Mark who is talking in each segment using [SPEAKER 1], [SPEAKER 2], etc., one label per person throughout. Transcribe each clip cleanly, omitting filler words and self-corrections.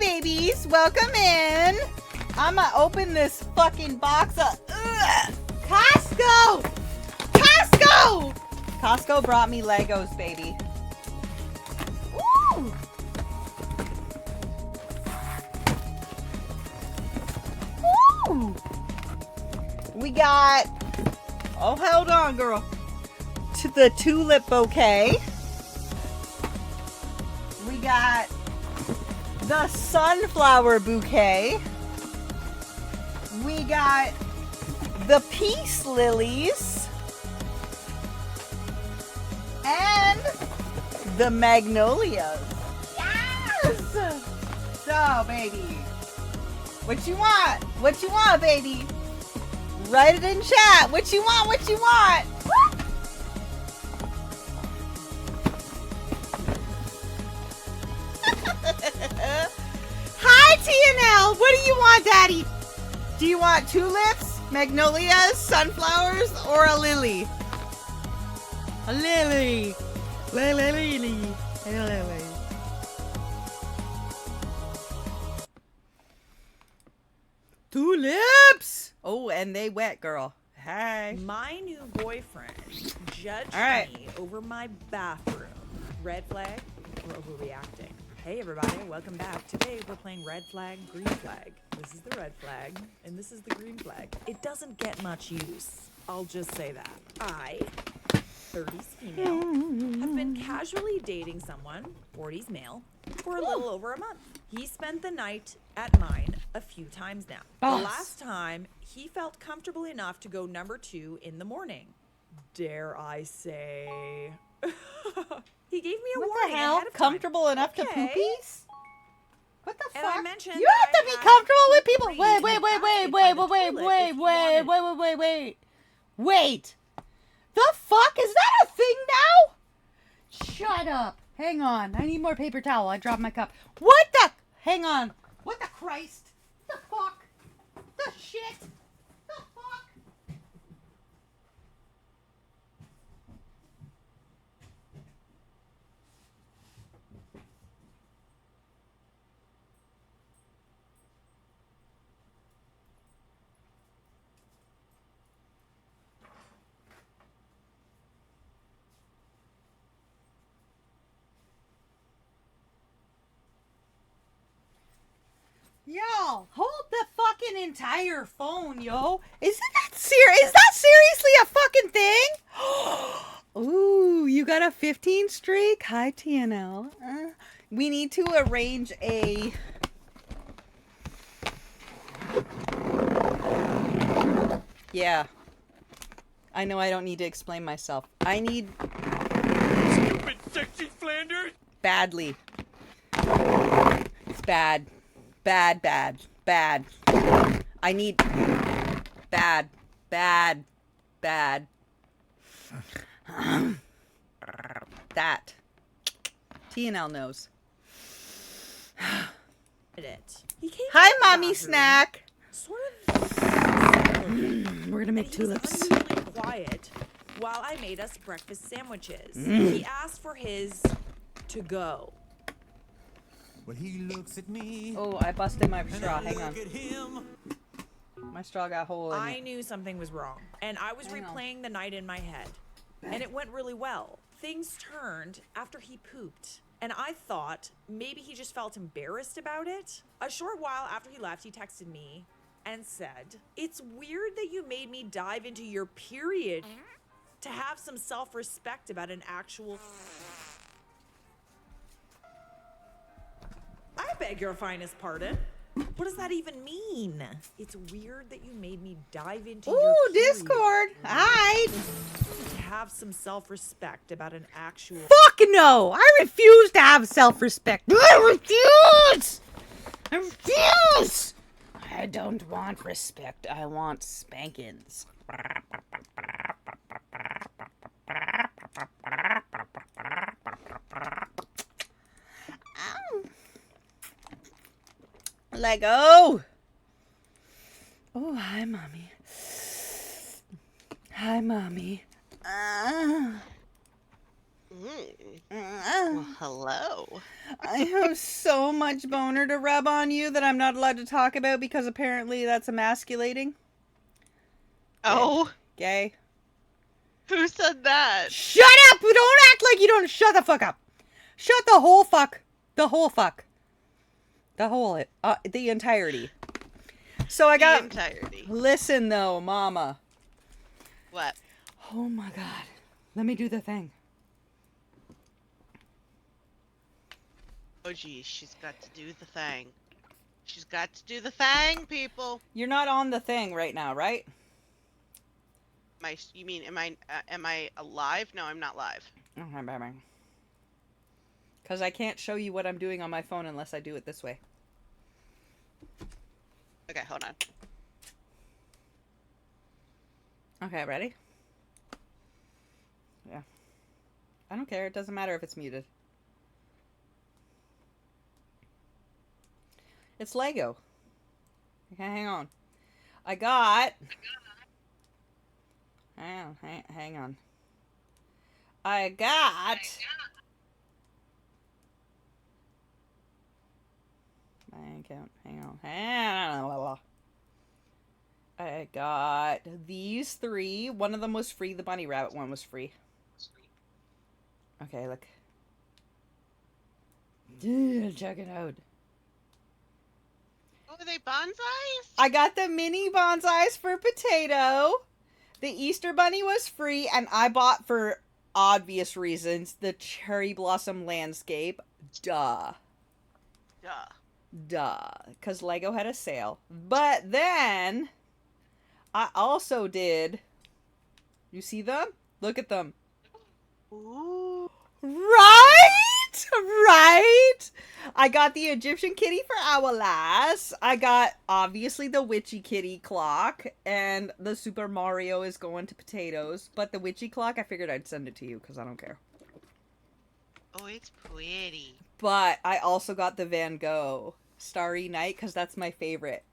[SPEAKER 1] babies. Welcome in. I'ma open this fucking box up. Ugh. Costco! Costco! Costco brought me Legos, baby. Woo! Woo! We got... Oh, hold on, girl. To the tulip bouquet. We got the sunflower bouquet. We got the peace lilies. And the magnolias. Yes! So, baby. What you want? What you want, baby? Write it in chat. What you want? What you want? Hi, TNL. What do you want, Daddy? Do you want tulips, magnolias, sunflowers, or a lily? A lily. Lily. Lily. Tulips. Oh, and they wet, girl. Hey.
[SPEAKER 2] My new boyfriend judged me over my bathroom. Red flag or overreacting? Hey everybody, welcome back. Today we're playing red flag, green flag. This is the red flag, and this is the green flag. It doesn't get much use. I'll just say that. I, 30s female, have been casually dating someone, 40s male, for a little over a month. He spent the night at mine a few times now. The last time, he felt comfortable enough to go number 2 in the morning. Dare I say... He gave me a warning.
[SPEAKER 1] What the hell?
[SPEAKER 2] Ahead of
[SPEAKER 1] Comfortable
[SPEAKER 2] time.
[SPEAKER 1] enough to poopies? What the
[SPEAKER 2] And
[SPEAKER 1] fuck?
[SPEAKER 2] I mentioned
[SPEAKER 1] You have to be comfortable with people. Wait. The fuck? Is that a thing now? Shut up. Hang on. I need more paper towel. I dropped my cup. What the? Hang on. What the Christ? The fuck? The shit? The fuck? Yo, hold the fucking entire phone, yo. Isn't that serious? Is that seriously a fucking thing? Ooh, you got a 15 streak? Hi, TNL. We need to arrange a... Yeah. I know I don't need to explain myself. I need...
[SPEAKER 3] Stupid sexy Flanders!
[SPEAKER 1] Badly. It's bad. Bad. I need bad. That. TNL knows. Hi, Mommy Snack.
[SPEAKER 2] Sort of.
[SPEAKER 1] We're gonna make tulips.
[SPEAKER 2] Unusually quiet while I made us breakfast sandwiches. He asked for his to go.
[SPEAKER 3] When he looks at me,
[SPEAKER 1] Oh, I busted my straw. Hang on. My straw got a hole in
[SPEAKER 2] I
[SPEAKER 1] it.
[SPEAKER 2] knew something was wrong, and I was replaying the night in my head, and it went really well. Things turned after he pooped, and I thought maybe he just felt embarrassed about it. A short while after he left, he texted me and said, "It's weird that you made me dive into your period to have some self-respect about an actual..." I beg your finest pardon. What does that even mean? It's weird that you made me dive into your
[SPEAKER 1] Ooh,
[SPEAKER 2] period
[SPEAKER 1] Discord. Hi.
[SPEAKER 2] to have some self-respect about an actual...
[SPEAKER 1] Fuck no. I refuse to have self-respect. I refuse. I don't want respect. I want spankings. Lego. Oh, hi, Mommy. Hi, Mommy.
[SPEAKER 4] Well, hello.
[SPEAKER 1] I have so much boner to rub on you that I'm not allowed to talk about because apparently that's emasculating.
[SPEAKER 4] Oh,
[SPEAKER 1] Gay.
[SPEAKER 4] who said that?
[SPEAKER 1] Shut up! Don't act like you don't. Shut the fuck up. Shut the whole fuck. The whole fuck. The whole. The entirety. So I got.
[SPEAKER 4] The entirety.
[SPEAKER 1] Listen though, mama.
[SPEAKER 4] What?
[SPEAKER 1] Oh my god. Let me do the thing.
[SPEAKER 4] Oh, geez, she's got to do the thing. She's got to do the thing, people.
[SPEAKER 1] You're not on the thing right now, right?
[SPEAKER 4] You mean, am I alive? No, I'm not live.
[SPEAKER 1] Okay, bye. Because I can't show you what I'm doing on my phone unless I do it this way.
[SPEAKER 4] Okay, hold on.
[SPEAKER 1] Okay, ready? Yeah. I don't care. It doesn't matter if it's muted. It's Lego. Okay, hang on. I got... Hang on. I got... My account. Hang on. I got these 3. One of them was free. The bunny rabbit one was free. Okay, look. Check it out.
[SPEAKER 4] Oh, are they bonsais?
[SPEAKER 1] I got the mini bonsais for Potato. The Easter bunny was free, and I bought, for obvious reasons, the cherry blossom landscape. Duh. Because Lego had a sale. But then, I also did... You see them? Look at them.
[SPEAKER 4] Ooh.
[SPEAKER 1] Right? I got the Egyptian kitty for our lass. I got, obviously, the witchy kitty clock. And the Super Mario is going to Potatoes. But the witchy clock, I figured I'd send it to you because I don't care.
[SPEAKER 4] Oh, it's pretty.
[SPEAKER 1] But I also got the Van Gogh Starry Night because that's my favorite.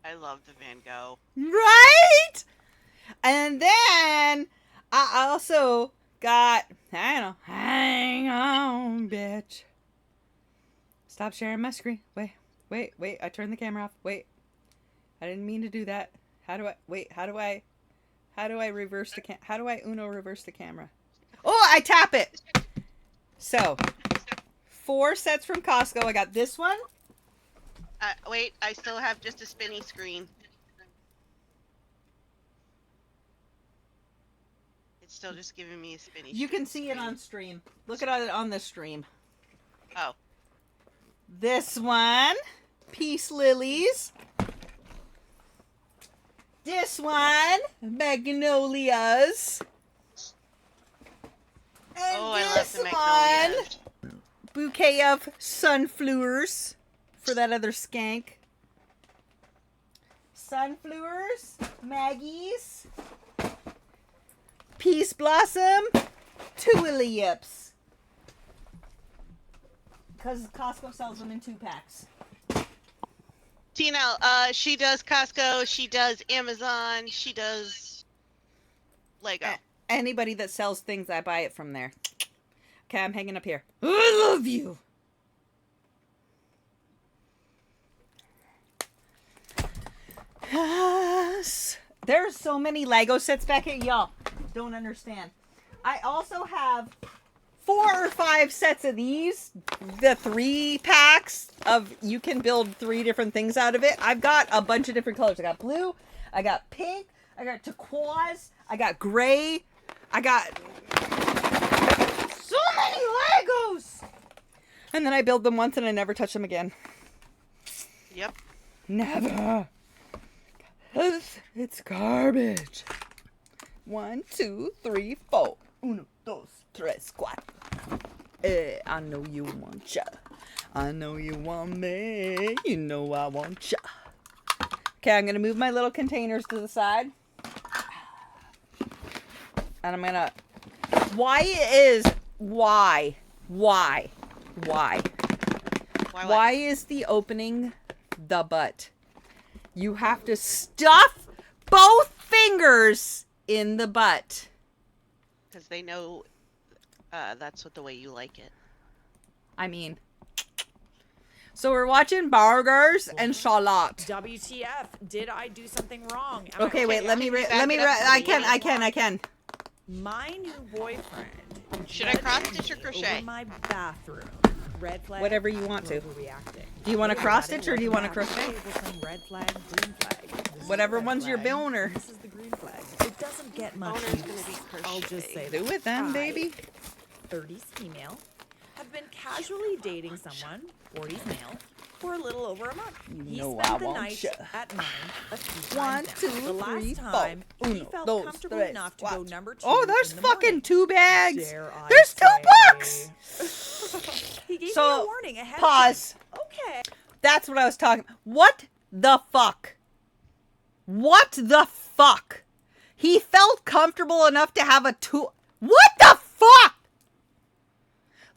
[SPEAKER 4] I love the Van Gogh.
[SPEAKER 1] Right? And then I also got, hang on, bitch. Stop sharing my screen. Wait. I turned the camera off. Wait. I didn't mean to do that. How do I reverse the how do I Uno reverse the camera? Oh, I tap it. So, 4 sets from Costco. I got this one.
[SPEAKER 4] Wait, I still have just a spinny screen. It's still just giving me a spinny
[SPEAKER 1] You can see it on stream. Look at it on the stream.
[SPEAKER 4] Oh.
[SPEAKER 1] This one, Peace Lilies. This one, Magnolias. And
[SPEAKER 4] I love the
[SPEAKER 1] this
[SPEAKER 4] magnolias.
[SPEAKER 1] one, bouquet of sunflowers for that other skank. Sunflowers, Maggie's, Peace Blossom, tulips. Because Costco sells them in 2-packs.
[SPEAKER 4] Tina, she does Costco, she does Amazon, she does Lego.
[SPEAKER 1] Anybody that sells things, I buy it from there. Okay, I'm hanging up here. I love you. Yes. There's so many Lego sets back here. Y'all don't understand. I also have 4 or 5 sets of these. The 3-packs of, you can build 3 different things out of it. I've got a bunch of different colors. I got blue. I got pink. I got turquoise. I got gray. I got so many Legos. And then I build them once and I never touch them again.
[SPEAKER 4] Yep.
[SPEAKER 1] Never. It's garbage. 1, 2, 3, 4. 1, 2, 3, 4. I know you want ya. I know you want me. You know I want ya. Okay, I'm gonna move my little containers to the side. And I'm gonna... Why is the opening the butt? You have to stuff both fingers in the butt.
[SPEAKER 4] Because they know that's what the way you like it.
[SPEAKER 1] I mean, so we're watching burgers and Charlotte.
[SPEAKER 2] WTF? Did I do something wrong?
[SPEAKER 1] Okay, wait. Let me.
[SPEAKER 4] Can you
[SPEAKER 1] Let me.
[SPEAKER 4] back it up for
[SPEAKER 1] I
[SPEAKER 4] me?
[SPEAKER 1] can.
[SPEAKER 2] My new boyfriend.
[SPEAKER 4] Should I cross
[SPEAKER 2] judged
[SPEAKER 4] stitch or
[SPEAKER 2] me
[SPEAKER 4] crochet?
[SPEAKER 2] Over my bathroom. Red flag.
[SPEAKER 1] Whatever you want to.
[SPEAKER 2] Overreacting.
[SPEAKER 1] Do you want to
[SPEAKER 2] Hey,
[SPEAKER 1] cross
[SPEAKER 2] everybody,
[SPEAKER 1] stitch or do you want to
[SPEAKER 2] welcome back.
[SPEAKER 1] crochet?
[SPEAKER 2] Today we're playing red flag, green flag. This is
[SPEAKER 1] Whatever
[SPEAKER 2] the red
[SPEAKER 1] one's your
[SPEAKER 2] flag,
[SPEAKER 1] boner.
[SPEAKER 2] and this is the green flag. It doesn't get much
[SPEAKER 4] Boner's
[SPEAKER 2] use.
[SPEAKER 4] gonna be
[SPEAKER 2] I'll just say
[SPEAKER 1] Do
[SPEAKER 2] that.
[SPEAKER 1] it then,
[SPEAKER 2] I,
[SPEAKER 1] baby.
[SPEAKER 2] 30s female, have been casually dating someone, 40s male, for a little over a month. He
[SPEAKER 1] know
[SPEAKER 2] spent
[SPEAKER 1] I
[SPEAKER 2] the
[SPEAKER 1] won't
[SPEAKER 2] night
[SPEAKER 1] ya.
[SPEAKER 2] at mine a few
[SPEAKER 1] One,
[SPEAKER 2] times
[SPEAKER 1] two,
[SPEAKER 2] now. The last
[SPEAKER 1] three,
[SPEAKER 2] time,
[SPEAKER 1] four.
[SPEAKER 2] he
[SPEAKER 1] Uno,
[SPEAKER 2] felt
[SPEAKER 1] dos,
[SPEAKER 2] comfortable
[SPEAKER 1] tres,
[SPEAKER 2] enough to go
[SPEAKER 1] cuatro.
[SPEAKER 2] number 2
[SPEAKER 1] Oh, there's
[SPEAKER 2] in the
[SPEAKER 1] fucking
[SPEAKER 2] morning.
[SPEAKER 1] 2 bags.
[SPEAKER 2] Dare I
[SPEAKER 1] There's 2
[SPEAKER 2] say.
[SPEAKER 1] books.
[SPEAKER 2] He gave me
[SPEAKER 1] So,
[SPEAKER 2] a warning ahead
[SPEAKER 1] pause.
[SPEAKER 2] of time. Okay.
[SPEAKER 1] That's what I was talking. What the fuck? What the fuck? He felt comfortable enough to have a 2. What the fuck?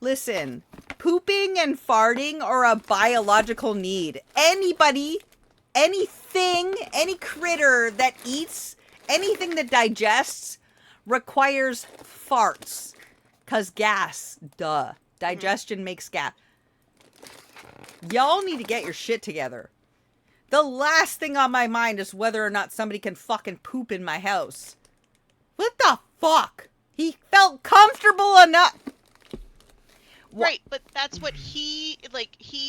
[SPEAKER 1] Listen, pooping and farting are a biological need. Anybody, anything, any critter that eats, anything that digests requires farts. 'Cause gas, duh. Digestion makes gas. Y'all need to get your shit together. The last thing on my mind is whether or not somebody can fucking poop in my house. What the fuck? He felt comfortable enough.
[SPEAKER 4] Right, but that's what he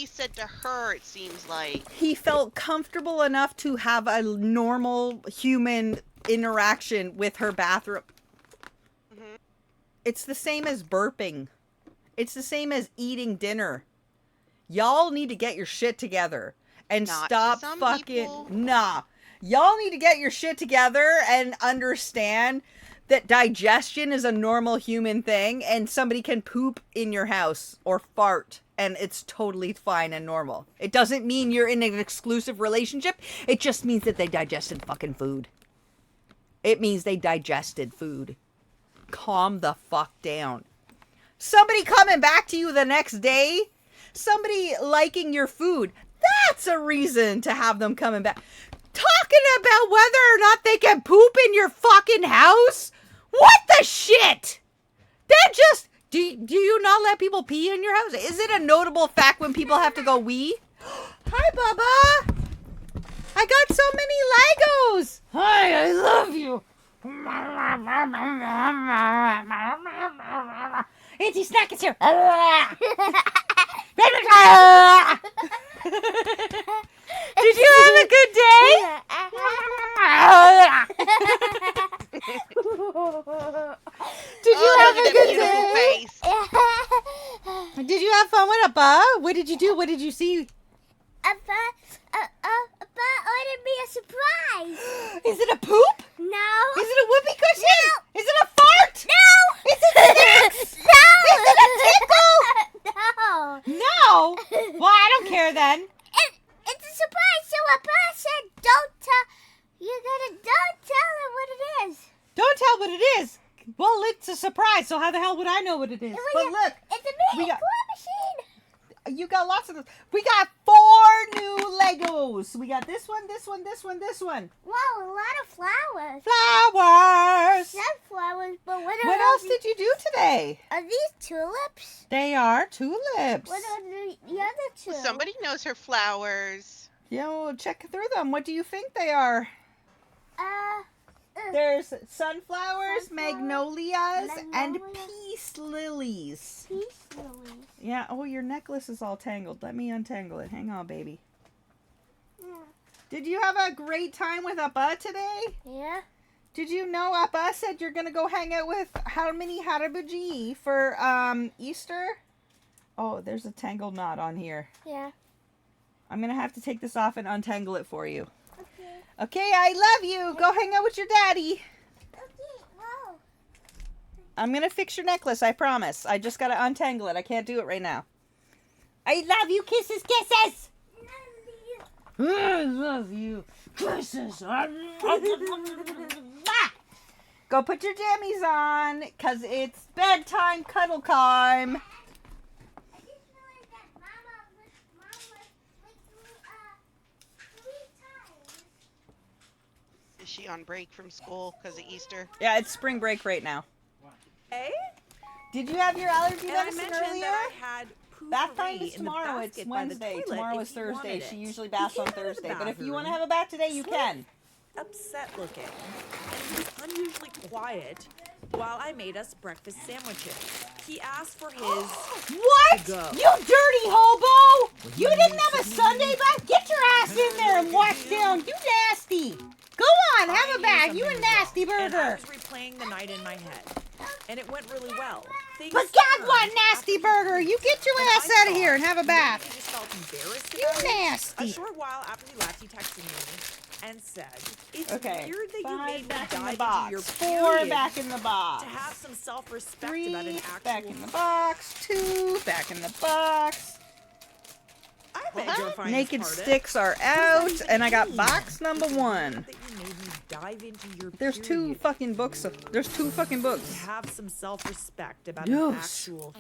[SPEAKER 4] said to her, it seems like.
[SPEAKER 1] He felt comfortable enough to have a normal human interaction with her bathroom.
[SPEAKER 4] Mhm.
[SPEAKER 1] It's the same as burping. It's the same as eating dinner. Y'all need to get your shit together and
[SPEAKER 4] Not
[SPEAKER 1] stop
[SPEAKER 4] some
[SPEAKER 1] fucking
[SPEAKER 4] people.
[SPEAKER 1] nah. Y'all need to get your shit together and understand that digestion is a normal human thing and somebody can poop in your house or fart and it's totally fine and normal. It doesn't mean you're in an exclusive relationship. It just means that they digested fucking food. It means they digested food. Calm the fuck down. Somebody coming back to you the next day, somebody liking your food, that's a reason to have them coming back. Talking about whether or not they can poop in your fucking house? What the shit? They're just... Do you not let people pee in your house? Is it a notable fact when people have to go wee? Hi, Bubba. I got so many Legos. Hi, I love you. Auntie Snack is here. Did you have a good day? Did you have a
[SPEAKER 4] Look at
[SPEAKER 1] good
[SPEAKER 4] that beautiful
[SPEAKER 1] day?
[SPEAKER 4] face.
[SPEAKER 1] Did you have fun with Abba? What did you do? What did you see?
[SPEAKER 5] Abba ordered me a surprise.
[SPEAKER 1] Is it a poop?
[SPEAKER 5] No.
[SPEAKER 1] Is it a whoopee cushion? Is it a fart?
[SPEAKER 5] No.
[SPEAKER 1] Is it snacks?
[SPEAKER 5] No.
[SPEAKER 1] Is it a tickle?
[SPEAKER 5] No.
[SPEAKER 1] No. Well, I don't care then.
[SPEAKER 5] It's a surprise. So Abba said, "Don't tell. Don't tell her what it is."
[SPEAKER 1] Don't tell what it is. Well, it's a surprise, so how the hell would I know what it is? But look,
[SPEAKER 5] It's a
[SPEAKER 1] we
[SPEAKER 5] mini
[SPEAKER 1] got-
[SPEAKER 5] claw machine.
[SPEAKER 1] you got lots of those. We got 4 new Legos. We got this one, this one, this one, this one.
[SPEAKER 5] Wow, a lot of flowers.
[SPEAKER 1] Flowers.
[SPEAKER 5] Sunflowers, but what are
[SPEAKER 1] What else did you do today?
[SPEAKER 5] Are these tulips?
[SPEAKER 1] They are tulips.
[SPEAKER 5] What are the other two?
[SPEAKER 4] Somebody knows her flowers.
[SPEAKER 1] Yeah, well, check through them. What do you think they are?
[SPEAKER 5] Uh,
[SPEAKER 1] There's sunflowers,
[SPEAKER 5] Sunflowers,
[SPEAKER 1] magnolias, and
[SPEAKER 5] magnolia.
[SPEAKER 1] peace lilies.
[SPEAKER 5] Peace lilies.
[SPEAKER 1] Yeah, oh, your necklace is all tangled. Let me untangle it. Hang on, baby.
[SPEAKER 5] Yeah.
[SPEAKER 1] Did you have a great time with Appa today?
[SPEAKER 5] Yeah.
[SPEAKER 1] Did you know Appa said you're going to go hang out with Harmony Harabuji for Easter? Oh, there's a tangled knot on here.
[SPEAKER 5] Yeah.
[SPEAKER 1] I'm going to have to take this off and untangle it for you.
[SPEAKER 5] Okay.
[SPEAKER 1] Okay, I love you. Go hang out with your daddy.
[SPEAKER 5] Okay. Wow.
[SPEAKER 1] I'm going to fix your necklace, I promise. I just got to untangle it. I can't do it right now. I love you. Kisses, kisses. I love you. Kisses. Go put your jammies on, because it's bedtime cuddle time.
[SPEAKER 5] I just realized that Mama licked me 3 times.
[SPEAKER 4] Is she on break from school because of Easter?
[SPEAKER 1] Yeah, it's spring break right now.
[SPEAKER 2] Hey?
[SPEAKER 1] Did you have your allergy
[SPEAKER 2] And I
[SPEAKER 1] medicine
[SPEAKER 2] mentioned
[SPEAKER 1] earlier?
[SPEAKER 2] that I had
[SPEAKER 1] Bath time
[SPEAKER 2] poo-free
[SPEAKER 1] is
[SPEAKER 2] in the
[SPEAKER 1] tomorrow. It's
[SPEAKER 2] basket by the
[SPEAKER 1] Wednesday.
[SPEAKER 2] toilet
[SPEAKER 1] Tomorrow
[SPEAKER 2] if
[SPEAKER 1] is
[SPEAKER 2] he wanted
[SPEAKER 1] Thursday.
[SPEAKER 2] it.
[SPEAKER 1] She usually
[SPEAKER 2] He
[SPEAKER 1] baths
[SPEAKER 2] came
[SPEAKER 1] on
[SPEAKER 2] out of the
[SPEAKER 1] Thursday. But if you want to
[SPEAKER 2] bathroom,
[SPEAKER 1] have a bath today, you
[SPEAKER 2] sort
[SPEAKER 1] can.
[SPEAKER 2] of upset looking, and he was unusually quiet while I made us breakfast sandwiches. He asked for his
[SPEAKER 1] What?
[SPEAKER 2] to go.
[SPEAKER 1] You dirty hobo! You didn't have a Sunday bath? Get your ass in there and wash down. You nasty. Go on,
[SPEAKER 2] I
[SPEAKER 1] have a
[SPEAKER 2] knew
[SPEAKER 1] bath.
[SPEAKER 2] something
[SPEAKER 1] You a
[SPEAKER 2] was
[SPEAKER 1] nasty
[SPEAKER 2] wrong, and I
[SPEAKER 1] burger.
[SPEAKER 2] was replaying the night in my head, and it went really well. Things
[SPEAKER 1] But God,
[SPEAKER 2] turned
[SPEAKER 1] what nasty
[SPEAKER 2] after he
[SPEAKER 1] burger! You get your
[SPEAKER 2] and
[SPEAKER 1] ass
[SPEAKER 2] I
[SPEAKER 1] out of
[SPEAKER 2] thought
[SPEAKER 1] here and have a
[SPEAKER 2] maybe
[SPEAKER 1] bath.
[SPEAKER 2] he just felt embarrassed
[SPEAKER 1] You
[SPEAKER 2] about it.
[SPEAKER 1] nasty.
[SPEAKER 2] A short while after he left, he texted me and said, "It's
[SPEAKER 1] Okay.
[SPEAKER 2] weird that you made
[SPEAKER 1] 5
[SPEAKER 2] me
[SPEAKER 1] back in
[SPEAKER 2] dive
[SPEAKER 1] the
[SPEAKER 2] into your
[SPEAKER 1] box. 4
[SPEAKER 2] period
[SPEAKER 1] back in the box.
[SPEAKER 2] to have some self-respect
[SPEAKER 1] 3
[SPEAKER 2] about an actual."
[SPEAKER 1] back in the box. 2 back in the box.
[SPEAKER 2] I beg your finest
[SPEAKER 1] Naked
[SPEAKER 2] pardon.
[SPEAKER 1] sticks are
[SPEAKER 2] What does that
[SPEAKER 1] out,
[SPEAKER 2] even
[SPEAKER 1] and I got
[SPEAKER 2] mean?
[SPEAKER 1] box number
[SPEAKER 2] It's
[SPEAKER 1] 1.
[SPEAKER 2] weird that you made me dive into your
[SPEAKER 1] There's 2
[SPEAKER 2] period
[SPEAKER 1] fucking books. There's 2 fucking
[SPEAKER 2] to
[SPEAKER 1] books.
[SPEAKER 2] have some self-respect about an
[SPEAKER 1] Yes.
[SPEAKER 2] actual.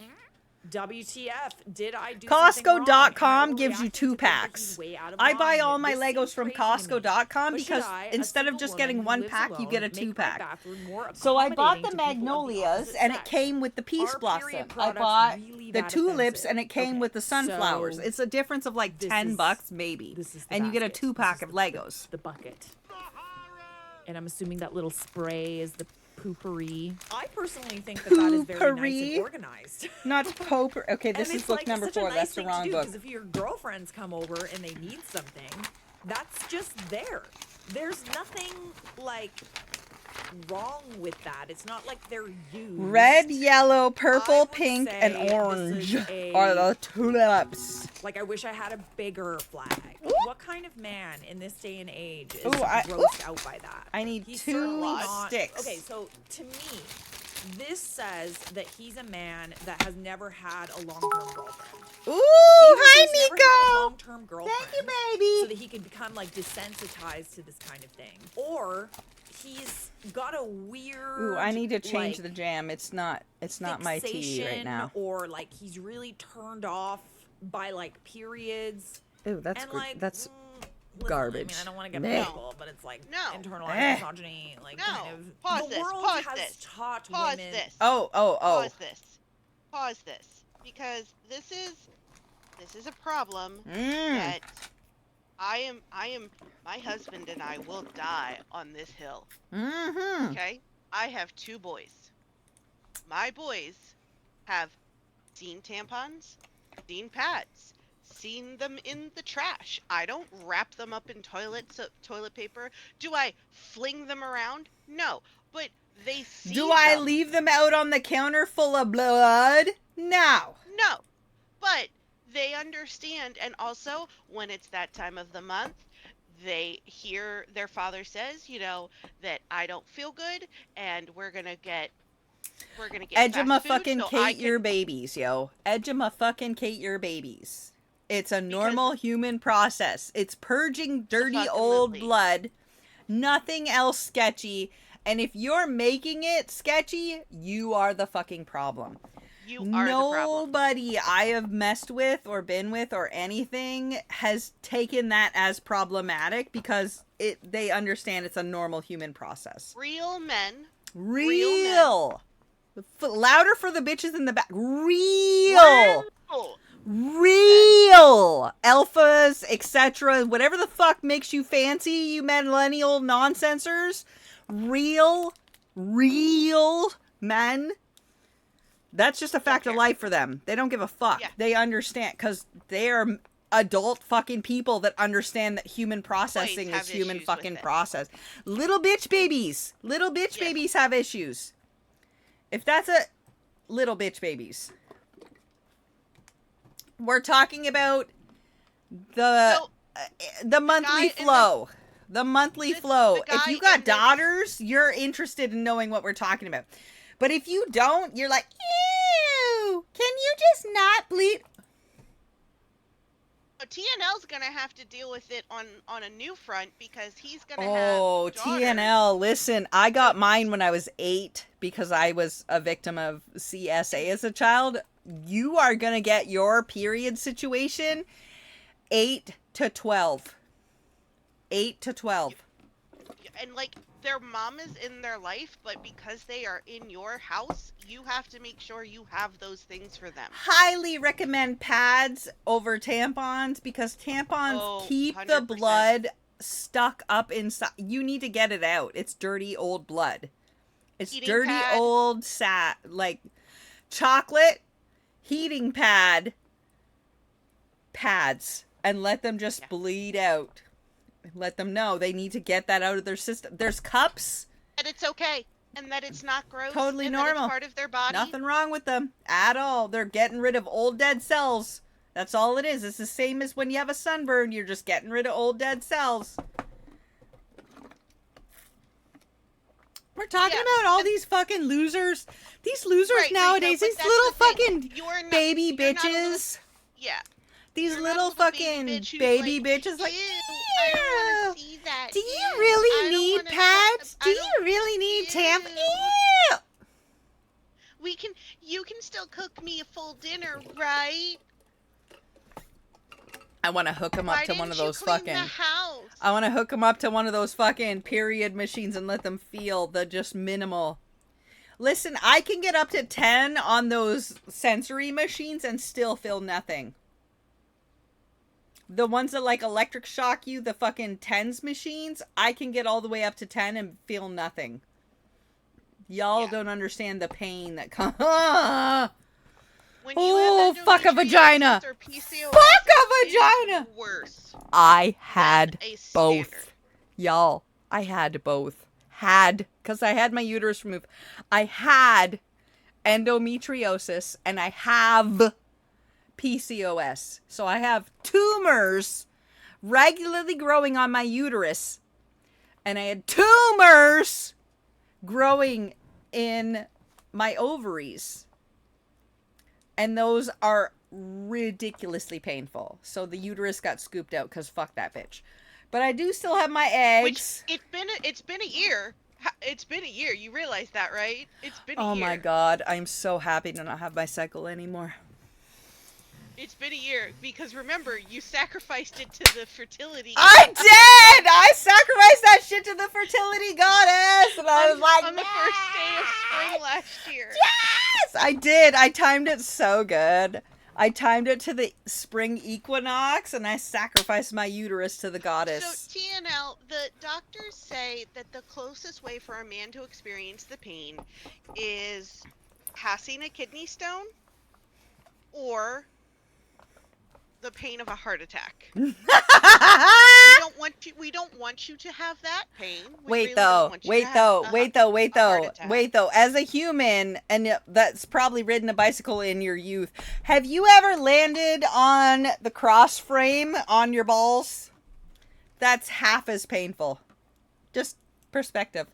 [SPEAKER 2] WTF? Did I do something wrong?
[SPEAKER 1] Costco.com
[SPEAKER 2] Am I
[SPEAKER 1] gives you
[SPEAKER 2] overreacting
[SPEAKER 1] 2
[SPEAKER 2] to think that
[SPEAKER 1] packs.
[SPEAKER 2] he's way out of
[SPEAKER 1] I buy
[SPEAKER 2] line?
[SPEAKER 1] all my
[SPEAKER 2] This
[SPEAKER 1] Legos
[SPEAKER 2] seems
[SPEAKER 1] from
[SPEAKER 2] crazy to me.
[SPEAKER 1] Costco.com
[SPEAKER 2] But should
[SPEAKER 1] because
[SPEAKER 2] I, a
[SPEAKER 1] instead of
[SPEAKER 2] single
[SPEAKER 1] just
[SPEAKER 2] woman
[SPEAKER 1] getting
[SPEAKER 2] who
[SPEAKER 1] 1
[SPEAKER 2] lives
[SPEAKER 1] pack, you
[SPEAKER 2] alone,
[SPEAKER 1] get a
[SPEAKER 2] make
[SPEAKER 1] 2
[SPEAKER 2] my
[SPEAKER 1] pack.
[SPEAKER 2] bathroom more
[SPEAKER 1] So I bought the
[SPEAKER 2] accommodating to people of the
[SPEAKER 1] magnolias,
[SPEAKER 2] opposite
[SPEAKER 1] and it
[SPEAKER 2] sex?
[SPEAKER 1] came with the peace
[SPEAKER 2] Are
[SPEAKER 1] blossom.
[SPEAKER 2] period
[SPEAKER 1] I
[SPEAKER 2] products
[SPEAKER 1] bought
[SPEAKER 2] really
[SPEAKER 1] the
[SPEAKER 2] that
[SPEAKER 1] tulips,
[SPEAKER 2] offensive?
[SPEAKER 1] and it came
[SPEAKER 2] Okay,
[SPEAKER 1] with the sunflowers.
[SPEAKER 2] so
[SPEAKER 1] It's a difference of like
[SPEAKER 2] this
[SPEAKER 1] $10
[SPEAKER 2] is-
[SPEAKER 1] maybe,
[SPEAKER 2] This is the
[SPEAKER 1] and you get a
[SPEAKER 2] basket.
[SPEAKER 1] 2 pack
[SPEAKER 2] This
[SPEAKER 1] of
[SPEAKER 2] is
[SPEAKER 1] Legos.
[SPEAKER 2] the bucket. And I'm assuming that little spray is the poopery. I personally think that that is very nice
[SPEAKER 1] Poopery?
[SPEAKER 2] and organized.
[SPEAKER 1] Not Pope. Okay,
[SPEAKER 2] And
[SPEAKER 1] this is
[SPEAKER 2] it's
[SPEAKER 1] book
[SPEAKER 2] like
[SPEAKER 1] number
[SPEAKER 2] such a
[SPEAKER 1] 4.
[SPEAKER 2] nice
[SPEAKER 1] That's the
[SPEAKER 2] thing
[SPEAKER 1] wrong
[SPEAKER 2] to do,
[SPEAKER 1] book.
[SPEAKER 2] because if your girlfriends come over and they need something, that's just there. There's nothing like wrong with that. It's not like they're used.
[SPEAKER 1] Red, yellow,
[SPEAKER 2] I
[SPEAKER 1] purple,
[SPEAKER 2] would
[SPEAKER 1] pink,
[SPEAKER 2] say
[SPEAKER 1] and
[SPEAKER 2] this
[SPEAKER 1] orange
[SPEAKER 2] is a-
[SPEAKER 1] are the tulips.
[SPEAKER 2] Like, I wish I had a bigger flag. What kind of man in this day and age is
[SPEAKER 1] Ooh,
[SPEAKER 2] grossed out by that?
[SPEAKER 1] I need
[SPEAKER 2] He's
[SPEAKER 1] 2
[SPEAKER 2] certainly not-
[SPEAKER 1] sticks.
[SPEAKER 2] Okay, so to me, this says that he's a man that has never had a long-term girlfriend.
[SPEAKER 1] Ooh,
[SPEAKER 2] Either
[SPEAKER 1] hi,
[SPEAKER 2] he's never had a
[SPEAKER 1] Nico.
[SPEAKER 2] long-term girlfriend,
[SPEAKER 1] Thank you, baby.
[SPEAKER 2] so that he could become like desensitized to this kind of thing, or he's got a weird.
[SPEAKER 1] Ooh, I need to change
[SPEAKER 2] like,
[SPEAKER 1] the jam. It's not my tea right
[SPEAKER 2] fixation,
[SPEAKER 1] now.
[SPEAKER 2] or like he's really turned off by like periods.
[SPEAKER 1] Ooh, that's
[SPEAKER 2] And
[SPEAKER 1] good.
[SPEAKER 2] like,
[SPEAKER 1] That's
[SPEAKER 2] listen,
[SPEAKER 1] garbage.
[SPEAKER 2] I mean, I don't want to get
[SPEAKER 1] Meh.
[SPEAKER 2] political, but it's like
[SPEAKER 4] No.
[SPEAKER 2] internalized
[SPEAKER 1] Eh.
[SPEAKER 2] misogyny. Like,
[SPEAKER 4] No.
[SPEAKER 2] kind of.
[SPEAKER 4] Pause
[SPEAKER 2] the
[SPEAKER 4] this,
[SPEAKER 2] world
[SPEAKER 4] pause
[SPEAKER 2] has
[SPEAKER 4] this,
[SPEAKER 2] taught
[SPEAKER 4] Pause
[SPEAKER 2] women.
[SPEAKER 4] this.
[SPEAKER 1] Oh.
[SPEAKER 4] Pause this. Pause this. Because this is a problem that my husband and I will die on this hill.
[SPEAKER 1] Mm-hmm.
[SPEAKER 4] Okay? I have 2 boys. My boys have seen tampons, seen pads, seen them in the trash. I don't wrap them up in toilet paper. Do I fling them around? No. But they see
[SPEAKER 1] Do I
[SPEAKER 4] them.
[SPEAKER 1] leave them out on the counter full of blood? No.
[SPEAKER 4] No. But they understand, and also when it's that time of the month, they hear their father says, that I don't feel good, and we're gonna get
[SPEAKER 1] Edgema
[SPEAKER 4] fast food,
[SPEAKER 1] fucking
[SPEAKER 4] so I
[SPEAKER 1] Kate
[SPEAKER 4] can-
[SPEAKER 1] your babies, yo. Edgema fucking Kate your babies. It's a normal human process. It's purging dirty
[SPEAKER 4] fucking
[SPEAKER 1] old
[SPEAKER 4] Lily.
[SPEAKER 1] blood. Nothing else sketchy. And if you're making it sketchy, you are the fucking problem.
[SPEAKER 4] You are the problem.
[SPEAKER 1] Nobody I have messed with or been with or anything has taken that as problematic because they understand it's a normal human process.
[SPEAKER 4] Real men.
[SPEAKER 1] Real. Louder for the bitches in the back. Real. Real. Alphas, etc. Whatever the fuck makes you fancy, you millennial nonsensers. Real men. That's just a fact of life for them. They don't give a fuck.
[SPEAKER 4] Yeah.
[SPEAKER 1] They understand because they are adult fucking people that understand that human processing
[SPEAKER 4] have
[SPEAKER 1] is human
[SPEAKER 4] issues with
[SPEAKER 1] fucking
[SPEAKER 4] it.
[SPEAKER 1] process. Little bitch babies. Little bitch
[SPEAKER 4] Yes.
[SPEAKER 1] babies have issues. If that's a little bitch babies. We're talking about the monthly
[SPEAKER 4] guy in
[SPEAKER 1] flow. The monthly
[SPEAKER 4] the
[SPEAKER 1] flow. If
[SPEAKER 4] guy
[SPEAKER 1] you got
[SPEAKER 4] in this-
[SPEAKER 1] daughters, you're interested in knowing what we're talking about. But if you don't, you're like, ew, can you just not bleed?
[SPEAKER 4] TNL's gonna have to deal with it on a new front because he's gonna
[SPEAKER 1] Oh,
[SPEAKER 4] have daughters.
[SPEAKER 1] TNL, listen, I got mine when I was 8 because I was a victim of CSA as a child. You are going to get your period situation 8 to 12. 8 to 12.
[SPEAKER 4] and like their mom is in their life, but because they are in your house, you have to make sure you have those things for them.
[SPEAKER 1] Highly recommend pads over tampons because tampons
[SPEAKER 4] Oh,
[SPEAKER 1] keep the
[SPEAKER 4] 100%.
[SPEAKER 1] blood stuck up inside. You need to get it out. It's dirty old blood. It's
[SPEAKER 4] Heating
[SPEAKER 1] dirty
[SPEAKER 4] pad.
[SPEAKER 1] old like chocolate heating pads, and let them just bleed out. Let them know they need to get that out of their system. There's cups.
[SPEAKER 4] That it's okay, and that it's not gross.
[SPEAKER 1] Totally
[SPEAKER 4] and that
[SPEAKER 1] normal.
[SPEAKER 4] it's part of their body.
[SPEAKER 1] Nothing wrong with them at all. They're getting rid of old dead cells. That's all it is. It's the same as when you have a sunburn. You're just getting rid of old dead cells. We're talking about all these fucking losers. These losers
[SPEAKER 4] Right,
[SPEAKER 1] nowadays.
[SPEAKER 4] Rico,
[SPEAKER 1] these
[SPEAKER 4] but that's
[SPEAKER 1] little
[SPEAKER 4] the thing.
[SPEAKER 1] fucking
[SPEAKER 4] You're not-
[SPEAKER 1] baby
[SPEAKER 4] you're not a little-
[SPEAKER 1] bitches.
[SPEAKER 4] Yeah.
[SPEAKER 1] These
[SPEAKER 4] You're
[SPEAKER 1] little
[SPEAKER 4] not a
[SPEAKER 1] fucking
[SPEAKER 4] bitch who's
[SPEAKER 1] baby
[SPEAKER 4] like,
[SPEAKER 1] bitches like,
[SPEAKER 4] "Ew, I don't want to see that.
[SPEAKER 1] do you
[SPEAKER 4] Ew, I
[SPEAKER 1] really
[SPEAKER 4] don't
[SPEAKER 1] need
[SPEAKER 4] wanna
[SPEAKER 1] pads?
[SPEAKER 4] I
[SPEAKER 1] Do you
[SPEAKER 4] don't-
[SPEAKER 1] really need tampons?
[SPEAKER 4] Ew.
[SPEAKER 1] Ew.
[SPEAKER 4] You can still cook me a full dinner, right?
[SPEAKER 1] I want to hook them up
[SPEAKER 4] Why
[SPEAKER 1] to
[SPEAKER 4] didn't
[SPEAKER 1] one of
[SPEAKER 4] you
[SPEAKER 1] those
[SPEAKER 4] clean
[SPEAKER 1] fucking.
[SPEAKER 4] the house?
[SPEAKER 1] I want to hook them up to one of those fucking period machines and let them feel the just minimal. Listen, I can get up to 10 on those sensory machines and still feel nothing. The ones that like electric shock you, the fucking TENS machines, I can get all the way up to 10 and feel nothing. Y'all don't understand the pain that comes.
[SPEAKER 4] When
[SPEAKER 1] Oh,
[SPEAKER 4] have
[SPEAKER 1] fuck a
[SPEAKER 4] endometriosis
[SPEAKER 1] vagina.
[SPEAKER 4] or PCOS,
[SPEAKER 1] Fuck a
[SPEAKER 4] it is
[SPEAKER 1] vagina.
[SPEAKER 4] Worse.
[SPEAKER 1] I had
[SPEAKER 4] than a
[SPEAKER 1] both.
[SPEAKER 4] standard.
[SPEAKER 1] Y'all, I had both. Because I had my uterus removed. I had endometriosis and I have PCOS. So I have tumors regularly growing on my uterus. And I had tumors growing in my ovaries. And those are ridiculously painful. So the uterus got scooped out because fuck that bitch. But I do still have my eggs.
[SPEAKER 4] Which it's been a year. It's been a year. You realize that, right? It's been a year.
[SPEAKER 1] Oh my god, I'm so happy to not have my cycle anymore.
[SPEAKER 4] It's been a year because remember, you sacrificed it to the fertility.
[SPEAKER 1] I did! I sacrificed that shit to the fertility goddess! And I was like,
[SPEAKER 4] on the first day of spring last year.
[SPEAKER 1] yes! I did. I timed it so good. I timed it to the spring equinox and I sacrificed my uterus to the goddess.
[SPEAKER 4] So, TNL, the doctors say that the closest way for a man to experience the pain is passing a kidney stone or the pain of a heart attack. We don't want you to have that pain.
[SPEAKER 1] Wait though. As a human, and that's probably ridden a bicycle in your youth, have you ever landed on the cross frame on your balls? That's half as painful. Just perspective.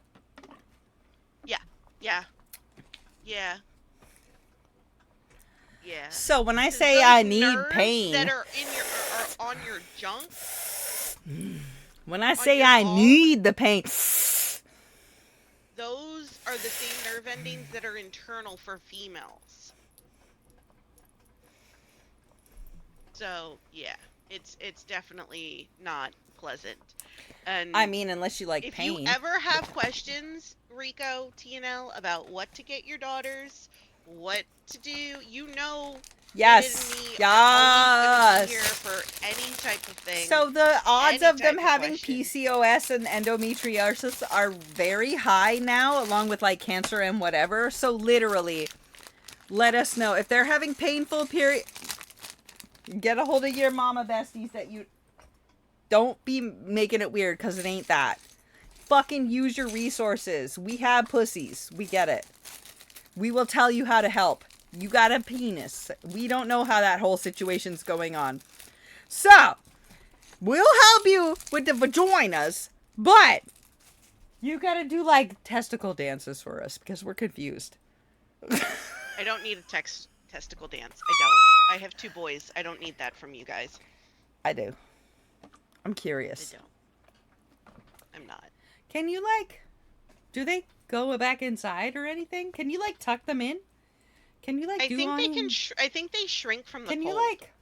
[SPEAKER 1] Yeah. So when I say
[SPEAKER 4] Those
[SPEAKER 1] I need
[SPEAKER 4] nerves
[SPEAKER 1] pain,
[SPEAKER 4] that are in your are on your junk.
[SPEAKER 1] when I say
[SPEAKER 4] your
[SPEAKER 1] I
[SPEAKER 4] balls?
[SPEAKER 1] need the pain,
[SPEAKER 4] Those are the same nerve endings that are internal for females. So yeah, it's definitely not pleasant. And
[SPEAKER 1] I mean, unless you like
[SPEAKER 4] if
[SPEAKER 1] pain.
[SPEAKER 4] you ever have questions, Rico, TNL, about what to get your daughters, what to do, you know.
[SPEAKER 1] Yes.
[SPEAKER 4] Sid and me are always gonna be here
[SPEAKER 1] Yes.
[SPEAKER 4] for any type of thing.
[SPEAKER 1] So the odds
[SPEAKER 4] any
[SPEAKER 1] of them
[SPEAKER 4] type of
[SPEAKER 1] having
[SPEAKER 4] question.
[SPEAKER 1] PCOS and endometriosis are very high now, along with like cancer and whatever. So literally, let us know if they're having painful period. Get a hold of your mama besties that you don't be making it weird because it ain't that. Fucking use your resources. We have pussies. We get it. We will tell you how to help. You got a penis. We don't know how that whole situation's going on. So, we'll help you with the vaginas, but you gotta do like testicle dances for us because we're confused.
[SPEAKER 4] I don't need a testicle dance. I don't. I have 2 boys. I don't need that from you guys.
[SPEAKER 1] I do. I'm
[SPEAKER 4] I
[SPEAKER 1] curious.
[SPEAKER 4] don't. I'm not.
[SPEAKER 1] Can you like, do they go back inside or anything? Can you like tuck them in? Can you like
[SPEAKER 4] I
[SPEAKER 1] do
[SPEAKER 4] think
[SPEAKER 1] on
[SPEAKER 4] they
[SPEAKER 1] them?
[SPEAKER 4] can. I think they shrink from the
[SPEAKER 1] Can you
[SPEAKER 4] cold.
[SPEAKER 1] like?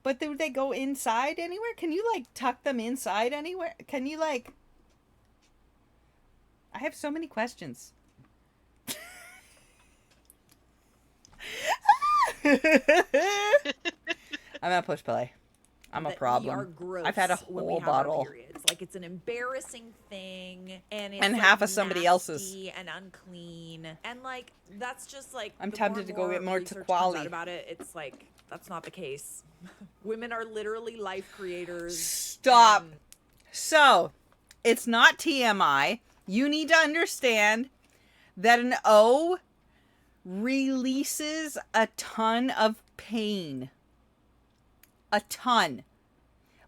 [SPEAKER 1] But do they go inside anywhere? Can you like tuck them inside anywhere? Can you like? I have so many questions. I'm gonna push play. I'm a
[SPEAKER 2] that
[SPEAKER 1] problem.
[SPEAKER 2] We are gross
[SPEAKER 1] I've had a
[SPEAKER 2] when we
[SPEAKER 1] whole
[SPEAKER 2] have
[SPEAKER 1] bottle.
[SPEAKER 2] Our periods. Like it's an embarrassing thing, and it's
[SPEAKER 1] And
[SPEAKER 2] like,
[SPEAKER 1] half of somebody else's.
[SPEAKER 2] nasty and unclean, and like that's just like
[SPEAKER 1] I'm
[SPEAKER 2] the
[SPEAKER 1] tempted to go
[SPEAKER 2] more
[SPEAKER 1] get more
[SPEAKER 2] research comes
[SPEAKER 1] Tequali.
[SPEAKER 2] out about it. It's like that's not the case. Women are literally life creators.
[SPEAKER 1] Stop.
[SPEAKER 2] and-
[SPEAKER 1] So, it's not TMI. You need to understand that an O releases a ton of pain. A ton.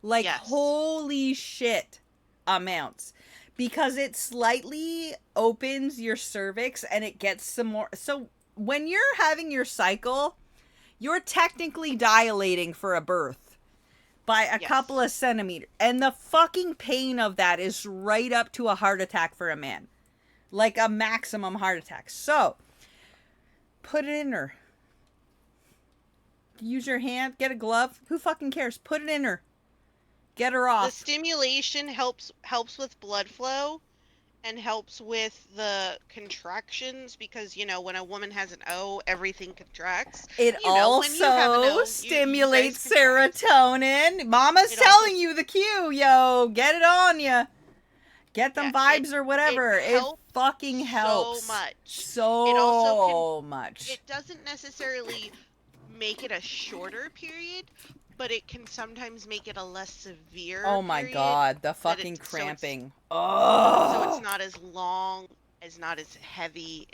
[SPEAKER 1] Like,
[SPEAKER 4] Yes.
[SPEAKER 1] holy shit amounts. Because it slightly opens your cervix and it gets some more. So, when you're having your cycle, you're technically dilating for a birth by a
[SPEAKER 4] Yes.
[SPEAKER 1] couple of centimeters. And the fucking pain of that is right up to a heart attack for a man. Like a maximum heart attack. So, put it in her. Use your hand, get a glove. Who fucking cares? Put it in her. Get her
[SPEAKER 4] The
[SPEAKER 1] off.
[SPEAKER 4] stimulation helps with blood flow and helps with the contractions because when a woman has an O, everything contracts.
[SPEAKER 1] It
[SPEAKER 4] When you have an O,
[SPEAKER 1] also
[SPEAKER 4] you
[SPEAKER 1] stimulates
[SPEAKER 4] guys contract.
[SPEAKER 1] serotonin. Mama's
[SPEAKER 4] It
[SPEAKER 1] telling
[SPEAKER 4] also-
[SPEAKER 1] you the cue, yo. Get it on ya. Get them
[SPEAKER 4] Yeah,
[SPEAKER 1] vibes or whatever. It
[SPEAKER 4] helps
[SPEAKER 1] fucking helps.
[SPEAKER 4] so much.
[SPEAKER 1] So
[SPEAKER 4] It also
[SPEAKER 1] much.
[SPEAKER 4] It doesn't necessarily make it a shorter period, but it can sometimes make it a less severe
[SPEAKER 1] Oh my
[SPEAKER 4] period,
[SPEAKER 1] god, the
[SPEAKER 4] that
[SPEAKER 1] fucking
[SPEAKER 4] so it's-
[SPEAKER 1] cramping.
[SPEAKER 4] so
[SPEAKER 1] Oh.
[SPEAKER 4] it's not as long, it's not as heavy,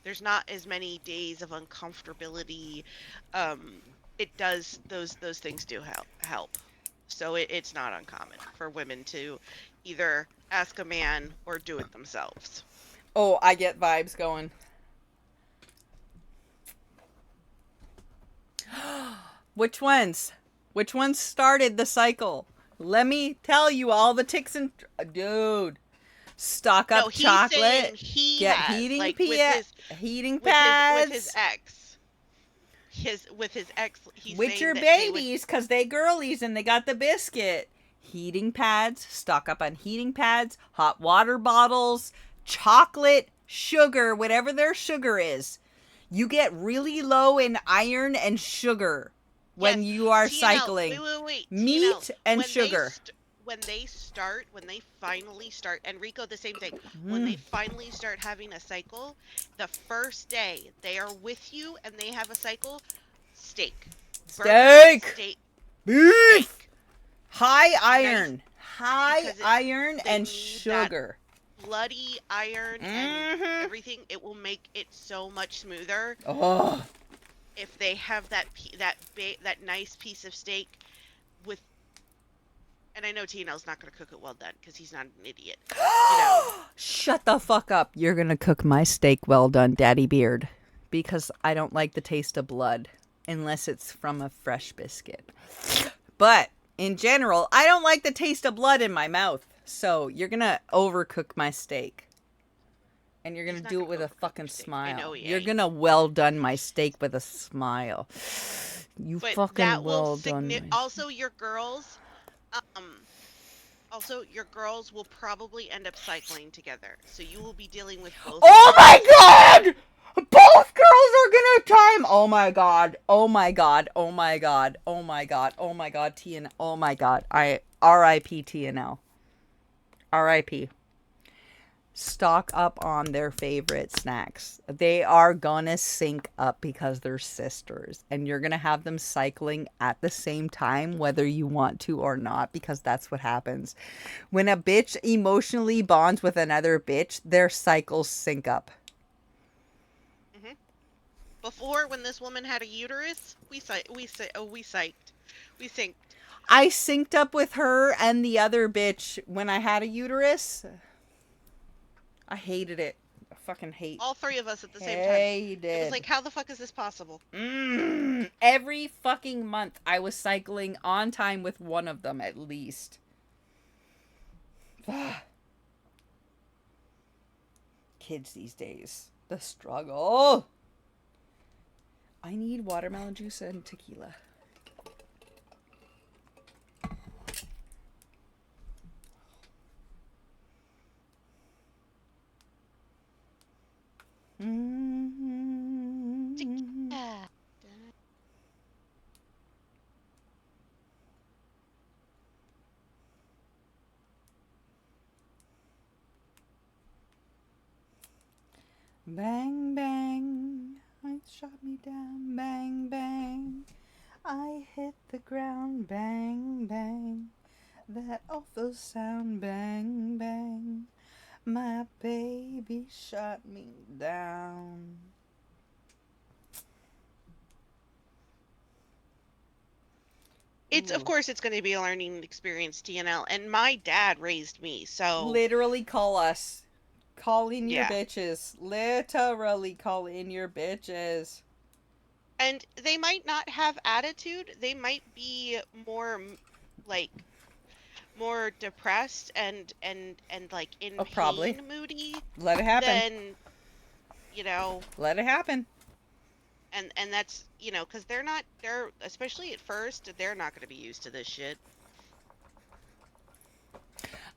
[SPEAKER 4] there's not as many days of uncomfortability. It does those things do help. So it's not uncommon for women to either ask a man or do it themselves.
[SPEAKER 1] Oh, I get vibes going. Which ones? Which ones started the cycle? Let me tell you all the ticks and... Dude. Stock up
[SPEAKER 4] No, he's saying
[SPEAKER 1] chocolate.
[SPEAKER 4] he
[SPEAKER 1] Get
[SPEAKER 4] has,
[SPEAKER 1] heating
[SPEAKER 4] like,
[SPEAKER 1] heating
[SPEAKER 4] with
[SPEAKER 1] pads.
[SPEAKER 4] his ex. With his ex, he's
[SPEAKER 1] With
[SPEAKER 4] saying
[SPEAKER 1] your
[SPEAKER 4] that they would-
[SPEAKER 1] babies, because they girlies and they got the biscuit. Heating pads. Stock up on heating pads. Hot water bottles. Chocolate. Sugar. Whatever their sugar is. You get really low in iron and sugar when
[SPEAKER 4] Yes,
[SPEAKER 1] you are
[SPEAKER 4] TNL,
[SPEAKER 1] cycling.
[SPEAKER 4] Wait.
[SPEAKER 1] Meat
[SPEAKER 4] TNL,
[SPEAKER 1] and
[SPEAKER 4] when
[SPEAKER 1] sugar.
[SPEAKER 4] When they finally start, and Rico, the same thing. When they finally start having a cycle, the first day they are with you and they have a cycle, steak.
[SPEAKER 1] Steak!
[SPEAKER 4] Steak.
[SPEAKER 1] Beef!
[SPEAKER 4] Steak.
[SPEAKER 1] High iron. High
[SPEAKER 4] Because
[SPEAKER 1] iron
[SPEAKER 4] they
[SPEAKER 1] and
[SPEAKER 4] need
[SPEAKER 1] sugar.
[SPEAKER 4] Bloody iron and
[SPEAKER 1] Mhm.
[SPEAKER 4] everything. It will make it so much smoother
[SPEAKER 1] Oh.
[SPEAKER 4] if they have that nice piece of steak with. And I know TNL's not going to cook it well done because he's not an idiot.
[SPEAKER 1] Shut the fuck up. You're going to cook my steak well done, Daddy Beard. Because I don't like the taste of blood unless it's from a fresh biscuit. But in general, I don't like the taste of blood in my mouth. So you're going to overcook my steak. And you're going
[SPEAKER 4] He's
[SPEAKER 1] to
[SPEAKER 4] not
[SPEAKER 1] do it
[SPEAKER 4] gonna
[SPEAKER 1] with a
[SPEAKER 4] overcook your
[SPEAKER 1] fucking
[SPEAKER 4] steak. I
[SPEAKER 1] smile.
[SPEAKER 4] know he
[SPEAKER 1] You're
[SPEAKER 4] ain't.
[SPEAKER 1] going to well done my steak with a smile. You
[SPEAKER 4] But
[SPEAKER 1] fucking
[SPEAKER 4] that will
[SPEAKER 1] well done my...
[SPEAKER 4] also your girls will probably end up cycling together. So you will be dealing with both.
[SPEAKER 1] Oh my god! Both girls are gonna time. Oh my god. Oh my god. Oh my god. Oh my god. Oh my god. TN. Oh my god. R.I.P. TNL. R.I.P. Stock up on their favorite snacks. They are gonna sync up because they're sisters. And you're gonna have them cycling at the same time, whether you want to or not, because that's what happens. When a bitch emotionally bonds with another bitch, their cycles sync up.
[SPEAKER 4] Before, when this woman had a uterus, we synced.
[SPEAKER 1] I synced up with her and the other bitch when I had a uterus. I hated it. I fucking hate.
[SPEAKER 4] All three of us at the same time.
[SPEAKER 1] Hated.
[SPEAKER 4] It was like, how the fuck is this possible?
[SPEAKER 1] Every fucking month I was cycling on time with one of them at least. Kids these days. The struggle. I need watermelon juice and tequila.
[SPEAKER 4] Yeah.
[SPEAKER 1] Bang, bang, I shot me down. Bang, bang, I hit the ground. Bang, bang, that awful sound. Bang, bang, my baby shot me down.
[SPEAKER 4] It's of
[SPEAKER 1] Ooh.
[SPEAKER 4] course it's going to be a learning experience, TNL, and my dad raised me, so
[SPEAKER 1] Literally call us. Call in your
[SPEAKER 4] yeah.
[SPEAKER 1] bitches. Literally call in your bitches.
[SPEAKER 4] And they might not have attitude. They might be more like more depressed and like in
[SPEAKER 1] Oh, probably.
[SPEAKER 4] pain moody
[SPEAKER 1] Let it happen.
[SPEAKER 4] than, you know,
[SPEAKER 1] Let it happen.
[SPEAKER 4] and that's, you know, cuz they're especially at first, they're not going to be used to this shit.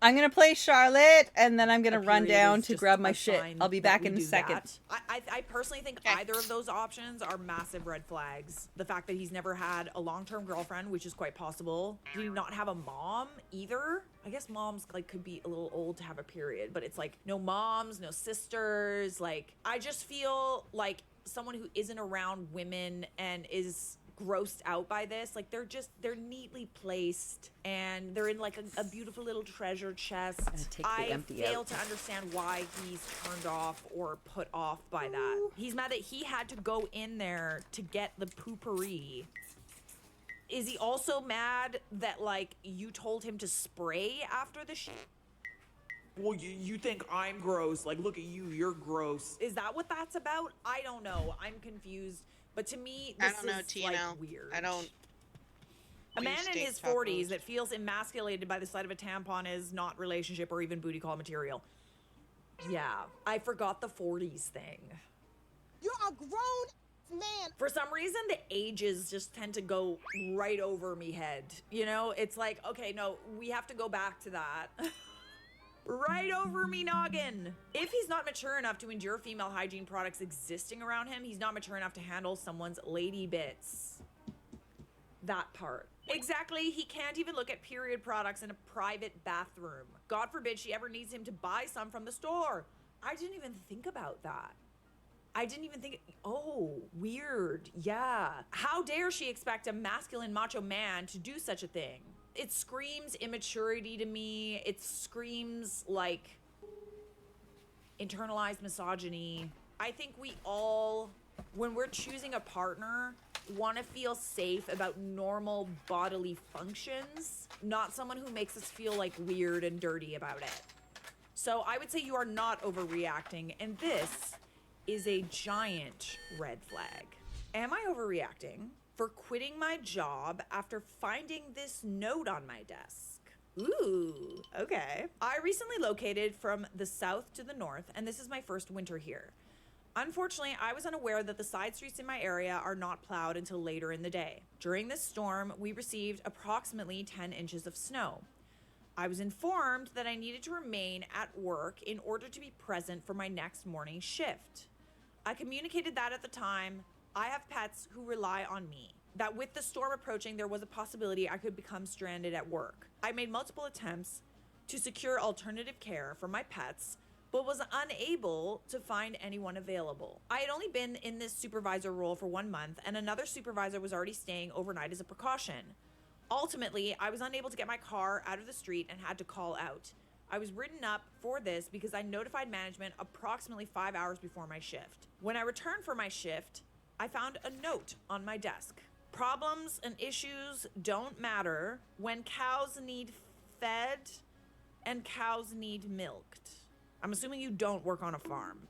[SPEAKER 1] I'm gonna play Charlotte, and then I'm gonna
[SPEAKER 2] A
[SPEAKER 1] run
[SPEAKER 2] period
[SPEAKER 1] down
[SPEAKER 2] is
[SPEAKER 1] to
[SPEAKER 2] just
[SPEAKER 1] grab my
[SPEAKER 2] a
[SPEAKER 1] shit.
[SPEAKER 2] sign
[SPEAKER 1] I'll be
[SPEAKER 2] that
[SPEAKER 1] back
[SPEAKER 2] we
[SPEAKER 1] in a
[SPEAKER 2] do
[SPEAKER 1] second.
[SPEAKER 2] that. I personally think
[SPEAKER 4] Okay.
[SPEAKER 2] either of those options are massive red flags. The fact that he's never had a long-term girlfriend, which is quite possible. Did he not have a mom either? I guess moms like could be a little old to have a period, but it's like no moms, no sisters. Like I just feel like someone who isn't around women and is grossed out by this, like they're neatly placed and they're in like a beautiful little treasure chest.
[SPEAKER 1] take the
[SPEAKER 2] I
[SPEAKER 1] empty
[SPEAKER 2] fail
[SPEAKER 1] out.
[SPEAKER 2] to understand why he's turned off or put off by that. He's mad that he had to go in there to get the poopery. Is he also mad that like you told him to spray after the shit?
[SPEAKER 6] Well, you think I'm gross. Like, look at you, you're gross.
[SPEAKER 2] Is that what that's about? I don't know. I'm confused. But to me,
[SPEAKER 4] I
[SPEAKER 2] this
[SPEAKER 4] don't know,
[SPEAKER 2] is
[SPEAKER 4] TNL.
[SPEAKER 2] like weird.
[SPEAKER 4] I don't
[SPEAKER 2] A
[SPEAKER 4] do
[SPEAKER 2] man in
[SPEAKER 4] steak
[SPEAKER 2] his 40s
[SPEAKER 4] tacos.
[SPEAKER 2] that feels emasculated by the sight of a tampon is not relationship or even booty call material. Yeah, I forgot the 40s thing.
[SPEAKER 7] You're a grown man.
[SPEAKER 2] For some reason, the ages just tend to go right over me head. You know, it's like, okay, no, we have to go back to that. Right over me noggin. If he's not mature enough to endure female hygiene products existing around him, he's not mature enough to handle someone's lady bits. That part. Exactly, he can't even look at period products in a private bathroom. God forbid she ever needs him to buy some from the store. I didn't even think about that. I didn't even think, oh, weird, yeah. How dare she expect a masculine macho man to do such a thing? It screams immaturity to me. It screams like internalized misogyny. I think we all, when we're choosing a partner, want to feel safe about normal bodily functions, not someone who makes us feel like weird and dirty about it. So I would say you are not overreacting, and this is a giant red flag. Am I overreacting for quitting my job after finding this note on my desk? Ooh, okay. I recently located from the south to the north, and this is my first winter here. Unfortunately, I was unaware that the side streets in my area are not plowed until later in the day. During this storm, we received approximately 10 inches of snow. I was informed that I needed to remain at work in order to be present for my next morning shift. I communicated that at the time. I have pets who rely on me. That with the storm approaching, there was a possibility I could become stranded at work. I made multiple attempts to secure alternative care for my pets, but was unable to find anyone available. I had only been in this supervisor role for 1 month, and another supervisor was already staying overnight as a precaution. Ultimately, I was unable to get my car out of the street and had to call out. I was written up for this because I notified management approximately 5 hours before my shift. When I returned for my shift, I found a note on my desk. Problems and issues don't matter when cows need fed and cows need milked. I'm assuming you don't work on a farm.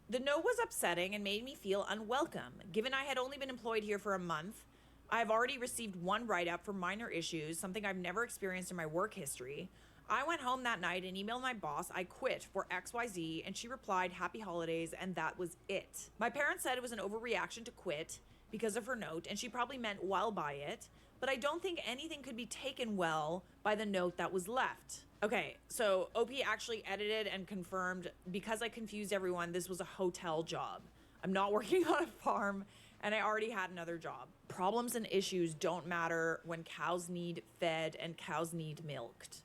[SPEAKER 2] The note was upsetting and made me feel unwelcome. Given I had only been employed here for a month, I have already received one write-up for minor issues, something I've never experienced in my work history. I went home that night and emailed my boss I quit for XYZ, and she replied, "Happy holidays," and that was it. My parents said it was an overreaction to quit, because of her note, and she probably meant well by it, but I don't think anything could be taken well by the note that was left. Okay, so OP actually edited and confirmed, because I confused everyone, this was a hotel job. I'm not working on a farm, and I already had another job. Problems and issues don't matter when cows need fed and cows need milked.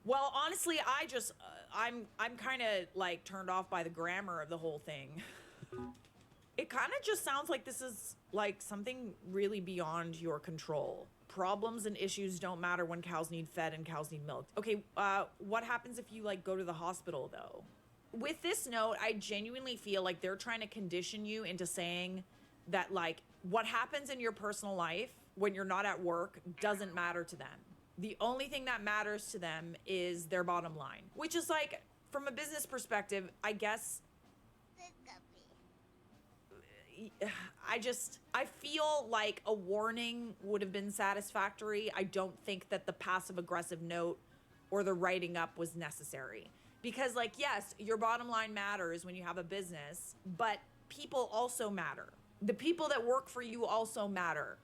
[SPEAKER 2] Well, honestly, I'm kind of like turned off by the grammar of the whole thing. It kind of just sounds like this is like something really beyond your control. Problems and issues don't matter when cows need fed and cows need milked. Okay, what happens if you like go to the hospital though? With this note, I genuinely feel like they're trying to condition you into saying that like what happens in your personal life when you're not at work doesn't matter to them. The only thing that matters to them is their bottom line, which is like, from a business perspective, I guess, I feel like a warning would have been satisfactory. I don't think that the passive aggressive note or the writing up was necessary. Because like, yes, your bottom line matters when you have a business, but people also matter. The people that work for you also matter.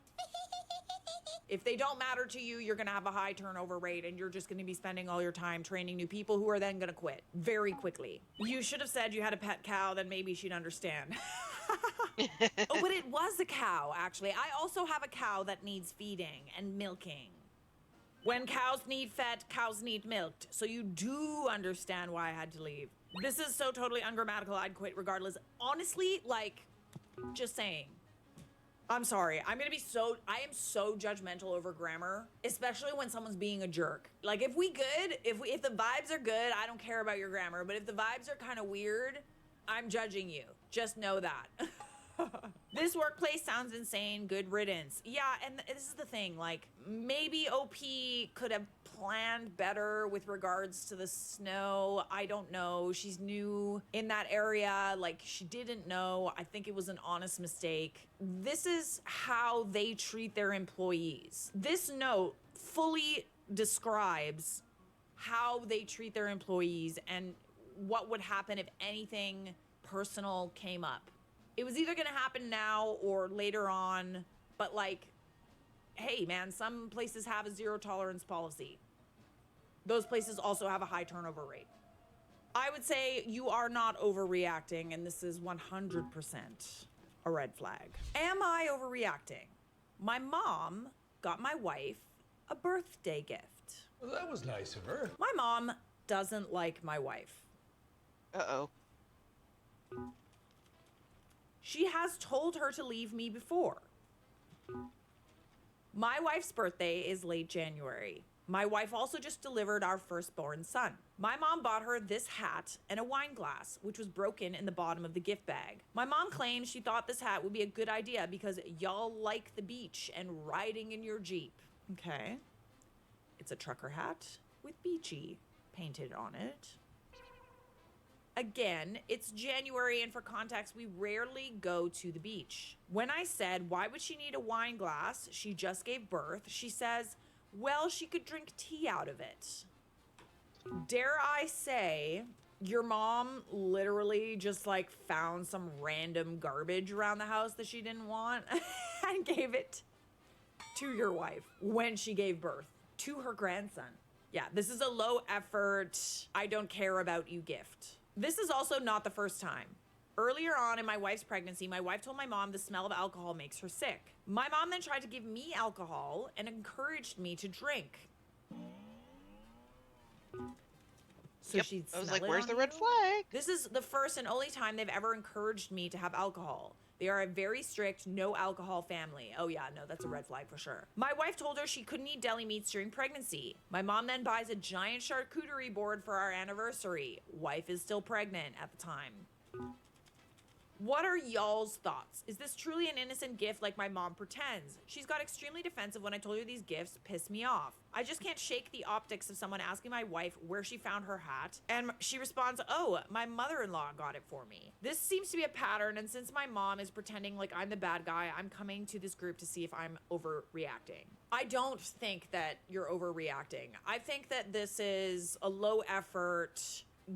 [SPEAKER 2] If they don't matter to you, you're gonna have a high turnover rate and you're just gonna be spending all your time training new people who are then gonna quit very quickly. You should have said you had a pet cow, then maybe she'd understand. Oh, but it was a cow, actually. I also have a cow that needs feeding and milking. When cows need fed, cows need milked. So you do understand why I had to leave. This is so totally ungrammatical, I'd quit regardless. Honestly, like, just saying. I'm sorry, I am so judgmental over grammar, especially when someone's being a jerk. Like if the vibes are good, I don't care about your grammar, but if the vibes are kind of weird, I'm judging you. Just know that. This workplace sounds insane. Good riddance. Yeah, and this is the thing. Like, maybe OP could have planned better with regards to the snow. I don't know. She's new in that area. Like, she didn't know. I think it was an honest mistake. This is how they treat their employees. This note fully describes how they treat their employees and what would happen if anything personal came up. It was either gonna happen now or later on, but like, hey man, some places have a zero tolerance policy. Those places also have a high turnover rate. I would say you are not overreacting, and this is 100% a red flag. Am I overreacting? My mom got my wife a birthday gift.
[SPEAKER 8] Well, that was nice of her.
[SPEAKER 2] My mom doesn't like my wife.
[SPEAKER 4] Uh-oh.
[SPEAKER 2] She has told her to leave me before. My wife's birthday is late January. My wife also just delivered our firstborn son. My mom bought her this hat and a wine glass, which was broken in the bottom of the gift bag. My mom claims she thought this hat would be a good idea because y'all like the beach and riding in your Jeep. Okay. It's a trucker hat with beachy painted on it. Again, it's January, and for context, we rarely go to the beach. When I said, why would she need a wine glass? She just gave birth. She says, well, she could drink tea out of it. Dare I say, your mom literally just like found some random garbage around the house that she didn't want and gave it to your wife when she gave birth to her grandson. Yeah, this is a low effort, I don't care about you gift. This is also not the first time. Earlier on in my wife's pregnancy, my wife told my mom the smell of alcohol makes her sick. My mom then tried to give me alcohol and encouraged me to drink. So
[SPEAKER 4] Yep.
[SPEAKER 2] she'd
[SPEAKER 4] I was
[SPEAKER 2] smell
[SPEAKER 4] like,
[SPEAKER 2] it
[SPEAKER 4] where's
[SPEAKER 2] on
[SPEAKER 4] the red
[SPEAKER 2] you?
[SPEAKER 4] flag?
[SPEAKER 2] This is the first and only time they've ever encouraged me to have alcohol. They are a very strict no alcohol family. Oh yeah, no, that's a red flag for sure. My wife told her she couldn't eat deli meats during pregnancy. My mom then buys a giant charcuterie board for our anniversary. Wife is still pregnant at the time. What are y'all's thoughts? Is this truly an innocent gift like my mom pretends? She's got extremely defensive when I told her these gifts piss me off. I just can't shake the optics of someone asking my wife where she found her hat, and she responds, oh, my mother-in-law got it for me. This seems to be a pattern, and since my mom is pretending like I'm the bad guy, I'm coming to this group to see if I'm overreacting. I don't think that you're overreacting. I think that this is a low effort,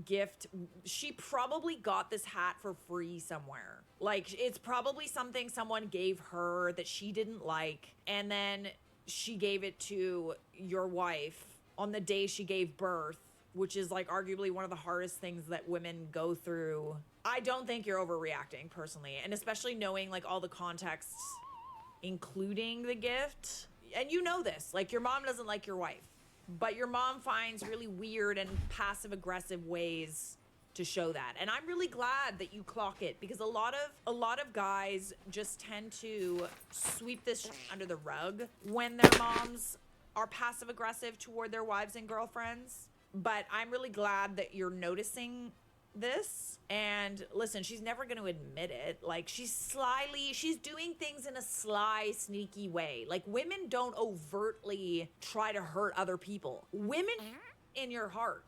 [SPEAKER 2] gift. She probably got this hat for free somewhere. Like, it's probably something someone gave her that she didn't like, and then she gave it to your wife on the day she gave birth, which is like arguably one of the hardest things that women go through. I don't think you're overreacting personally, and especially knowing like all the contexts, including the gift. And you know this, like your mom doesn't like your wife, but your mom finds really weird and passive aggressive ways to show that. And I'm really glad that you clock it, because a lot of guys just tend to sweep this under the rug when their moms are passive aggressive toward their wives and girlfriends. But I'm really glad that you're noticing this. And listen, she's never going to admit it. Like, she's doing things in a sly, sneaky way. Like, women don't overtly try to hurt other people. Women in your heart,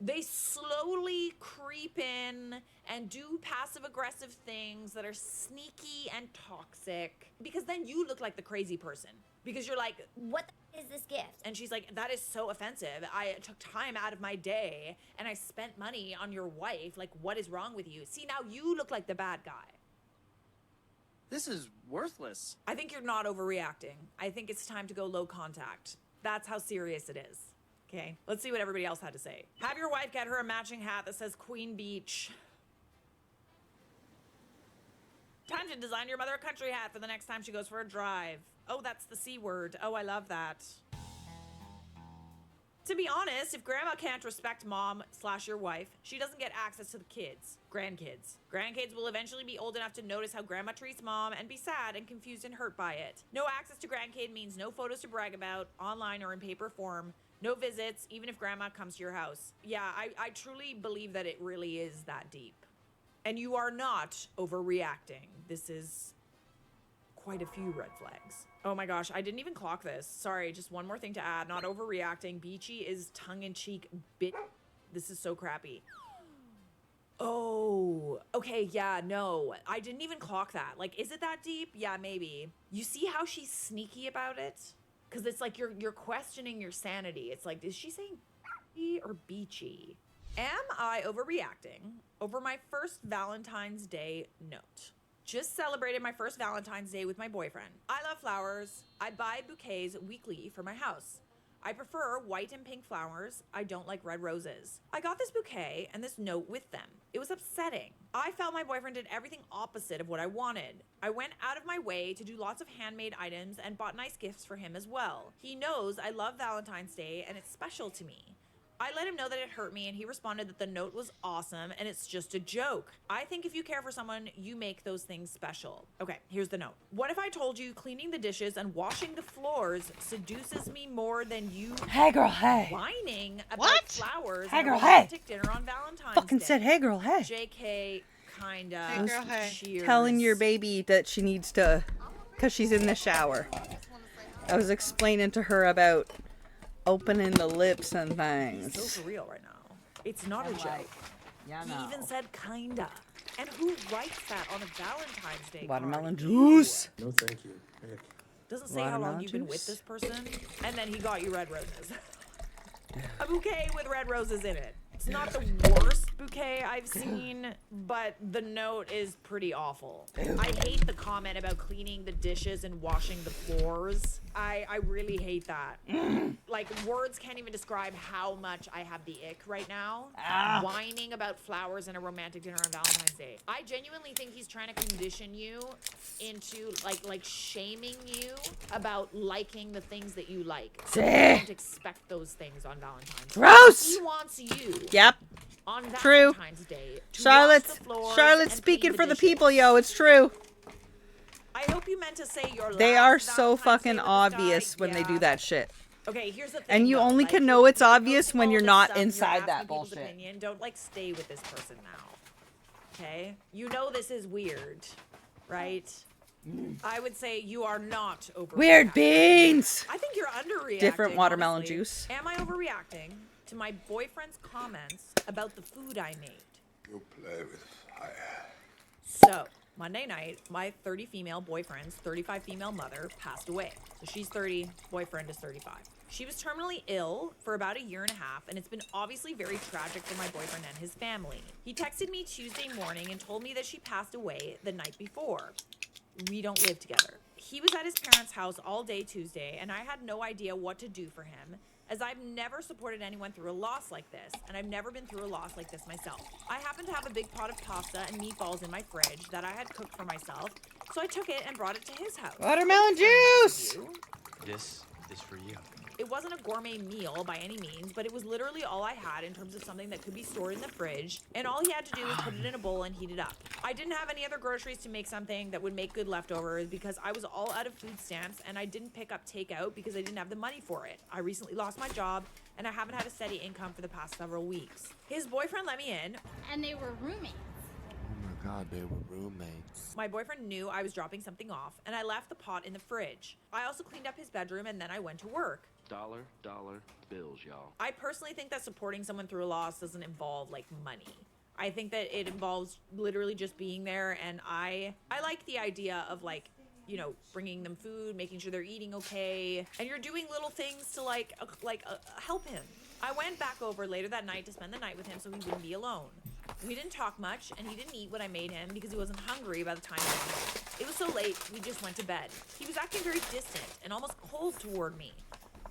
[SPEAKER 2] they slowly creep in and do passive aggressive things that are sneaky and toxic, because then you look like the crazy person, because you're like,
[SPEAKER 5] What is this gift?
[SPEAKER 2] and she's like, that is so offensive. I took time out of my day and I spent money on your wife. Like, what is wrong with you? See, now you look like the bad guy.
[SPEAKER 8] This is worthless.
[SPEAKER 2] I think you're not overreacting. I think it's time to go low contact. That's how serious it is. Okay, let's see what everybody else had to say. Have your wife get her a matching hat that says Queen Beach. Time to design your mother a country hat for the next time she goes for a drive. Oh, that's the C word. Oh, I love that. To be honest, if grandma can't respect mom/your wife, she doesn't get access to the kids, grandkids. Grandkids will eventually be old enough to notice how grandma treats mom and be sad and confused and hurt by it. No access to grandkid means no photos to brag about, online or in paper form. No visits, even if grandma comes to your house. Yeah, I truly believe that it really is that deep. And you are not overreacting. This is quite a few red flags. Oh my gosh, I didn't even clock this. Sorry, just one more thing to add. Not overreacting. Beachy is tongue-in-cheek bit. This is so crappy. Oh, okay, yeah, no. I didn't even clock that. Like, is it that deep? Yeah, maybe. You see how she's sneaky about it? Because it's like you're questioning your sanity. It's like, is she saying beachy or beachy? Am I overreacting over my first Valentine's Day note? Just celebrated my first Valentine's Day with my boyfriend. I love flowers. I buy bouquets weekly for my house. I prefer white and pink flowers. I don't like red roses. I got this bouquet and this note with them. It was upsetting. I felt my boyfriend did everything opposite of what I wanted. I went out of my way to do lots of handmade items and bought nice gifts for him as well. He knows I love Valentine's Day and it's special to me. I let him know that it hurt me, and he responded that the note was awesome and it's just a joke. I think if you care for someone, you make those things special. Okay, here's the note. What if I told you cleaning the dishes and washing the floors seduces me more than you
[SPEAKER 1] Hey, girl, hey.
[SPEAKER 2] whining about
[SPEAKER 4] What?
[SPEAKER 2] flowers
[SPEAKER 1] Hey,
[SPEAKER 2] and a
[SPEAKER 1] girl, hey.
[SPEAKER 2] romantic dinner on Valentine's
[SPEAKER 1] Fucking
[SPEAKER 2] Day?
[SPEAKER 1] said, hey, girl, hey.
[SPEAKER 2] JK, kinda.
[SPEAKER 4] Hey, girl, hey.
[SPEAKER 2] Cheers.
[SPEAKER 1] Telling your baby that she needs to, because she's in the shower. I was explaining to her about opening the lips and
[SPEAKER 2] So
[SPEAKER 1] things.
[SPEAKER 2] for real right now. It's not a joke.
[SPEAKER 1] Yeah,
[SPEAKER 2] He even said kinda. And who writes that on a Valentine's Day
[SPEAKER 1] Watermelon
[SPEAKER 2] card?
[SPEAKER 1] juice.
[SPEAKER 3] No, thank you. Heck.
[SPEAKER 2] Doesn't say how long
[SPEAKER 1] Watermelon
[SPEAKER 2] you've been with
[SPEAKER 1] juice.
[SPEAKER 2] this person. And then he got you red roses. A bouquet with red roses in it. It's not the worst bouquet I've seen, but the note is pretty awful. I hate the comment about cleaning the dishes and washing the floors. I really hate that. Like, words can't even describe how much I have the ick right now. Whining about flowers and a romantic dinner on Valentine's Day. I genuinely think he's trying to condition you into like shaming you about liking the things that you like. So you don't expect those things on Valentine's Day.
[SPEAKER 1] Gross!
[SPEAKER 2] He wants you
[SPEAKER 1] Yep.
[SPEAKER 2] on
[SPEAKER 1] True.
[SPEAKER 2] Valentine's Day to
[SPEAKER 1] Charlotte's
[SPEAKER 2] wash the floors
[SPEAKER 1] Charlotte's
[SPEAKER 2] and
[SPEAKER 1] speaking
[SPEAKER 2] clean
[SPEAKER 1] for the
[SPEAKER 2] dishes.
[SPEAKER 1] people, yo. It's true.
[SPEAKER 2] I hope you meant to say your
[SPEAKER 1] They
[SPEAKER 2] last
[SPEAKER 1] are so
[SPEAKER 2] Valentine's Day
[SPEAKER 1] fucking
[SPEAKER 2] with this
[SPEAKER 1] obvious
[SPEAKER 2] guy.
[SPEAKER 1] when they do
[SPEAKER 2] Yeah.
[SPEAKER 1] that shit.
[SPEAKER 2] Okay, here's the thing.
[SPEAKER 1] And you
[SPEAKER 2] though,
[SPEAKER 1] only
[SPEAKER 2] like,
[SPEAKER 1] can know it's
[SPEAKER 2] you're
[SPEAKER 1] obvious
[SPEAKER 2] posting
[SPEAKER 1] when
[SPEAKER 2] all
[SPEAKER 1] you're
[SPEAKER 2] this
[SPEAKER 1] not
[SPEAKER 2] stuff, you're
[SPEAKER 1] inside
[SPEAKER 2] asking
[SPEAKER 1] that
[SPEAKER 2] people's
[SPEAKER 1] bullshit.
[SPEAKER 2] Opinion. Don't like stay with this person now. Okay? You know this is weird, right? I would say you are not overreacting.
[SPEAKER 1] Weird beans.
[SPEAKER 2] I think you're underreacting.
[SPEAKER 1] Different watermelon
[SPEAKER 2] honestly.
[SPEAKER 1] juice.
[SPEAKER 2] Am I overreacting to my boyfriend's comments about the food I made?
[SPEAKER 3] You play with fire.
[SPEAKER 2] So, Monday night, my 30 female boyfriend's 35 female mother passed away. So she's 30, boyfriend is 35. She was terminally ill for about a year and a half, and it's been obviously very tragic for my boyfriend and his family. He texted me Tuesday morning and told me that she passed away the night before. We don't live together. He was at his parents' house all day Tuesday, and I had no idea what to do for him, as I've never supported anyone through a loss like this, and I've never been through a loss like this myself. I happened to have a big pot of pasta and meatballs in my fridge that I had cooked for myself, so I took it and brought it to his house.
[SPEAKER 1] Watermelon juice!
[SPEAKER 8] This is for you.
[SPEAKER 2] It wasn't a gourmet meal by any means, but it was literally all I had in terms of something that could be stored in the fridge, and all he had to do was put it in a bowl and heat it up. I didn't have any other groceries to make something that would make good leftovers because I was all out of food stamps, and I didn't pick up takeout because I didn't have the money for it. I recently lost my job, and I haven't had a steady income for the past several weeks. His boyfriend let me in.
[SPEAKER 5] And they were roommates.
[SPEAKER 3] Oh my God, they were roommates.
[SPEAKER 2] My boyfriend knew I was dropping something off, and I left the pot in the fridge. I also cleaned up his bedroom, and then I went to work.
[SPEAKER 9] Dollar bills, y'all.
[SPEAKER 2] I personally think that supporting someone through a loss doesn't involve like money. I think that it involves literally just being there, and I like the idea of like, you know, bringing them food, making sure they're eating okay, and you're doing little things to help him. I went back over later that night to spend the night with him so he wouldn't be alone. We didn't talk much, and he didn't eat what I made him because he wasn't hungry by the time he got home. It was so late, we just went to bed. He was acting very distant and almost cold toward me,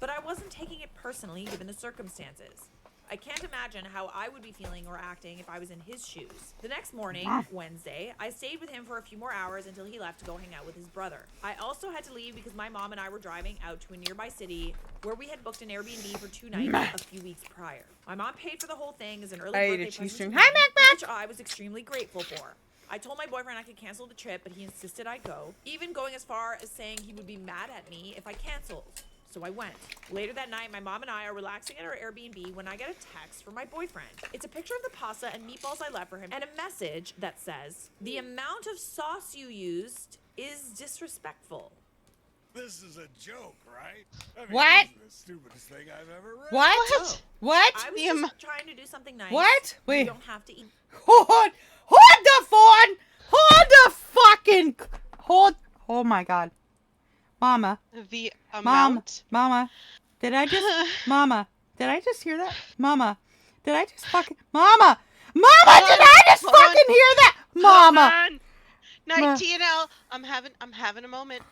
[SPEAKER 2] but I wasn't taking it personally given the circumstances. I can't imagine how I would be feeling or acting if I was in his shoes. The next morning, Wednesday, I stayed with him for a few more hours until he left to go hang out with his brother. I also had to leave because my mom and I were driving out to a nearby city where we had booked an Airbnb for 2 nights a few weeks prior. My mom paid for the whole thing as an early
[SPEAKER 1] I ate
[SPEAKER 2] birthday
[SPEAKER 1] a
[SPEAKER 2] present
[SPEAKER 1] cheese string.
[SPEAKER 2] to
[SPEAKER 1] Hi,
[SPEAKER 2] me,
[SPEAKER 1] Mac Mac!
[SPEAKER 2] which I was extremely grateful for. I told my boyfriend I could cancel the trip, but he insisted I go, even going as far as saying he would be mad at me if I canceled. So I went. Later that night, my mom and I are relaxing at our Airbnb when I get a text from my boyfriend. It's a picture of the pasta and meatballs I left for him and a message that says, "The amount of sauce you used is disrespectful."
[SPEAKER 3] This is a joke, right? I mean,
[SPEAKER 1] What?
[SPEAKER 3] This is the stupidest thing I've ever read.
[SPEAKER 1] What?
[SPEAKER 2] Oh.
[SPEAKER 1] What?
[SPEAKER 2] I was just trying to do something nice.
[SPEAKER 1] What? Wait.
[SPEAKER 2] You don't have to eat.
[SPEAKER 1] Hold the phone! Hold the fucking... Hold... Oh my God. Mama.
[SPEAKER 4] The
[SPEAKER 1] Mama.
[SPEAKER 4] amount.
[SPEAKER 1] Mama. Did I just... Mama. Did I just hear that? Mama. Did I just fucking... Mama! Mama, did I just
[SPEAKER 4] Hold on.
[SPEAKER 1] fucking hear that? Mama.
[SPEAKER 4] Hold on. Night, TNL. I'm having a moment.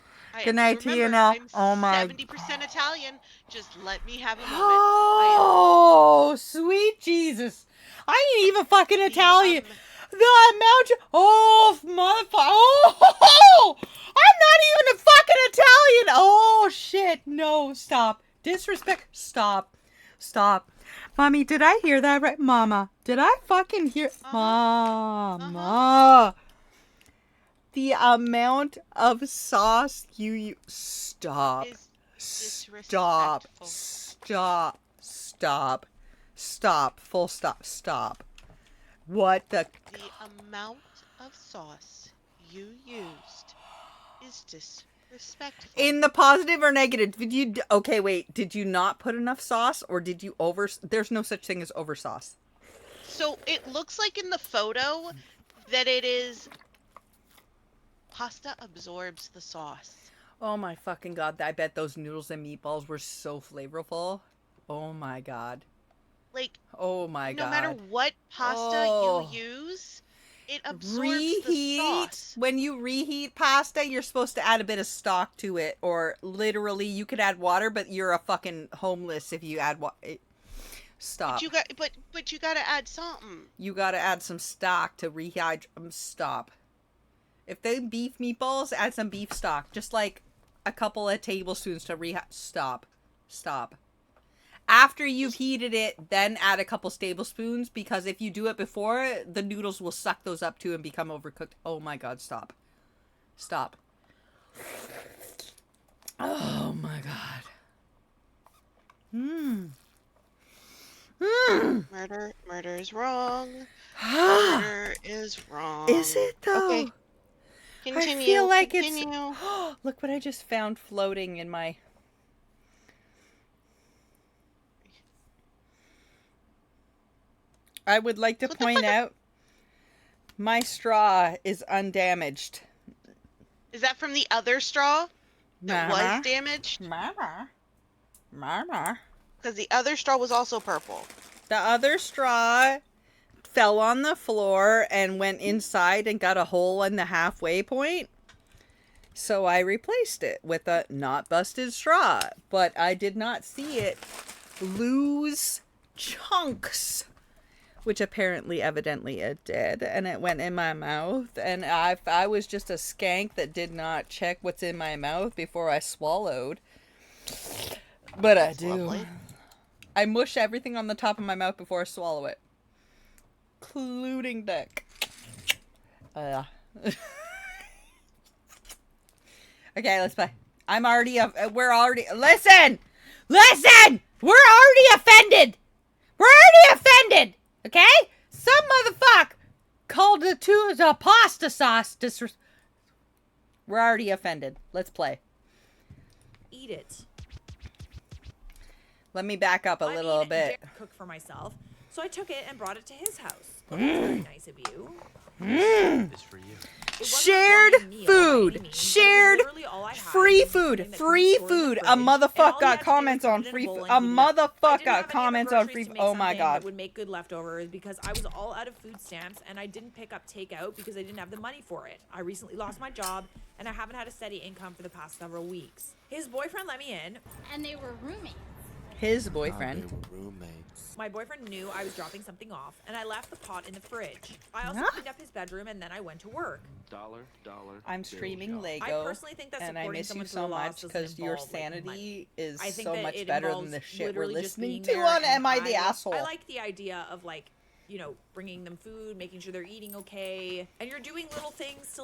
[SPEAKER 1] Good night,
[SPEAKER 4] remember,
[SPEAKER 1] TNL.
[SPEAKER 4] I'm
[SPEAKER 1] Oh my...
[SPEAKER 4] 70% Italian. Just let me have a moment.
[SPEAKER 1] Oh, sweet Jesus. I ain't even fucking Italian. The amount of... Oh, motherfucker. Oh! I'm not even a fucking Italian. Oh, shit. No, stop. Disrespect. Stop. Stop. Mommy, did I hear that right? Mama, did I fucking hear... Mama. The amount of sauce you stop. Stop.
[SPEAKER 4] Disrespectful.
[SPEAKER 1] Stop. Stop. Stop. Full stop. Stop. What the...
[SPEAKER 4] The amount of sauce you used is disrespectful.
[SPEAKER 1] In the positive or negative? Did you... Okay, wait. Did you not put enough sauce or did you over... There's no such thing as over sauce.
[SPEAKER 4] So it looks like in the photo that it is... Pasta absorbs the sauce.
[SPEAKER 1] Oh my fucking God. I bet those noodles and meatballs were so flavorful. Oh my God.
[SPEAKER 4] Like,
[SPEAKER 1] Oh my God.
[SPEAKER 4] no matter what pasta you use, it absorbs the sauce.
[SPEAKER 1] When you reheat pasta, you're supposed to add a bit of stock to it, or literally you could add water, but you're a fucking homeless if you add water. Stop.
[SPEAKER 4] But you gotta add something.
[SPEAKER 1] You gotta add some stock to rehydrate. Stop. If they beef meatballs, add some beef stock, just like a couple of tablespoons to Stop. Stop. After you've heated it, then add a couple tablespoons, because if you do it before, the noodles will suck those up too and become overcooked. Oh my God, stop. Stop. Oh my God.
[SPEAKER 4] Murder is wrong. Murder is wrong.
[SPEAKER 1] Is it though?
[SPEAKER 4] Okay. Continue.
[SPEAKER 1] I feel like
[SPEAKER 4] continue.
[SPEAKER 1] it's... Look what I just found floating in my... I would like to point out My straw is undamaged.
[SPEAKER 4] Is that from the other straw that was
[SPEAKER 1] Mama.
[SPEAKER 4] damaged?
[SPEAKER 1] Mama. Mama.
[SPEAKER 4] Because the other straw was also purple.
[SPEAKER 1] The other straw fell on the floor and went inside and got a hole in the halfway point. So I replaced it with a not busted straw. But I did not see it lose chunks, which apparently evidently it did, and it went in my mouth, and I was just a skank that did not check what's in my mouth before I swallowed. But
[SPEAKER 4] That's
[SPEAKER 1] I do.
[SPEAKER 4] lovely.
[SPEAKER 1] I mush everything on the top of my mouth before I swallow it, including dick. Okay, let's play. We're already, listen! We're already offended! Okay? Some motherfucker called it to a pasta sauce. We're already offended. Let's play.
[SPEAKER 2] Eat it.
[SPEAKER 1] Let me back up a little bit.
[SPEAKER 2] Dare cook for myself, so I took it and brought it to his house. Well, that's very nice of you.
[SPEAKER 8] This for you.
[SPEAKER 2] It wasn't a
[SPEAKER 1] Shared
[SPEAKER 2] gourmet meal by
[SPEAKER 1] food.
[SPEAKER 2] any means, but it was
[SPEAKER 1] Shared
[SPEAKER 2] literally all I had.
[SPEAKER 1] free
[SPEAKER 2] It was
[SPEAKER 1] food.
[SPEAKER 2] something that
[SPEAKER 1] Free
[SPEAKER 2] could be stored in
[SPEAKER 1] food.
[SPEAKER 2] the
[SPEAKER 1] A
[SPEAKER 2] fridge, and all
[SPEAKER 1] motherfucker
[SPEAKER 2] you
[SPEAKER 1] got
[SPEAKER 2] had to do
[SPEAKER 1] comments
[SPEAKER 2] was
[SPEAKER 1] on
[SPEAKER 2] put it in
[SPEAKER 1] free
[SPEAKER 2] bowl
[SPEAKER 1] food.
[SPEAKER 2] and
[SPEAKER 1] A
[SPEAKER 2] heat it up. I
[SPEAKER 1] motherfucker
[SPEAKER 2] didn't
[SPEAKER 1] got
[SPEAKER 2] have any
[SPEAKER 1] comments
[SPEAKER 2] other
[SPEAKER 1] on
[SPEAKER 2] groceries
[SPEAKER 1] free
[SPEAKER 2] to
[SPEAKER 1] food.
[SPEAKER 2] make
[SPEAKER 1] Oh my
[SPEAKER 2] something
[SPEAKER 1] god.
[SPEAKER 2] that would make good leftovers because I was all out of food stamps and I didn't pick up takeout because I didn't have the money for it. I recently lost my job and I haven't had a steady income for the past several weeks. His boyfriend let me in.
[SPEAKER 5] And they were roommates.
[SPEAKER 1] His
[SPEAKER 3] God,
[SPEAKER 1] boyfriend.
[SPEAKER 3] they were roommates.
[SPEAKER 2] My boyfriend knew I was dropping something off, and I left the pot in the fridge. I also
[SPEAKER 1] Ah.
[SPEAKER 2] cleaned up his bedroom, and then I went to work.
[SPEAKER 9] Dollar.
[SPEAKER 1] I'm
[SPEAKER 9] bills,
[SPEAKER 1] streaming
[SPEAKER 9] y'all.
[SPEAKER 1] Lego.
[SPEAKER 2] I personally think that
[SPEAKER 1] and I
[SPEAKER 2] supporting
[SPEAKER 1] miss you
[SPEAKER 2] someone
[SPEAKER 1] so
[SPEAKER 2] through a loss
[SPEAKER 1] much
[SPEAKER 2] doesn't
[SPEAKER 1] because your
[SPEAKER 2] involve, like, money.
[SPEAKER 1] sanity is
[SPEAKER 2] I think
[SPEAKER 1] so
[SPEAKER 2] that
[SPEAKER 1] much
[SPEAKER 2] it
[SPEAKER 1] better than
[SPEAKER 2] involves
[SPEAKER 1] the shit we're
[SPEAKER 2] literally just
[SPEAKER 1] listening
[SPEAKER 2] being
[SPEAKER 1] to
[SPEAKER 2] there,
[SPEAKER 1] on
[SPEAKER 2] and
[SPEAKER 1] Am I the Asshole?
[SPEAKER 2] I like the idea of, like, you know, bringing them food, making sure they're eating okay, and you're doing little things to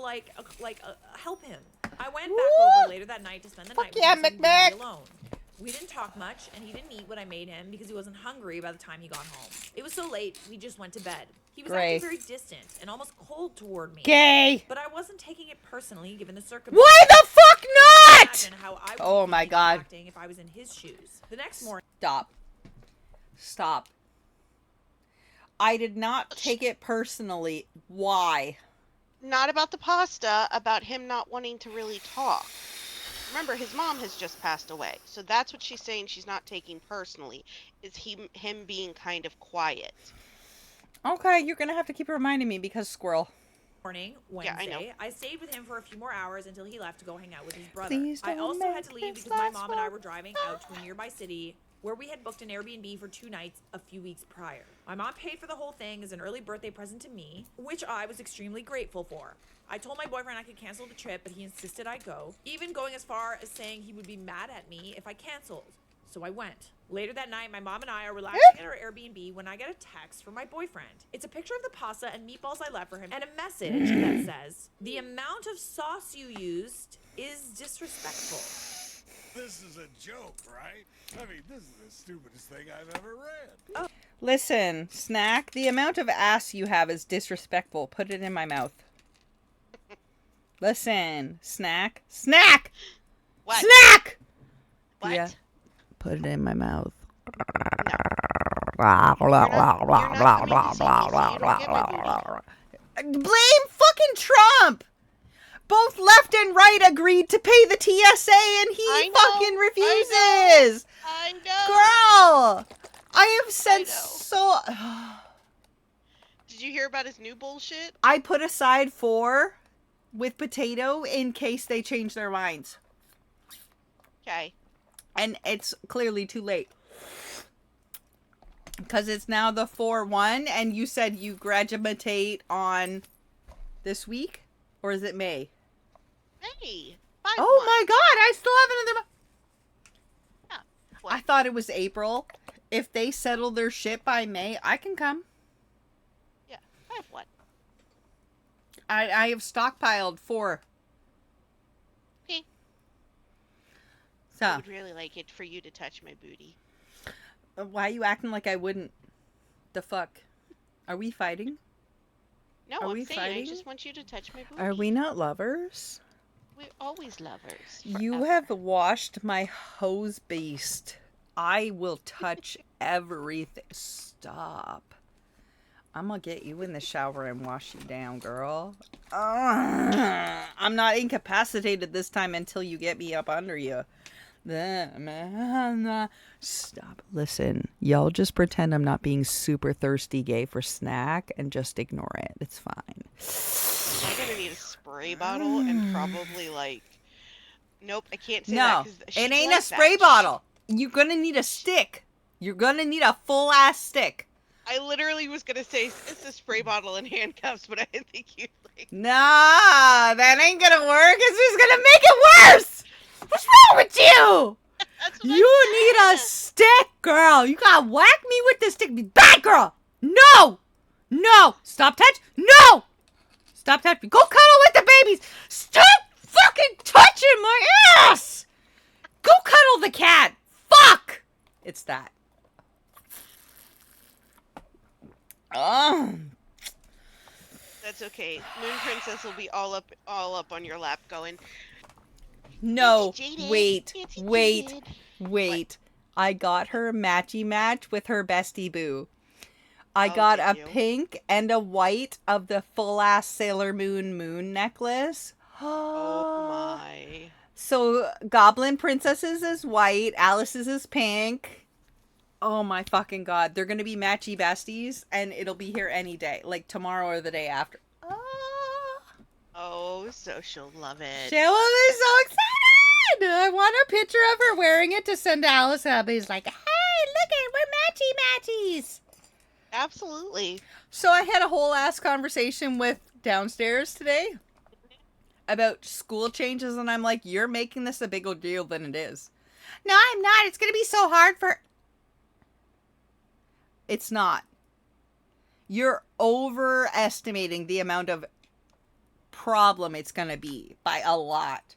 [SPEAKER 2] help him. I went back over later that night to spend the night with
[SPEAKER 1] yeah,
[SPEAKER 2] him so he
[SPEAKER 1] McMac.
[SPEAKER 2] wouldn't be alone. We didn't talk much, and he didn't eat what I made him because he wasn't hungry by the time he got home. It was so late, we just went to bed. He was
[SPEAKER 1] Great.
[SPEAKER 2] acting very distant and almost cold toward me.
[SPEAKER 1] Gay.
[SPEAKER 2] But I wasn't taking it personally, given the circumstances.
[SPEAKER 1] Why the fuck not?
[SPEAKER 2] Imagine how I would
[SPEAKER 1] Oh
[SPEAKER 2] be
[SPEAKER 1] my
[SPEAKER 2] feeling
[SPEAKER 1] God.
[SPEAKER 2] and acting if I was in his shoes. The next morning,
[SPEAKER 1] Stop. I did not take it personally. Why?
[SPEAKER 4] Not about the pasta, about him not wanting to really talk. Remember, his mom has just passed away, so that's what she's saying she's not taking personally, is him being kind of quiet.
[SPEAKER 1] Okay, you're gonna have to keep reminding me because squirrel.
[SPEAKER 2] Wednesday,
[SPEAKER 4] Yeah, I know.
[SPEAKER 2] I stayed with him for a few more hours until he left to go hang out with his brother.
[SPEAKER 1] Please
[SPEAKER 2] I
[SPEAKER 1] don't
[SPEAKER 2] also had to
[SPEAKER 1] make
[SPEAKER 2] leave
[SPEAKER 1] this
[SPEAKER 2] because my
[SPEAKER 1] last
[SPEAKER 2] mom and I
[SPEAKER 1] one.
[SPEAKER 2] were driving out to a nearby city where we had booked an Airbnb for 2 nights a few weeks prior. My mom paid for the whole thing as an early birthday present to me, which I was extremely grateful for. I told my boyfriend I could cancel the trip, but he insisted I go, even going as far as saying he would be mad at me if I canceled. So I went. Later that night, my mom and I are relaxing at our Airbnb when I get a text from my boyfriend. It's a picture of the pasta and meatballs I left for him and a message that says, "The amount of sauce you used is disrespectful."
[SPEAKER 3] This is a joke, right? I mean, this is the stupidest thing I've ever read.
[SPEAKER 1] Listen, Snack, the amount of ass you have is disrespectful. Put it in my mouth. Listen, Snack. Snack!
[SPEAKER 4] What?
[SPEAKER 1] Snack!
[SPEAKER 4] What?
[SPEAKER 1] Yeah. Put it in my mouth. Blame fucking Trump! Both left and right agreed to pay the TSA and he
[SPEAKER 4] I know,
[SPEAKER 1] fucking refuses!
[SPEAKER 4] I know.
[SPEAKER 1] Girl! I have sent
[SPEAKER 4] know.
[SPEAKER 1] so...
[SPEAKER 4] Did you hear about his new bullshit?
[SPEAKER 1] I put aside 4 with potato in case they change their minds.
[SPEAKER 4] Okay.
[SPEAKER 1] And it's clearly too late. Because it's now the 4-1 and you said you graduate on this week? Or is it May?
[SPEAKER 4] Hey. 5-1.
[SPEAKER 1] Oh my god, I still have another...
[SPEAKER 4] Yeah. What?
[SPEAKER 1] I thought it was April. If they settle their shit by May, I can come.
[SPEAKER 4] Yeah. 5-1.
[SPEAKER 1] I have stockpiled 4.
[SPEAKER 4] Okay.
[SPEAKER 1] So,
[SPEAKER 4] I would really like it for you to touch my booty.
[SPEAKER 1] why are you acting like I wouldn't? The fuck? Are we fighting?
[SPEAKER 4] No,
[SPEAKER 1] Are
[SPEAKER 4] I'm
[SPEAKER 1] we
[SPEAKER 4] saying
[SPEAKER 1] fighting?
[SPEAKER 4] I just want you to touch my booty.
[SPEAKER 1] Are we not lovers?
[SPEAKER 4] We're always lovers.
[SPEAKER 1] You
[SPEAKER 4] forever.
[SPEAKER 1] have washed my hose beast. I will touch everything. Stop. I'm gonna get you in the shower and wash you down, girl. I'm not incapacitated this time until you get me up under you. Stop. Listen, y'all just pretend I'm not being super thirsty gay for snack and just ignore it. It's fine.
[SPEAKER 4] I'm gonna need a spray bottle and probably like. Nope, I can't say that.
[SPEAKER 1] No,
[SPEAKER 4] 'Cause she
[SPEAKER 1] it ain't a
[SPEAKER 4] likes
[SPEAKER 1] spray
[SPEAKER 4] that.
[SPEAKER 1] bottle. You're gonna need a stick. You're gonna need a full ass stick.
[SPEAKER 4] I literally was gonna say it's a spray bottle and handcuffs, but I didn't think you'd like.
[SPEAKER 1] Nah, that ain't gonna work. It's just gonna make it worse. What's wrong with you?
[SPEAKER 4] That's what
[SPEAKER 1] You
[SPEAKER 4] I
[SPEAKER 1] need
[SPEAKER 4] said.
[SPEAKER 1] a stick, girl. You gotta whack me with this stick. Bad girl. No. No. Stop touch. No. Stop touching. Go cuddle with the babies. Stop fucking touching my ass. Go cuddle the cat. Fuck. It's that. Oh.
[SPEAKER 4] That's okay. Moon Princess will be all up on your lap, going.
[SPEAKER 1] No,
[SPEAKER 4] Auntie Jaded.
[SPEAKER 1] wait,
[SPEAKER 4] Auntie
[SPEAKER 1] wait,
[SPEAKER 4] Jaded.
[SPEAKER 1] wait. I got her a matchy match with her bestie boo. I
[SPEAKER 4] Oh,
[SPEAKER 1] got
[SPEAKER 4] did
[SPEAKER 1] a
[SPEAKER 4] you?
[SPEAKER 1] pink and a white of the full ass Sailor Moon necklace.
[SPEAKER 4] Oh my.
[SPEAKER 1] So Goblin Princess's is white, Alice's is pink. Oh my fucking god. They're gonna be matchy besties and it'll be here any day. Like tomorrow or the day after.
[SPEAKER 4] Oh, so she'll love it.
[SPEAKER 1] She will be so excited! I want a picture of her wearing it to send to Alice. He's like, hey, look it, we're matchy-matchies.
[SPEAKER 4] Absolutely.
[SPEAKER 1] So I had a whole ass conversation with downstairs today about school changes, and I'm like, you're making this a bigger deal than it is. No, I'm not. It's going to be so hard for... It's not. You're overestimating the amount of problem it's going to be by a lot.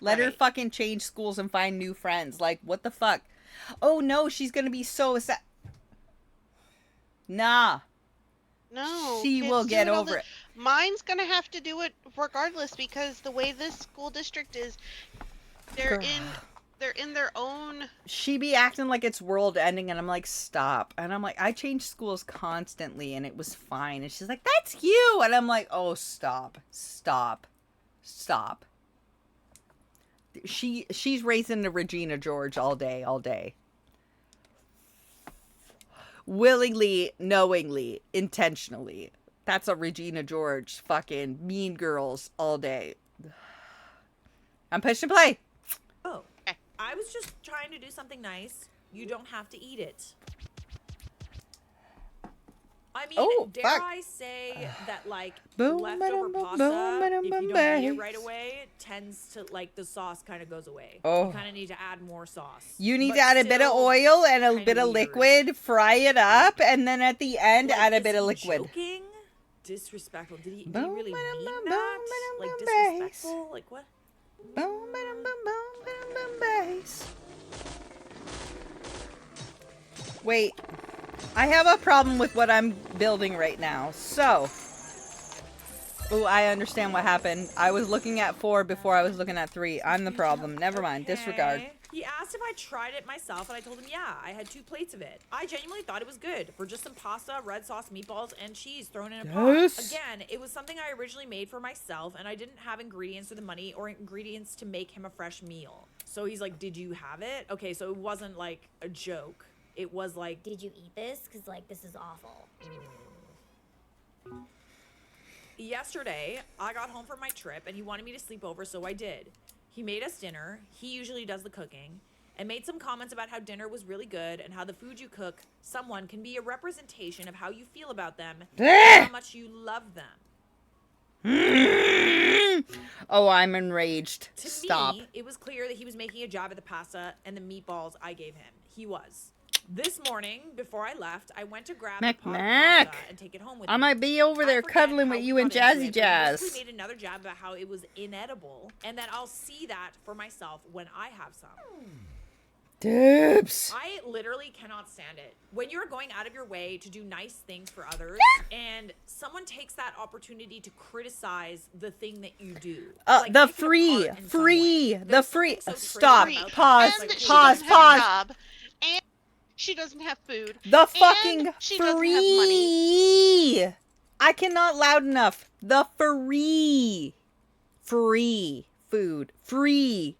[SPEAKER 1] Let her
[SPEAKER 4] Right.
[SPEAKER 1] fucking change schools and find new friends. Like, what the fuck? Oh, no, she's going to be so sad. Nah.
[SPEAKER 4] No.
[SPEAKER 1] She
[SPEAKER 4] kids
[SPEAKER 1] will
[SPEAKER 4] do
[SPEAKER 1] get
[SPEAKER 4] all
[SPEAKER 1] over
[SPEAKER 4] the-
[SPEAKER 1] it.
[SPEAKER 4] Mine's gonna have to do it regardless because the way this school district is, they're
[SPEAKER 1] Girl.
[SPEAKER 4] in their own.
[SPEAKER 1] She be acting like it's world ending, and I'm like, stop. And I'm like, I change schools constantly, and it was fine. And she's like, that's you. And I'm like, oh, stop. She's raising the Regina George all day. Willingly, knowingly, intentionally. That's a Regina George fucking Mean Girls all day. I'm pushing play.
[SPEAKER 2] Oh, I was just trying to do something nice. You don't have to eat it. I mean,
[SPEAKER 1] Oh,
[SPEAKER 2] dare
[SPEAKER 1] fuck.
[SPEAKER 2] I say that, like,
[SPEAKER 1] Boom,
[SPEAKER 2] leftover
[SPEAKER 1] ba-dum,
[SPEAKER 2] pasta,
[SPEAKER 1] ba-dum,
[SPEAKER 2] if you don't eat
[SPEAKER 1] bass.
[SPEAKER 2] it right away, tends to, like, the sauce kind of goes away.
[SPEAKER 1] Oh.
[SPEAKER 2] You kind of need to add more sauce.
[SPEAKER 1] You need
[SPEAKER 2] But
[SPEAKER 1] to add a bit of
[SPEAKER 2] still
[SPEAKER 1] oil and a
[SPEAKER 2] kinda
[SPEAKER 1] bit of
[SPEAKER 2] weird.
[SPEAKER 1] liquid, fry it up, and then at the end
[SPEAKER 2] Like,
[SPEAKER 1] add a
[SPEAKER 2] is
[SPEAKER 1] bit of
[SPEAKER 2] he
[SPEAKER 1] liquid.
[SPEAKER 2] Joking? Disrespectful. Did he
[SPEAKER 1] Boom,
[SPEAKER 2] really
[SPEAKER 1] ba-dum,
[SPEAKER 2] mean
[SPEAKER 1] ba-dum,
[SPEAKER 2] that?
[SPEAKER 1] ba-dum,
[SPEAKER 2] Like,
[SPEAKER 1] ba-dum,
[SPEAKER 2] disrespectful? Like, what?
[SPEAKER 1] Boom, ba-dum, boom, boom, ba-dum, boom, bass. Wait, I have a problem with what I'm building right now. So, oh, I understand what happened. I was looking at 4 before I was looking at 3. I'm the problem. Never mind. Disregard.
[SPEAKER 2] Okay. He asked if I tried it myself, and I told him, yeah, I had 2 plates of it. I genuinely thought it was good for just some pasta, red sauce, meatballs, and cheese thrown in a pot.
[SPEAKER 1] Yes.
[SPEAKER 2] Again, it was something I originally made for myself, and I didn't have ingredients or the money or ingredients to make him a fresh meal. So he's like, did you have it? Okay, so it wasn't like a joke. It was like,
[SPEAKER 5] Did you eat this? Because, like, this is awful.
[SPEAKER 2] yesterday, I got home from my trip, and he wanted me to sleep over, so I did. He made us dinner. He usually does the cooking. And made some comments about how dinner was really good and how the food you cook someone can be a representation of how you feel about them and how much you love them.
[SPEAKER 1] Oh, I'm enraged.
[SPEAKER 2] To
[SPEAKER 1] Stop.
[SPEAKER 2] me, it was clear that he was making a job at the pasta and the meatballs I gave him. He was. This morning, before I left, I went to grab the pot of pasta and take it home with me.
[SPEAKER 1] I might be over there
[SPEAKER 2] I forget
[SPEAKER 1] cuddling
[SPEAKER 2] how
[SPEAKER 1] with
[SPEAKER 2] he
[SPEAKER 1] you and
[SPEAKER 2] got into
[SPEAKER 1] Jazzy
[SPEAKER 2] it, but he
[SPEAKER 1] Jazz.
[SPEAKER 2] basically made another jab about how it was inedible and that I'll see that for myself when I have some.
[SPEAKER 1] Dibs.
[SPEAKER 2] I literally cannot stand it. When you're going out of your way to do nice things for others and someone takes that opportunity to criticize the thing that you do. Like,
[SPEAKER 1] The
[SPEAKER 2] pick it
[SPEAKER 1] free,
[SPEAKER 2] apart in some way.
[SPEAKER 1] the
[SPEAKER 2] There's
[SPEAKER 1] free.
[SPEAKER 2] something so
[SPEAKER 1] Stop.
[SPEAKER 2] trivial about
[SPEAKER 1] Pause.
[SPEAKER 2] that.
[SPEAKER 4] And
[SPEAKER 2] It's
[SPEAKER 4] she
[SPEAKER 2] like,
[SPEAKER 1] Pause.
[SPEAKER 4] doesn't have a
[SPEAKER 1] Pause.
[SPEAKER 4] job, and she doesn't have food.
[SPEAKER 1] The
[SPEAKER 4] and
[SPEAKER 1] fucking
[SPEAKER 4] she doesn't have money.
[SPEAKER 1] I cannot loud enough. The free food. Free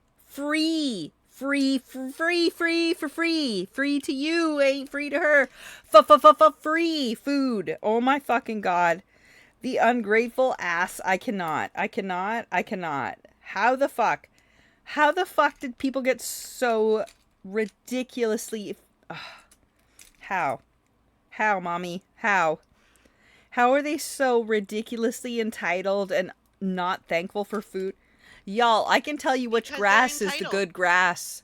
[SPEAKER 1] to you, ain't free to her. Free food. Oh my fucking god. The ungrateful ass. I cannot. How the fuck did people get so ridiculously... How, mommy? How are they so ridiculously entitled and not thankful for food? Y'all, I can tell you which
[SPEAKER 4] Because
[SPEAKER 1] grass
[SPEAKER 4] they're
[SPEAKER 1] is the
[SPEAKER 4] entitled.
[SPEAKER 1] good grass.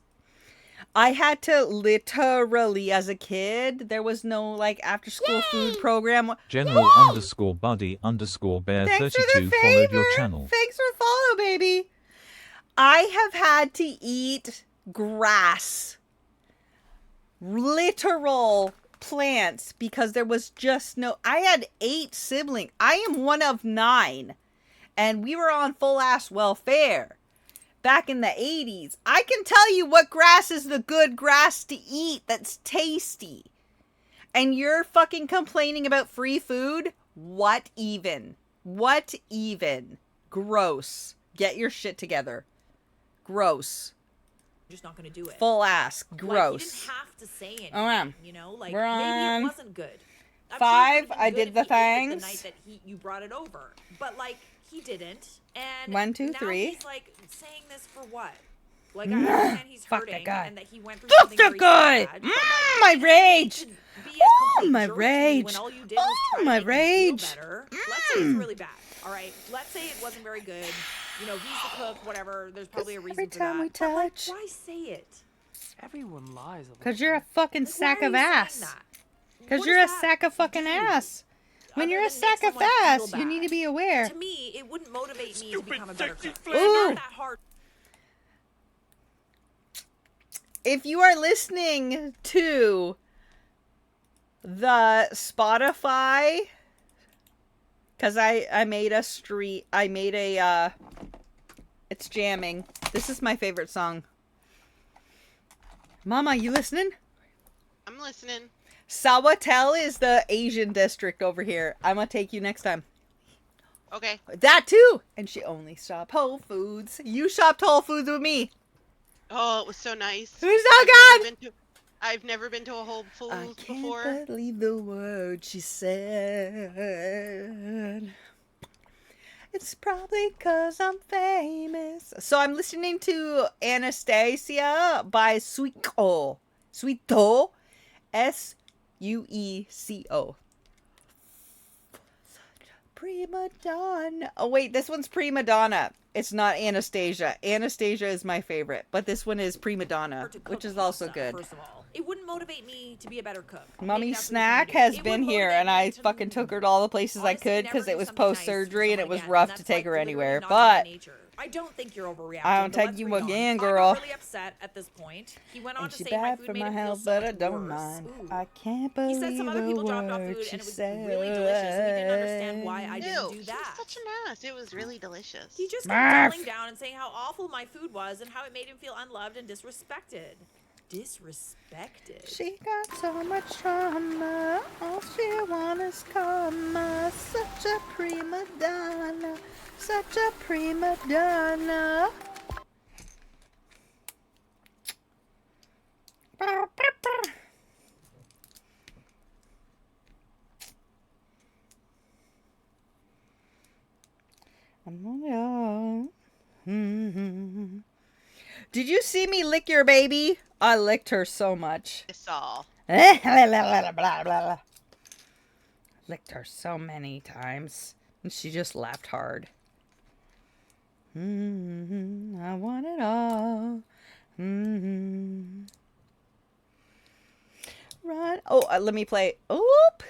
[SPEAKER 1] I had to literally, as a kid, there was no, like, after-school food program.
[SPEAKER 10] General _ buddy _ bear
[SPEAKER 1] Thanks for
[SPEAKER 10] 32
[SPEAKER 1] the
[SPEAKER 10] followed your
[SPEAKER 1] favor.
[SPEAKER 10] channel.
[SPEAKER 1] Thanks for the follow, baby. I have had to eat grass. Literal plants because there was just no... I had 8 siblings. I am one of 9. And we were on full ass welfare back in the 80s. I can tell you what grass is the good grass to eat that's tasty. And you're fucking complaining about free food? What even? Gross. Get your shit together. Gross.
[SPEAKER 2] Just not gonna do it.
[SPEAKER 1] Full ass. Gross.
[SPEAKER 2] Like, you didn't have to say anything.
[SPEAKER 1] Alright.
[SPEAKER 2] You know, like
[SPEAKER 1] We're
[SPEAKER 2] maybe
[SPEAKER 1] on
[SPEAKER 2] it wasn't good. I'm
[SPEAKER 1] 5.
[SPEAKER 2] Sure
[SPEAKER 1] I did the
[SPEAKER 2] the night
[SPEAKER 1] things.
[SPEAKER 2] that you brought it over, but like he didn't. And
[SPEAKER 1] 1, 2,
[SPEAKER 2] now
[SPEAKER 1] 3.
[SPEAKER 2] he's like saying this for what? Like I understand he's
[SPEAKER 1] Fuck
[SPEAKER 2] hurting
[SPEAKER 1] that guy.
[SPEAKER 2] and that he went through
[SPEAKER 1] Fuck
[SPEAKER 2] something
[SPEAKER 1] that
[SPEAKER 2] very
[SPEAKER 1] guy!
[SPEAKER 2] bad. but,
[SPEAKER 1] My
[SPEAKER 2] like,
[SPEAKER 1] rage!
[SPEAKER 2] to be a
[SPEAKER 1] Oh,
[SPEAKER 2] complete
[SPEAKER 1] my
[SPEAKER 2] jerk to me
[SPEAKER 1] rage!
[SPEAKER 2] When all you did was
[SPEAKER 1] Oh,
[SPEAKER 2] try to
[SPEAKER 1] my
[SPEAKER 2] make him
[SPEAKER 1] rage!
[SPEAKER 2] feel better. Let's say it's really bad. All right. Let's say it wasn't very good. You know, he's the cook. Whatever. There's probably a reason
[SPEAKER 1] Every
[SPEAKER 2] for
[SPEAKER 1] time
[SPEAKER 2] that.
[SPEAKER 1] we
[SPEAKER 2] But, like,
[SPEAKER 1] touch.
[SPEAKER 2] why say it?
[SPEAKER 8] Everyone lies.
[SPEAKER 1] Because you're a fucking
[SPEAKER 2] Like,
[SPEAKER 1] sack
[SPEAKER 2] why
[SPEAKER 1] of
[SPEAKER 2] are you saying
[SPEAKER 1] ass.
[SPEAKER 2] that?
[SPEAKER 1] Because
[SPEAKER 2] What
[SPEAKER 1] you're
[SPEAKER 2] does
[SPEAKER 1] a
[SPEAKER 2] that
[SPEAKER 1] sack of fucking
[SPEAKER 2] do?
[SPEAKER 1] ass. When
[SPEAKER 2] Other
[SPEAKER 1] you're a
[SPEAKER 2] than make
[SPEAKER 1] sack of
[SPEAKER 2] someone feel
[SPEAKER 1] ass, you need to
[SPEAKER 2] bad.
[SPEAKER 1] be aware.
[SPEAKER 2] To me, it wouldn't motivate me to become a better cook. It's
[SPEAKER 1] Ooh.
[SPEAKER 2] not that hard.
[SPEAKER 1] If you are listening to the Spotify, because I made a it's jamming. This is my favorite song. Mama, you listening?
[SPEAKER 4] I'm listening.
[SPEAKER 1] Sawatel is the Asian district over here. I'm gonna take you next time.
[SPEAKER 4] Okay.
[SPEAKER 1] That too! And she only shopped Whole Foods. You shopped Whole Foods with me.
[SPEAKER 4] Oh, it was so nice.
[SPEAKER 1] Who's so good?
[SPEAKER 4] I've never been to a Whole Foods
[SPEAKER 1] I can't
[SPEAKER 4] before.
[SPEAKER 1] believe the word she said. It's probably 'cause I'm famous. So I'm listening to Anastasia by Suiko. Suito. Sueco. Prima donna. Oh wait, this one's prima donna. It's not Anastasia. Anastasia is my favorite, but this one is prima donna,
[SPEAKER 2] To cook
[SPEAKER 1] which is also
[SPEAKER 2] pasta,
[SPEAKER 1] good.
[SPEAKER 2] First of all, it wouldn't motivate me to be a better cook. Maybe
[SPEAKER 1] Mummy
[SPEAKER 2] that's what
[SPEAKER 1] Snack
[SPEAKER 2] he's trying
[SPEAKER 1] has
[SPEAKER 2] to do. It
[SPEAKER 1] been
[SPEAKER 2] would
[SPEAKER 1] here,
[SPEAKER 2] motivate
[SPEAKER 1] and
[SPEAKER 2] me
[SPEAKER 1] I
[SPEAKER 2] to
[SPEAKER 1] fucking took her to all the places I
[SPEAKER 2] honestly
[SPEAKER 1] could
[SPEAKER 2] never
[SPEAKER 1] because
[SPEAKER 2] do
[SPEAKER 1] it was
[SPEAKER 2] something nice
[SPEAKER 1] post-surgery
[SPEAKER 2] for
[SPEAKER 1] and it
[SPEAKER 2] someone
[SPEAKER 1] was
[SPEAKER 2] again,
[SPEAKER 1] rough
[SPEAKER 2] and
[SPEAKER 1] to
[SPEAKER 2] that's,
[SPEAKER 1] take
[SPEAKER 2] like,
[SPEAKER 1] her
[SPEAKER 2] literally
[SPEAKER 1] anywhere.
[SPEAKER 2] not in my
[SPEAKER 1] But
[SPEAKER 2] nature. I don't think you're overreacting.
[SPEAKER 1] I don't
[SPEAKER 2] but
[SPEAKER 1] take
[SPEAKER 2] let's
[SPEAKER 1] you
[SPEAKER 2] be honest.
[SPEAKER 1] again,
[SPEAKER 2] I
[SPEAKER 1] girl.
[SPEAKER 2] got really upset at this point. He went on
[SPEAKER 1] and
[SPEAKER 2] to
[SPEAKER 1] she
[SPEAKER 2] say my
[SPEAKER 1] bad
[SPEAKER 2] food
[SPEAKER 1] for
[SPEAKER 2] made
[SPEAKER 1] my
[SPEAKER 2] him feel
[SPEAKER 1] health,
[SPEAKER 2] so
[SPEAKER 1] but I
[SPEAKER 2] much
[SPEAKER 1] don't
[SPEAKER 2] worse.
[SPEAKER 1] mind.
[SPEAKER 2] Ooh.
[SPEAKER 1] I can't
[SPEAKER 2] He
[SPEAKER 1] believe
[SPEAKER 2] said some other
[SPEAKER 1] the
[SPEAKER 2] people dropped off
[SPEAKER 1] word
[SPEAKER 2] food
[SPEAKER 1] she
[SPEAKER 2] and it was
[SPEAKER 1] said.
[SPEAKER 2] really delicious, and he didn't understand why I
[SPEAKER 4] Ew,
[SPEAKER 2] didn't do
[SPEAKER 4] he was
[SPEAKER 2] that.
[SPEAKER 4] such an ass. It was really delicious.
[SPEAKER 2] He just kept
[SPEAKER 1] Marf.
[SPEAKER 2] doubling down and saying how awful my food was and how it made him feel unloved and disrespected. Disrespected?
[SPEAKER 1] She got so much trauma. All she wants is karma. Such a prima donna. Such a prima donna. Did you see me lick your baby? I licked her so much.
[SPEAKER 4] I saw.
[SPEAKER 1] Licked her so many times. And she just laughed hard. I want it all. Run. Oh, let me play. Oop.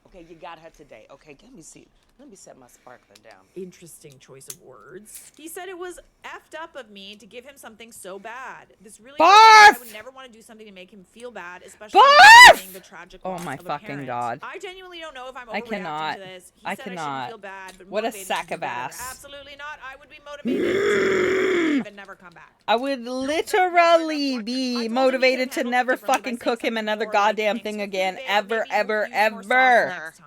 [SPEAKER 11] Okay, you got her today. Okay, let me see. Let me set my sparkler down.
[SPEAKER 2] Interesting choice of words. He said it was effed up of me to give him something so bad. This really I would never want to do something to make him feel bad, especially knowing the tragic
[SPEAKER 1] Oh
[SPEAKER 2] loss
[SPEAKER 1] my
[SPEAKER 2] of a
[SPEAKER 1] fucking
[SPEAKER 2] parent.
[SPEAKER 1] god.
[SPEAKER 2] I genuinely don't know if I'm
[SPEAKER 1] I
[SPEAKER 2] overreacting
[SPEAKER 1] cannot.
[SPEAKER 2] to this. He
[SPEAKER 1] I
[SPEAKER 2] said I
[SPEAKER 1] cannot.
[SPEAKER 2] shouldn't feel bad, but
[SPEAKER 1] What a
[SPEAKER 2] motivated
[SPEAKER 1] sack
[SPEAKER 2] to
[SPEAKER 1] of
[SPEAKER 2] do better.
[SPEAKER 1] ass.
[SPEAKER 2] Absolutely not. I would be motivated to leave and never come back.
[SPEAKER 1] I would literally be motivated to never fucking cook him another goddamn thing again. Ever, ever, ever.
[SPEAKER 2] Next time.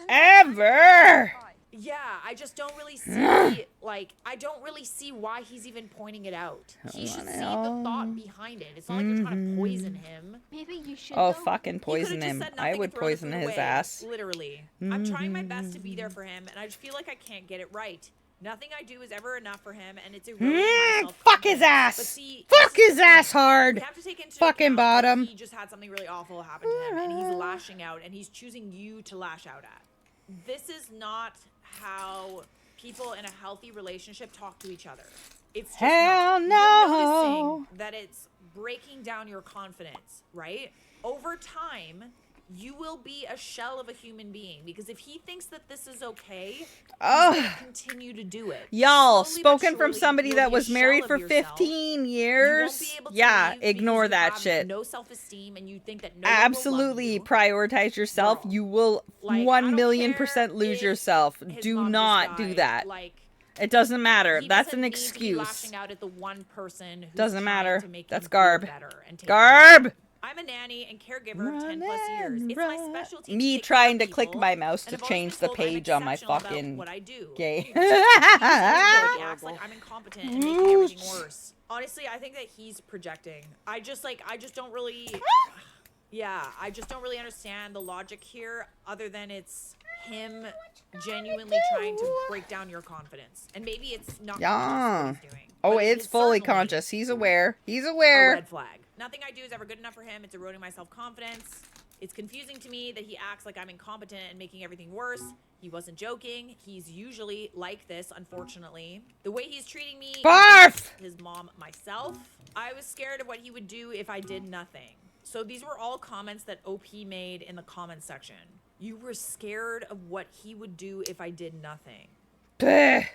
[SPEAKER 1] Ever.
[SPEAKER 2] Yeah, I just don't really see, like, I don't really see why he's even pointing it out. He should see the thought behind it. It's not like you're trying to poison him.
[SPEAKER 5] Maybe you should.
[SPEAKER 1] Oh,
[SPEAKER 5] though.
[SPEAKER 1] fucking
[SPEAKER 2] He could've
[SPEAKER 1] poison
[SPEAKER 2] just
[SPEAKER 1] him.
[SPEAKER 2] said
[SPEAKER 1] I
[SPEAKER 2] nothing
[SPEAKER 1] would
[SPEAKER 2] and thrown the
[SPEAKER 1] poison
[SPEAKER 2] food
[SPEAKER 1] his
[SPEAKER 2] away.
[SPEAKER 1] ass.
[SPEAKER 2] Literally. I'm trying my best to be there for him, and I just feel like I can't get it right. Nothing I do is ever enough for him, and it's eroding my self-confidence.
[SPEAKER 1] Fuck his ass.
[SPEAKER 2] But see,
[SPEAKER 1] Fuck
[SPEAKER 2] this is
[SPEAKER 1] his
[SPEAKER 2] the thing.
[SPEAKER 1] ass hard.
[SPEAKER 2] We have to take into
[SPEAKER 1] Fucking
[SPEAKER 2] account that
[SPEAKER 1] bottom.
[SPEAKER 2] He just had something really awful happen to him, and he's lashing out, and he's choosing you to lash out at. This is not how people in a healthy relationship talk to each other. It's just
[SPEAKER 1] Hell
[SPEAKER 2] not.
[SPEAKER 1] no.
[SPEAKER 2] You're noticing that it's breaking down your confidence, right? Over time, you will be a shell of a human being, because if he thinks that this is okay, he's going to continue to do it.
[SPEAKER 1] Y'all,
[SPEAKER 2] Slowly but
[SPEAKER 1] spoken from
[SPEAKER 2] surely,
[SPEAKER 1] somebody
[SPEAKER 2] you'll
[SPEAKER 1] that
[SPEAKER 2] be a
[SPEAKER 1] was married
[SPEAKER 2] shell
[SPEAKER 1] for
[SPEAKER 2] of yourself.
[SPEAKER 1] 15
[SPEAKER 2] You
[SPEAKER 1] years.
[SPEAKER 2] won't be able to
[SPEAKER 1] Yeah,
[SPEAKER 2] leave because
[SPEAKER 1] ignore
[SPEAKER 2] you
[SPEAKER 1] that
[SPEAKER 2] have
[SPEAKER 1] shit.
[SPEAKER 2] No self-esteem, and you think that no one will love
[SPEAKER 1] Absolutely
[SPEAKER 2] you.
[SPEAKER 1] prioritize yourself.
[SPEAKER 2] Girl,
[SPEAKER 1] You will
[SPEAKER 2] like, I
[SPEAKER 1] 1,000,000%
[SPEAKER 2] don't
[SPEAKER 1] lose
[SPEAKER 2] care
[SPEAKER 1] yourself.
[SPEAKER 2] if his
[SPEAKER 1] Do
[SPEAKER 2] mom
[SPEAKER 1] not
[SPEAKER 2] just
[SPEAKER 1] do
[SPEAKER 2] died.
[SPEAKER 1] that.
[SPEAKER 2] Like,
[SPEAKER 1] It doesn't matter.
[SPEAKER 2] he
[SPEAKER 1] That's
[SPEAKER 2] doesn't
[SPEAKER 1] an
[SPEAKER 2] need to be
[SPEAKER 1] excuse.
[SPEAKER 2] lashing out at the one person who's
[SPEAKER 1] Doesn't
[SPEAKER 2] trying
[SPEAKER 1] matter.
[SPEAKER 2] to make
[SPEAKER 1] That's
[SPEAKER 2] him feel
[SPEAKER 1] garb.
[SPEAKER 2] better and take care of him.
[SPEAKER 1] Garb!
[SPEAKER 2] I'm a nanny and caregiver of 10 plus years. It's my specialty.
[SPEAKER 1] Me
[SPEAKER 2] to take care
[SPEAKER 1] trying
[SPEAKER 2] of
[SPEAKER 1] to click
[SPEAKER 2] people,
[SPEAKER 1] my mouse
[SPEAKER 2] and
[SPEAKER 1] to
[SPEAKER 2] I've always
[SPEAKER 1] change
[SPEAKER 2] been
[SPEAKER 1] the
[SPEAKER 2] told I'm
[SPEAKER 1] page on my
[SPEAKER 2] exceptional about
[SPEAKER 1] fucking
[SPEAKER 2] what I do.
[SPEAKER 1] gay.
[SPEAKER 2] He acts like I'm incompetent and making everything worse. Honestly, I think that he's projecting. I just don't really. Yeah, I just don't really understand the logic here, other than it's him genuinely trying to break down your confidence. And maybe it's not conscious what he's doing.
[SPEAKER 1] Oh,
[SPEAKER 2] but it
[SPEAKER 1] it's
[SPEAKER 2] is
[SPEAKER 1] fully
[SPEAKER 2] certainly
[SPEAKER 1] conscious. He's aware. He's
[SPEAKER 2] a
[SPEAKER 1] aware.
[SPEAKER 2] red flag. Nothing I do is ever good enough for him. It's eroding my self-confidence. It's confusing to me that he acts like I'm incompetent and making everything worse. He wasn't joking. He's usually like this, unfortunately. The way he's treating me,
[SPEAKER 1] Barf!
[SPEAKER 2] his mom, myself. I was scared of what he would do if I did nothing. So these were all comments that OP made in the comment section. You were scared of what he would do if I did nothing.
[SPEAKER 1] Bleh.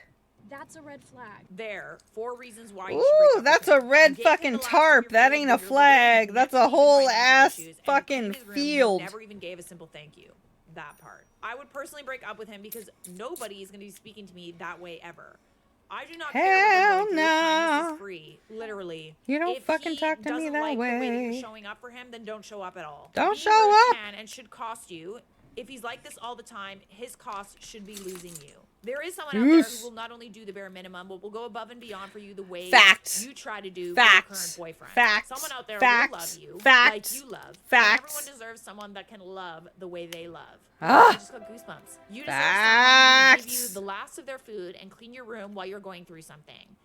[SPEAKER 5] That's a red flag.
[SPEAKER 2] There, 4 reasons why you should break
[SPEAKER 1] Ooh,
[SPEAKER 2] up
[SPEAKER 1] that's
[SPEAKER 2] with
[SPEAKER 1] a
[SPEAKER 2] him.
[SPEAKER 1] red
[SPEAKER 2] You gave him
[SPEAKER 1] fucking
[SPEAKER 2] the last
[SPEAKER 1] tarp.
[SPEAKER 2] of your
[SPEAKER 1] That
[SPEAKER 2] feelings
[SPEAKER 1] ain't a
[SPEAKER 2] of your
[SPEAKER 1] flag.
[SPEAKER 2] living,
[SPEAKER 1] That's
[SPEAKER 2] next
[SPEAKER 1] a
[SPEAKER 2] week in
[SPEAKER 1] whole
[SPEAKER 2] financial
[SPEAKER 1] ass
[SPEAKER 2] issues, and
[SPEAKER 1] fucking
[SPEAKER 2] in his room,
[SPEAKER 1] field.
[SPEAKER 2] You never even gave a simple thank you. That part. I would personally break up with him because nobody is going to be speaking to me that way ever. I do not care what they're
[SPEAKER 1] Hell
[SPEAKER 2] going through. Kindness
[SPEAKER 1] no.
[SPEAKER 2] is free. Literally.
[SPEAKER 1] You don't
[SPEAKER 2] if
[SPEAKER 1] fucking
[SPEAKER 2] he
[SPEAKER 1] talk to me
[SPEAKER 2] doesn't
[SPEAKER 1] that
[SPEAKER 2] like the way that
[SPEAKER 1] way.
[SPEAKER 2] you're showing up for him, then don't show up at all.
[SPEAKER 1] Don't
[SPEAKER 2] Being
[SPEAKER 1] show
[SPEAKER 2] rude
[SPEAKER 1] up.
[SPEAKER 2] can and should cost you. If he's like this all the time, his cost should be losing you. There is someone out there who will not only do the bare minimum, but will go above and beyond for you the way
[SPEAKER 1] Facts.
[SPEAKER 2] you try to do
[SPEAKER 1] Facts.
[SPEAKER 2] for your current boyfriend.
[SPEAKER 1] Facts.
[SPEAKER 2] Someone out there
[SPEAKER 1] Facts.
[SPEAKER 2] will love you
[SPEAKER 1] Facts.
[SPEAKER 2] like you love.
[SPEAKER 1] Facts.
[SPEAKER 2] And everyone deserves someone that can love the way they love.
[SPEAKER 1] Ah.
[SPEAKER 2] I just got goosebumps. You deserve someone who will give you
[SPEAKER 1] Facts.
[SPEAKER 2] the last of their food and clean your room while you're going through something.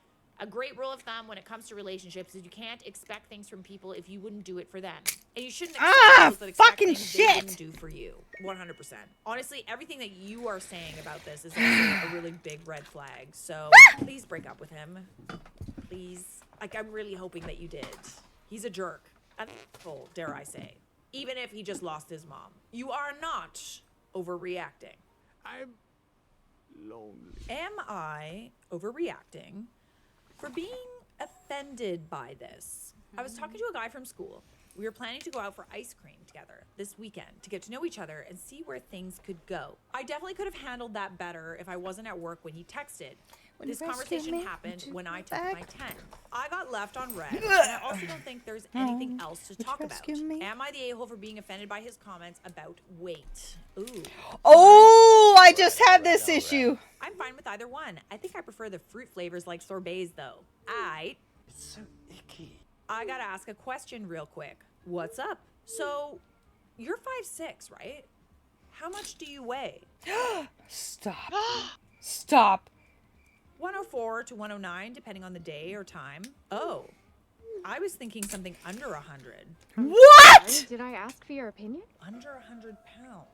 [SPEAKER 2] A great rule of thumb when it comes to relationships is you can't expect things from people if you wouldn't do it for them. And you shouldn't expect those that expect
[SPEAKER 1] fucking
[SPEAKER 2] things
[SPEAKER 1] shit.
[SPEAKER 2] they wouldn't do for you. 100%. Honestly, everything that you are saying about this is also a really big red flag. So please break up with him. Please. Like, I'm really hoping that you did. He's a jerk. An asshole, dare I say. Even if he just lost his mom. You are not overreacting.
[SPEAKER 3] I'm lonely.
[SPEAKER 2] Am I overreacting for being offended by this? I was talking to a guy from school. We were planning to go out for ice cream together this weekend to get to know each other and see where things could go. I definitely could have handled that better if I wasn't at work when he texted. This conversation happened when I took my 10. I got left on red, and I also don't think there's anything else to talk about. Am I the a-hole for being offended by his comments about weight? Ooh.
[SPEAKER 1] Oh, I just had this issue.
[SPEAKER 2] I'm fine with either one. I think I prefer the fruit flavors like sorbets, though.
[SPEAKER 3] It's so icky.
[SPEAKER 2] I gotta ask a question real quick. What's up? So, you're 5'6", right? How much do you weigh?
[SPEAKER 1] Stop. Stop.
[SPEAKER 2] 104 to 109, depending on the day or time. Oh, I was thinking something under 100.
[SPEAKER 1] What?
[SPEAKER 5] Did I ask for your opinion?
[SPEAKER 2] Under 100 pounds.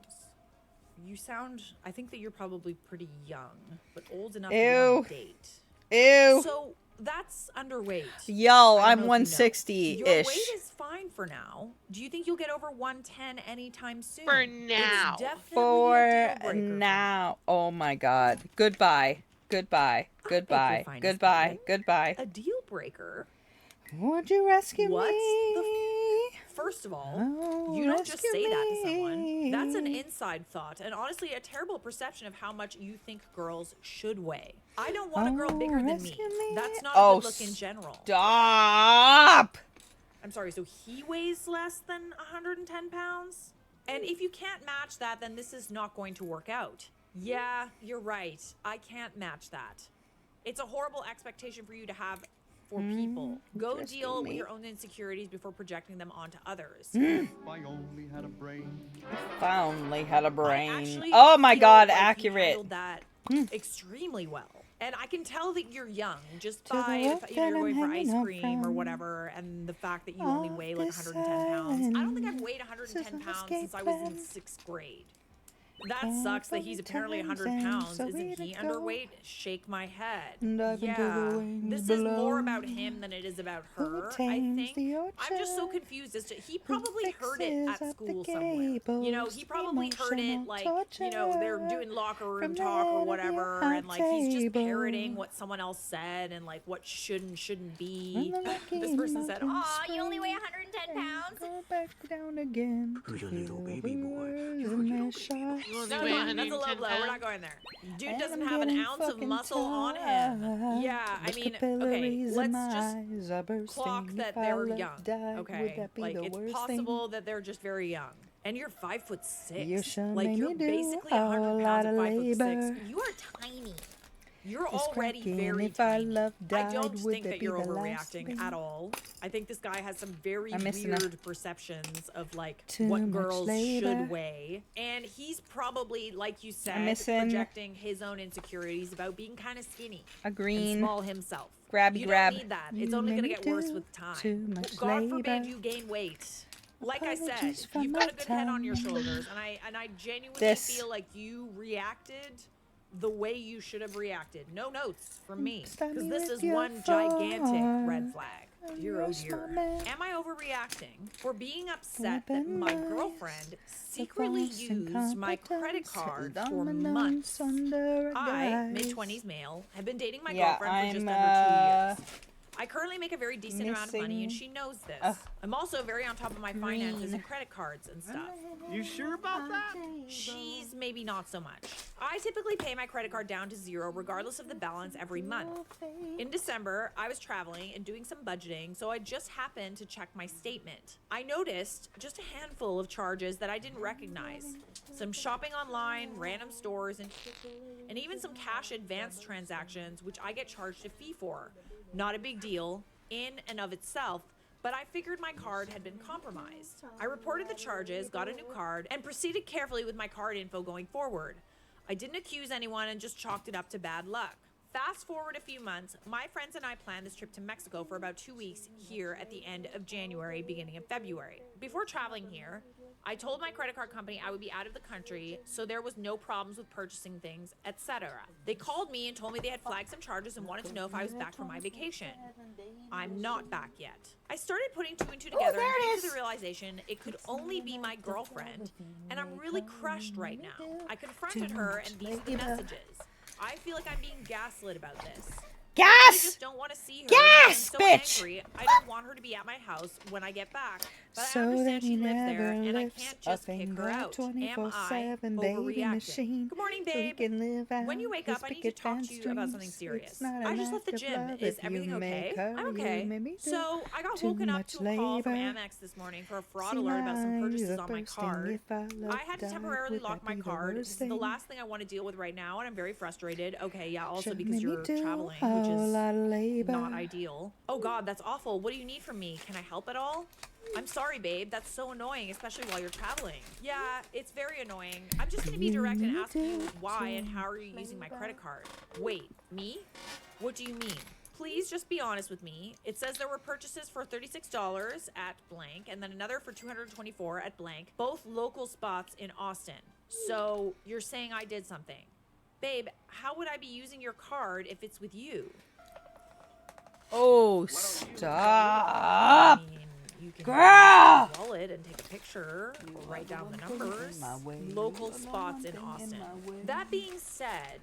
[SPEAKER 2] You sound, I think that you're probably pretty young, but old enough to go on a date.
[SPEAKER 1] Ew.
[SPEAKER 2] So, that's underweight.
[SPEAKER 1] Yo,
[SPEAKER 2] I
[SPEAKER 1] I'm
[SPEAKER 2] don't know if you know.
[SPEAKER 1] 160-ish.
[SPEAKER 2] Your weight is fine for now. Do you think you'll get over 110 anytime soon?
[SPEAKER 4] For
[SPEAKER 2] It's
[SPEAKER 4] now.
[SPEAKER 2] definitely a
[SPEAKER 1] For
[SPEAKER 2] deal breaker
[SPEAKER 1] now. Oh my god. Goodbye. Goodbye. Goodbye.
[SPEAKER 2] find
[SPEAKER 1] Goodbye.
[SPEAKER 2] something.
[SPEAKER 1] Goodbye.
[SPEAKER 2] A deal breaker?
[SPEAKER 1] Would you rescue
[SPEAKER 2] What's
[SPEAKER 1] me?
[SPEAKER 2] First of all,
[SPEAKER 1] Oh,
[SPEAKER 2] you don't just
[SPEAKER 1] rescue
[SPEAKER 2] say that to someone.
[SPEAKER 1] me.
[SPEAKER 2] That's an inside thought, and honestly, a terrible perception of how much you think girls should weigh. I don't want a girl
[SPEAKER 1] Oh,
[SPEAKER 2] bigger than me.
[SPEAKER 1] rescue me.
[SPEAKER 2] That's not
[SPEAKER 1] Oh,
[SPEAKER 2] a good look in general.
[SPEAKER 1] Stop.
[SPEAKER 2] I'm sorry, so he weighs less than 110 pounds? And if you can't match that, then this is not going to work out. Yeah, you're right. I can't match that. It's a horrible expectation for you to have for people. Go deal with your own insecurities before projecting them onto others.
[SPEAKER 12] If I only had a brain.
[SPEAKER 1] If I only had a brain.
[SPEAKER 2] Actually
[SPEAKER 1] Oh my
[SPEAKER 2] feel
[SPEAKER 1] god,
[SPEAKER 2] like you
[SPEAKER 1] accurate.
[SPEAKER 2] handled that extremely well. And I can tell that you're young just by the fact you're going for ice cream or whatever, and the fact that you only weigh like 110 pounds. I don't think I've weighed 110 pounds since I was in 6th grade. That sucks that he's apparently 100 pounds. Isn't he underweight? Shake my head. Yeah, this is more about him than it is about her, I think. I'm just so confused as to, he probably heard it at school somewhere. You know, he probably heard it like, you know, they're doing locker room talk or whatever, and like he's just parroting what someone else said and like what should and shouldn't be. This person said,
[SPEAKER 5] Aw, you only weigh 110 pounds?
[SPEAKER 1] Go back down again.
[SPEAKER 6] Who's your little baby boy?
[SPEAKER 2] No, that's a low blow. We're not going there. Dude doesn't have an ounce of muscle on him. Yeah, I mean, okay, let's just clock that they're young. Okay, like it's possible that they're just very young. And you're 5'6". Like you're basically 100 pounds at 5'6". You are tiny. You're already very tiny. I don't think that you're overreacting at all. I think this guy has some very weird perceptions of like what girls should weigh. And he's probably, like you said, projecting his own insecurities about being kind of skinny. And small himself. You don't need that. It's only going to get worse with time. God forbid you gain weight. Like I said, you've got a good head on your shoulders. And I genuinely feel like you reacted the way you should have reacted. No notes from me, because this is one gigantic red flag. Dear oh dear. Am I overreacting for being upset that my girlfriend secretly used my credit card for months? I, mid-20s male, have been dating my girlfriend for just under 2 years. I currently make a very decent amount of money, and she knows this. I'm also very on top of my finances and credit cards and stuff.
[SPEAKER 12] You sure about that?
[SPEAKER 2] She's maybe not so much. I typically pay my credit card down to 0 regardless of the balance every month. In December, I was traveling and doing some budgeting, so I just happened to check my statement. I noticed just a handful of charges that I didn't recognize. Some shopping online, random stores, and even some cash advance transactions, which I get charged a fee for. Not a big deal in and of itself, but I figured my card had been compromised. I reported the charges, got a new card, and proceeded carefully with my card info going forward. I didn't accuse anyone and just chalked it up to bad luck. Fast forward a few months, my friends and I planned this trip to Mexico for about 2 weeks here at the end of January, beginning of February. Before traveling here, I told my credit card company I would be out of the country, so there was no problems with purchasing things, etc. They called me and told me they had flagged some charges and wanted to know if I was back from my vacation. I'm not back yet. I started putting 2 and 2 together and came to the realization it could only be my girlfriend, and I'm really crushed right now. I confronted her, and these are the messages. I feel like I'm being gaslit about this. I just don't want to see her. I'm so angry. I don't want her to be at my house when I get back. But I understand she lives there, and I can't just kick her out. Am I overreacting? Good morning, babe. When you wake up, I need to talk to you about something serious. I just left the gym. Is everything okay? I'm okay. So I got woken up to a call from Amex this morning for a fraud alert about some purchases on my card. I had to temporarily lock my card. This is the last thing I want to deal with right now, and I'm very frustrated. Okay, yeah, also because you're traveling, which is not ideal. Oh God, that's awful. What do you need from me? Can I help at all? I'm sorry, babe. That's so annoying, especially while you're traveling. Yeah, it's very annoying. I'm just gonna be direct and ask you why and how are you using my credit card? Wait, me? What do you mean? Please just be honest with me. It says there were purchases for $36 at blank and then another for $224 at blank, both local spots in Austin. So you're saying I did something. Babe, how would I be using your card if it's with you?
[SPEAKER 1] Oh, stop.
[SPEAKER 2] You can
[SPEAKER 1] Girl!
[SPEAKER 2] wallet and take a picture, write down the numbers. Local spots in Austin. That being said,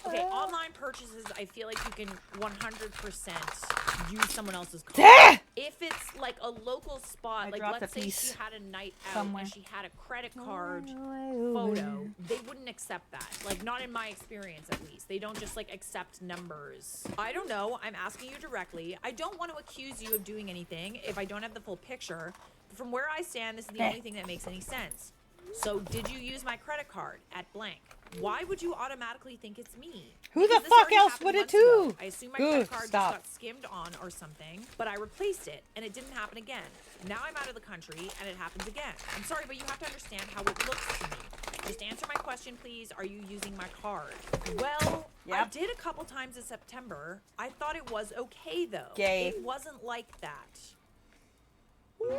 [SPEAKER 2] okay, online purchases, I feel like you can 100% use someone else's card. If it's like a local spot, like let's say she had a night out and she had a credit card photo, they wouldn't accept that. Like not in my experience at least. They don't just like accept numbers. I don't know. I'm asking you directly. I don't want to accuse you of doing anything if I don't have the full picture. But from where I stand, this is the only thing that makes any sense. So did you use my credit card at blank? Why would you automatically think it's me?
[SPEAKER 1] Who the
[SPEAKER 2] Because this
[SPEAKER 1] fuck
[SPEAKER 2] already
[SPEAKER 1] else
[SPEAKER 2] happened
[SPEAKER 1] would it
[SPEAKER 2] months ago.
[SPEAKER 1] too?
[SPEAKER 2] I assume my
[SPEAKER 1] Good,
[SPEAKER 2] credit card
[SPEAKER 1] stop.
[SPEAKER 2] just got skimmed on or something, but I replaced it and it didn't happen again. Now I'm out of the country and it happens again. I'm sorry, but you have to understand how it looks to me. Just answer my question, please. Are you using my card? Well, I did a couple times in September. I thought it was okay though.
[SPEAKER 1] Gay.
[SPEAKER 2] It wasn't like that. Okay.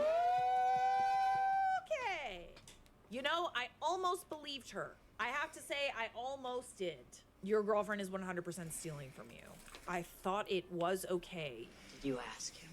[SPEAKER 2] You know, I almost believed her. I have to say, I almost did. Your girlfriend is 100% stealing from you. I thought it was okay.
[SPEAKER 11] Did you ask him?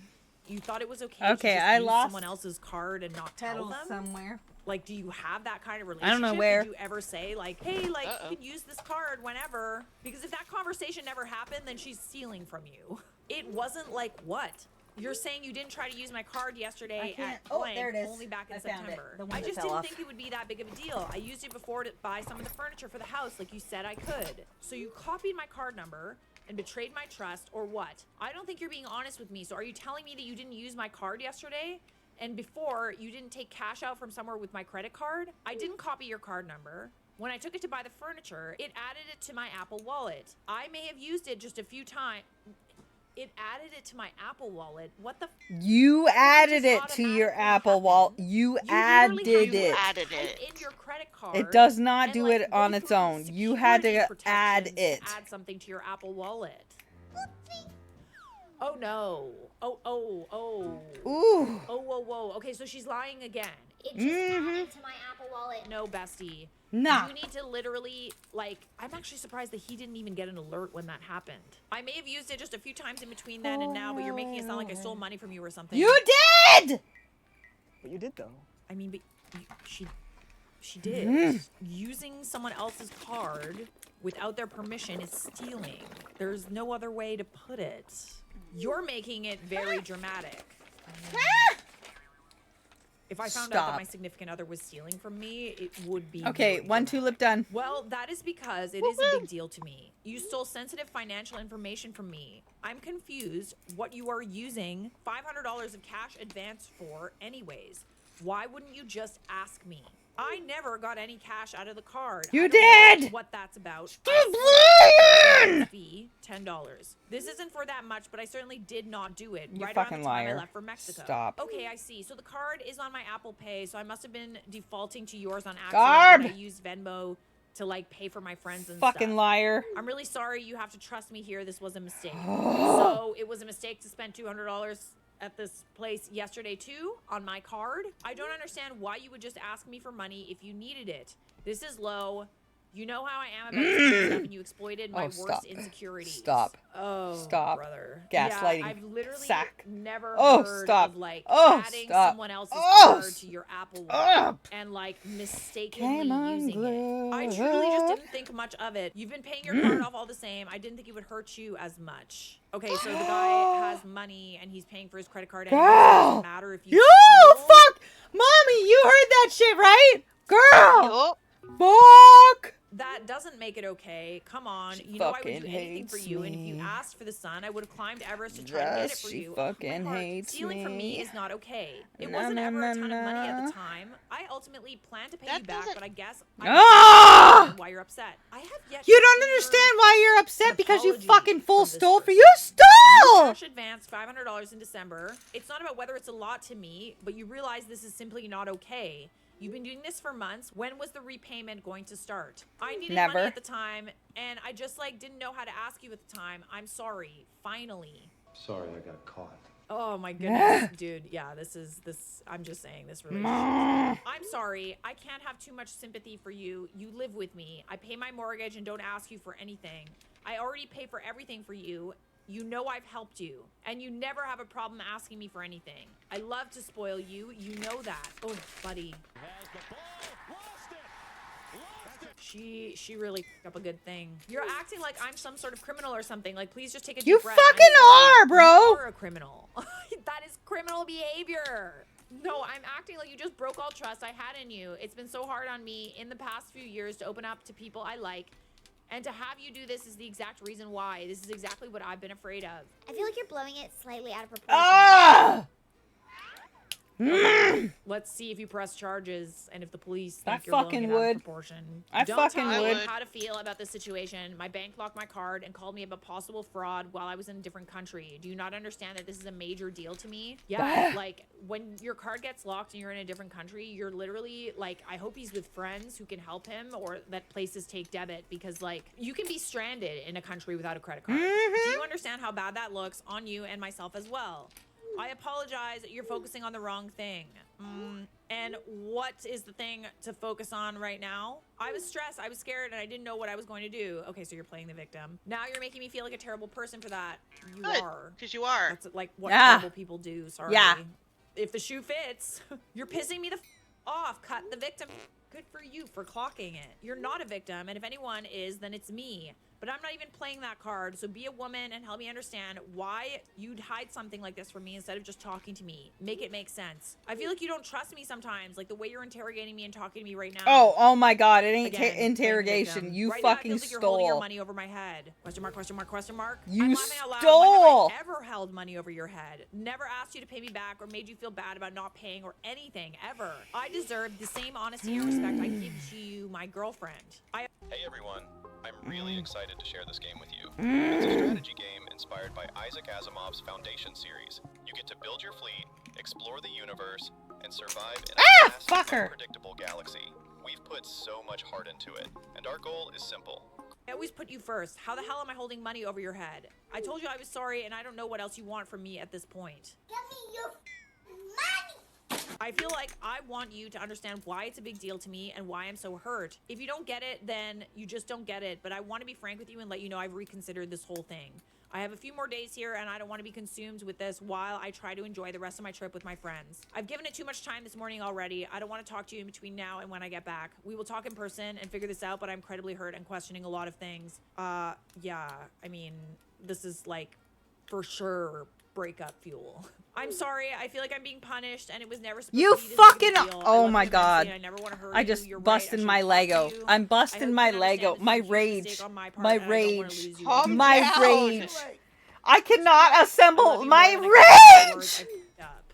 [SPEAKER 2] You thought it was okay to
[SPEAKER 1] Okay,
[SPEAKER 2] just
[SPEAKER 1] I
[SPEAKER 2] use
[SPEAKER 1] lost
[SPEAKER 2] someone else's card and not tell them?
[SPEAKER 1] somewhere.
[SPEAKER 2] Like, do you have that kind of relationship?
[SPEAKER 1] I don't know where.
[SPEAKER 2] Did you ever say, like, hey, like, you can use this card whenever? Because if that conversation never happened, then she's stealing from you. It wasn't like what? You're saying you didn't try to use my card yesterday at blank,
[SPEAKER 1] there it is.
[SPEAKER 2] only back in
[SPEAKER 1] I found it.
[SPEAKER 2] September.
[SPEAKER 1] The one
[SPEAKER 2] I
[SPEAKER 1] that
[SPEAKER 2] just
[SPEAKER 1] fell
[SPEAKER 2] didn't
[SPEAKER 1] off.
[SPEAKER 2] think it would be that big of a deal. I used it before to buy some of the furniture for the house like you said I could. So you copied my card number and betrayed my trust, or what? I don't think you're being honest with me. So are you telling me that you didn't use my card yesterday? And before, you didn't take cash out from somewhere with my credit card? I didn't copy your card number. When I took it to buy the furniture, it added it to my Apple Wallet. I may have used it just a few times. It added it to my Apple Wallet. What the?
[SPEAKER 1] You added it to your Apple Wallet. You added it.
[SPEAKER 4] Added
[SPEAKER 2] Type
[SPEAKER 4] it.
[SPEAKER 2] in your credit card.
[SPEAKER 1] It does not
[SPEAKER 2] and,
[SPEAKER 1] do
[SPEAKER 2] like,
[SPEAKER 1] it
[SPEAKER 2] go
[SPEAKER 1] on its
[SPEAKER 2] through
[SPEAKER 1] own. You had to
[SPEAKER 2] security
[SPEAKER 1] add
[SPEAKER 2] protections
[SPEAKER 1] it.
[SPEAKER 2] to add something to your Apple Wallet. Oh no. Oh.
[SPEAKER 1] Ooh.
[SPEAKER 2] Oh, whoa. Okay, so she's lying again.
[SPEAKER 5] It just added to my Apple Wallet.
[SPEAKER 2] No, bestie.
[SPEAKER 1] Nah.
[SPEAKER 2] You need to literally, like, I'm actually surprised that he didn't even get an alert when that happened. I may have used it just a few times in between then and now, but you're making it sound like I stole money from you or something.
[SPEAKER 1] You did!
[SPEAKER 12] But you did though.
[SPEAKER 2] I mean, but she did. Using someone else's card without their permission is stealing. There's no other way to put it. You're making it very dramatic. If I found out that my significant other was stealing from me, it would be
[SPEAKER 1] Okay,
[SPEAKER 2] very
[SPEAKER 1] 1
[SPEAKER 2] dramatic.
[SPEAKER 1] tulip done.
[SPEAKER 2] Well, that is because it is a big deal to me. You stole sensitive financial information from me. I'm confused what you are using $500 of cash advance for anyways. Why wouldn't you just ask me? I never got any cash out of the card.
[SPEAKER 1] You
[SPEAKER 2] I don't know
[SPEAKER 1] did!
[SPEAKER 2] what that's about.
[SPEAKER 1] Stop lying!
[SPEAKER 2] Fee, $10. This isn't for that much, but I certainly did not do it.
[SPEAKER 1] You
[SPEAKER 2] right around
[SPEAKER 1] fucking
[SPEAKER 2] the time I
[SPEAKER 1] liar.
[SPEAKER 2] left for Mexico.
[SPEAKER 1] Stop.
[SPEAKER 2] Okay, I see. So the card is on my Apple Pay, so I must have been defaulting to yours on accident.
[SPEAKER 1] Garb!
[SPEAKER 2] When I used Venmo to like pay for my friends and
[SPEAKER 1] Fucking
[SPEAKER 2] stuff.
[SPEAKER 1] liar.
[SPEAKER 2] I'm really sorry. You have to trust me here. This was a mistake. So it was a mistake to spend $200 at this place yesterday too on my card. I don't understand why you would just ask me for money if you needed it. This is low. You know how I am about this stuff, and you exploited my worst
[SPEAKER 1] stop.
[SPEAKER 2] insecurities.
[SPEAKER 1] Stop.
[SPEAKER 2] Oh,
[SPEAKER 1] Stop.
[SPEAKER 2] brother.
[SPEAKER 1] Gaslighting.
[SPEAKER 2] Yeah, I've literally
[SPEAKER 1] Sack.
[SPEAKER 2] never
[SPEAKER 1] Oh,
[SPEAKER 2] heard
[SPEAKER 1] stop.
[SPEAKER 2] of like
[SPEAKER 1] Oh,
[SPEAKER 2] adding
[SPEAKER 1] stop.
[SPEAKER 2] someone else's
[SPEAKER 1] Oh,
[SPEAKER 2] card to your Apple Wallet
[SPEAKER 1] up.
[SPEAKER 2] and like mistakenly
[SPEAKER 1] Come on,
[SPEAKER 2] using it. I truly just didn't think much of it. You've been paying your card off all the same. I didn't think it would hurt you as much. Okay, so the guy has money and he's paying for his credit card. And it doesn't matter if you.
[SPEAKER 1] Yo,
[SPEAKER 2] steal.
[SPEAKER 1] fuck! Mommy, you heard that shit, right? Girl!
[SPEAKER 4] Oh,
[SPEAKER 1] Fuck!
[SPEAKER 2] That doesn't make it okay. Come on. You know I would
[SPEAKER 1] fucking
[SPEAKER 2] do anything for
[SPEAKER 1] hates
[SPEAKER 2] you, and if you
[SPEAKER 1] me.
[SPEAKER 2] asked for the sun, I would have climbed Everest to try to get it for
[SPEAKER 1] She
[SPEAKER 2] you.
[SPEAKER 1] fucking
[SPEAKER 2] My heart,
[SPEAKER 1] hates
[SPEAKER 2] stealing from me
[SPEAKER 1] me.
[SPEAKER 2] is not okay. It
[SPEAKER 1] Na,
[SPEAKER 2] wasn't
[SPEAKER 1] na,
[SPEAKER 2] ever a ton
[SPEAKER 1] na,
[SPEAKER 2] of money at
[SPEAKER 1] na.
[SPEAKER 2] the time. I ultimately planned to pay
[SPEAKER 4] That
[SPEAKER 2] you back,
[SPEAKER 4] doesn't-
[SPEAKER 2] but I guess I
[SPEAKER 1] Ah!
[SPEAKER 2] don't understand why you're upset. I have yet
[SPEAKER 1] You
[SPEAKER 2] to
[SPEAKER 1] don't
[SPEAKER 2] hear
[SPEAKER 1] understand why you're upset
[SPEAKER 2] an
[SPEAKER 1] because you
[SPEAKER 2] apology
[SPEAKER 1] fucking full
[SPEAKER 2] from this
[SPEAKER 1] stole for
[SPEAKER 2] person.
[SPEAKER 1] you stole!
[SPEAKER 2] Cash advance $500 in December. It's not about whether it's a lot to me, but you realize this is simply not okay. You've been doing this for months. When was the repayment going to start? I needed
[SPEAKER 1] Never.
[SPEAKER 2] money at the time, and I just like didn't know how to ask you at the time. I'm sorry. Finally.
[SPEAKER 12] Sorry, I got caught.
[SPEAKER 2] Oh my goodness, dude. Yeah, this. I'm just saying this relationship. I'm sorry. I can't have too much sympathy for you. You live with me. I pay my mortgage and don't ask you for anything. I already pay for everything for you. You know I've helped you, and you never have a problem asking me for anything. I love to spoil you. You know that. Oh, buddy. She really f***ed up a good thing. You're acting like I'm some sort of criminal or something. Like, please just take a deep
[SPEAKER 1] You
[SPEAKER 2] breath.
[SPEAKER 1] fucking
[SPEAKER 2] I'm sorry.
[SPEAKER 1] are, bro.
[SPEAKER 2] You are a criminal. That is criminal behavior. No, I'm acting like you just broke all trust I had in you. It's been so hard on me in the past few years to open up to people I like. And to have you do this is the exact reason why. This is exactly what I've been afraid of.
[SPEAKER 5] I feel like you're blowing it slightly out of proportion.
[SPEAKER 1] Ah!
[SPEAKER 2] Okay, let's see if you press charges and if the police think
[SPEAKER 1] I
[SPEAKER 2] you're blowing
[SPEAKER 1] fucking
[SPEAKER 2] it out of
[SPEAKER 1] would.
[SPEAKER 2] proportion.
[SPEAKER 1] I
[SPEAKER 2] Don't
[SPEAKER 1] fucking
[SPEAKER 2] tell me
[SPEAKER 1] would.
[SPEAKER 2] how to feel about this situation. My bank locked my card and called me about possible fraud while I was in a different country. Do you not understand that this is a major deal to me? Yeah, like when your card gets locked and you're in a different country, you're literally like, I hope he's with friends who can help him or that places take debit, because like you can be stranded in a country without a credit card. Do you understand how bad that looks on you and myself as well? I apologize, you're focusing on the wrong thing. And what is the thing to focus on right now? I was stressed, I was scared, and I didn't know what I was going to do. Okay, so you're playing the victim. Now you're making me feel like a terrible person for that. You are.
[SPEAKER 4] Because you are.
[SPEAKER 2] That's like what terrible people do, sorry.
[SPEAKER 1] Yeah.
[SPEAKER 2] If the shoe fits, you're pissing me the off. Cut the victim. Good for you for clocking it. You're not a victim, and if anyone is, then it's me. But I'm not even playing that card, so be a woman and help me understand why you'd hide something like this from me instead of just talking to me. Make it make sense. I feel like you don't trust me sometimes, like the way you're interrogating me and talking to me right now.
[SPEAKER 1] Oh my god, it ain't
[SPEAKER 2] Again,
[SPEAKER 1] interrogation. You
[SPEAKER 2] right now,
[SPEAKER 1] fucking
[SPEAKER 2] it feels like you're holding your
[SPEAKER 1] stole.
[SPEAKER 2] money over my head. Question mark, question mark, question mark.
[SPEAKER 1] You
[SPEAKER 2] I'm laughing out loud.
[SPEAKER 1] stole.
[SPEAKER 2] When have I ever held money over your head? Never asked you to pay me back or made you feel bad about not paying or anything, ever. I deserve the same honesty and respect I give to you, my girlfriend.
[SPEAKER 13] Hey everyone, I'm really excited to share this game with you. It's a strategy game inspired by Isaac Asimov's Foundation series. You get to build your fleet, explore the universe, and survive in a vast, unpredictable galaxy. We've put so much heart into it, and our goal is simple.
[SPEAKER 2] I always put you first. How the hell am I holding money over your head? I told you I was sorry, and I don't know what else you want from me at this point.
[SPEAKER 5] Give me your money.
[SPEAKER 2] I feel like I want you to understand why it's a big deal to me and why I'm so hurt. If you don't get it, then you just don't get it. But I want to be frank with you and let you know I've reconsidered this whole thing. I have a few more days here, and I don't want to be consumed with this while I try to enjoy the rest of my trip with my friends. I've given it too much time this morning already. I don't want to talk to you in between now and when I get back. We will talk in person and figure this out, but I'm incredibly hurt and questioning a lot of things. Yeah, I mean, this is like for sure breakup fuel. I'm sorry, I feel like I'm being punished, and it was never supposed
[SPEAKER 1] You
[SPEAKER 2] to be this
[SPEAKER 1] fucking.
[SPEAKER 2] big a deal.
[SPEAKER 1] Oh
[SPEAKER 2] I
[SPEAKER 1] my
[SPEAKER 2] love you immensely,
[SPEAKER 1] god.
[SPEAKER 2] and I never want to hurt
[SPEAKER 1] I
[SPEAKER 2] you.
[SPEAKER 1] just
[SPEAKER 2] You're right.
[SPEAKER 1] busted
[SPEAKER 2] I
[SPEAKER 1] my
[SPEAKER 2] should talk to
[SPEAKER 1] Lego.
[SPEAKER 2] you.
[SPEAKER 1] I'm
[SPEAKER 2] I
[SPEAKER 1] busting
[SPEAKER 2] hope
[SPEAKER 1] my
[SPEAKER 2] you understand
[SPEAKER 1] Lego.
[SPEAKER 2] this is
[SPEAKER 1] My
[SPEAKER 2] a huge
[SPEAKER 1] rage.
[SPEAKER 2] mistake on my part,
[SPEAKER 1] My
[SPEAKER 2] and I don't wanna
[SPEAKER 1] rage.
[SPEAKER 2] lose you.
[SPEAKER 4] Calm
[SPEAKER 1] My
[SPEAKER 4] down.
[SPEAKER 1] rage. I cannot
[SPEAKER 2] I love
[SPEAKER 1] assemble
[SPEAKER 2] you
[SPEAKER 1] my
[SPEAKER 2] more than I can say the words.
[SPEAKER 1] rage.
[SPEAKER 2] I fucked up.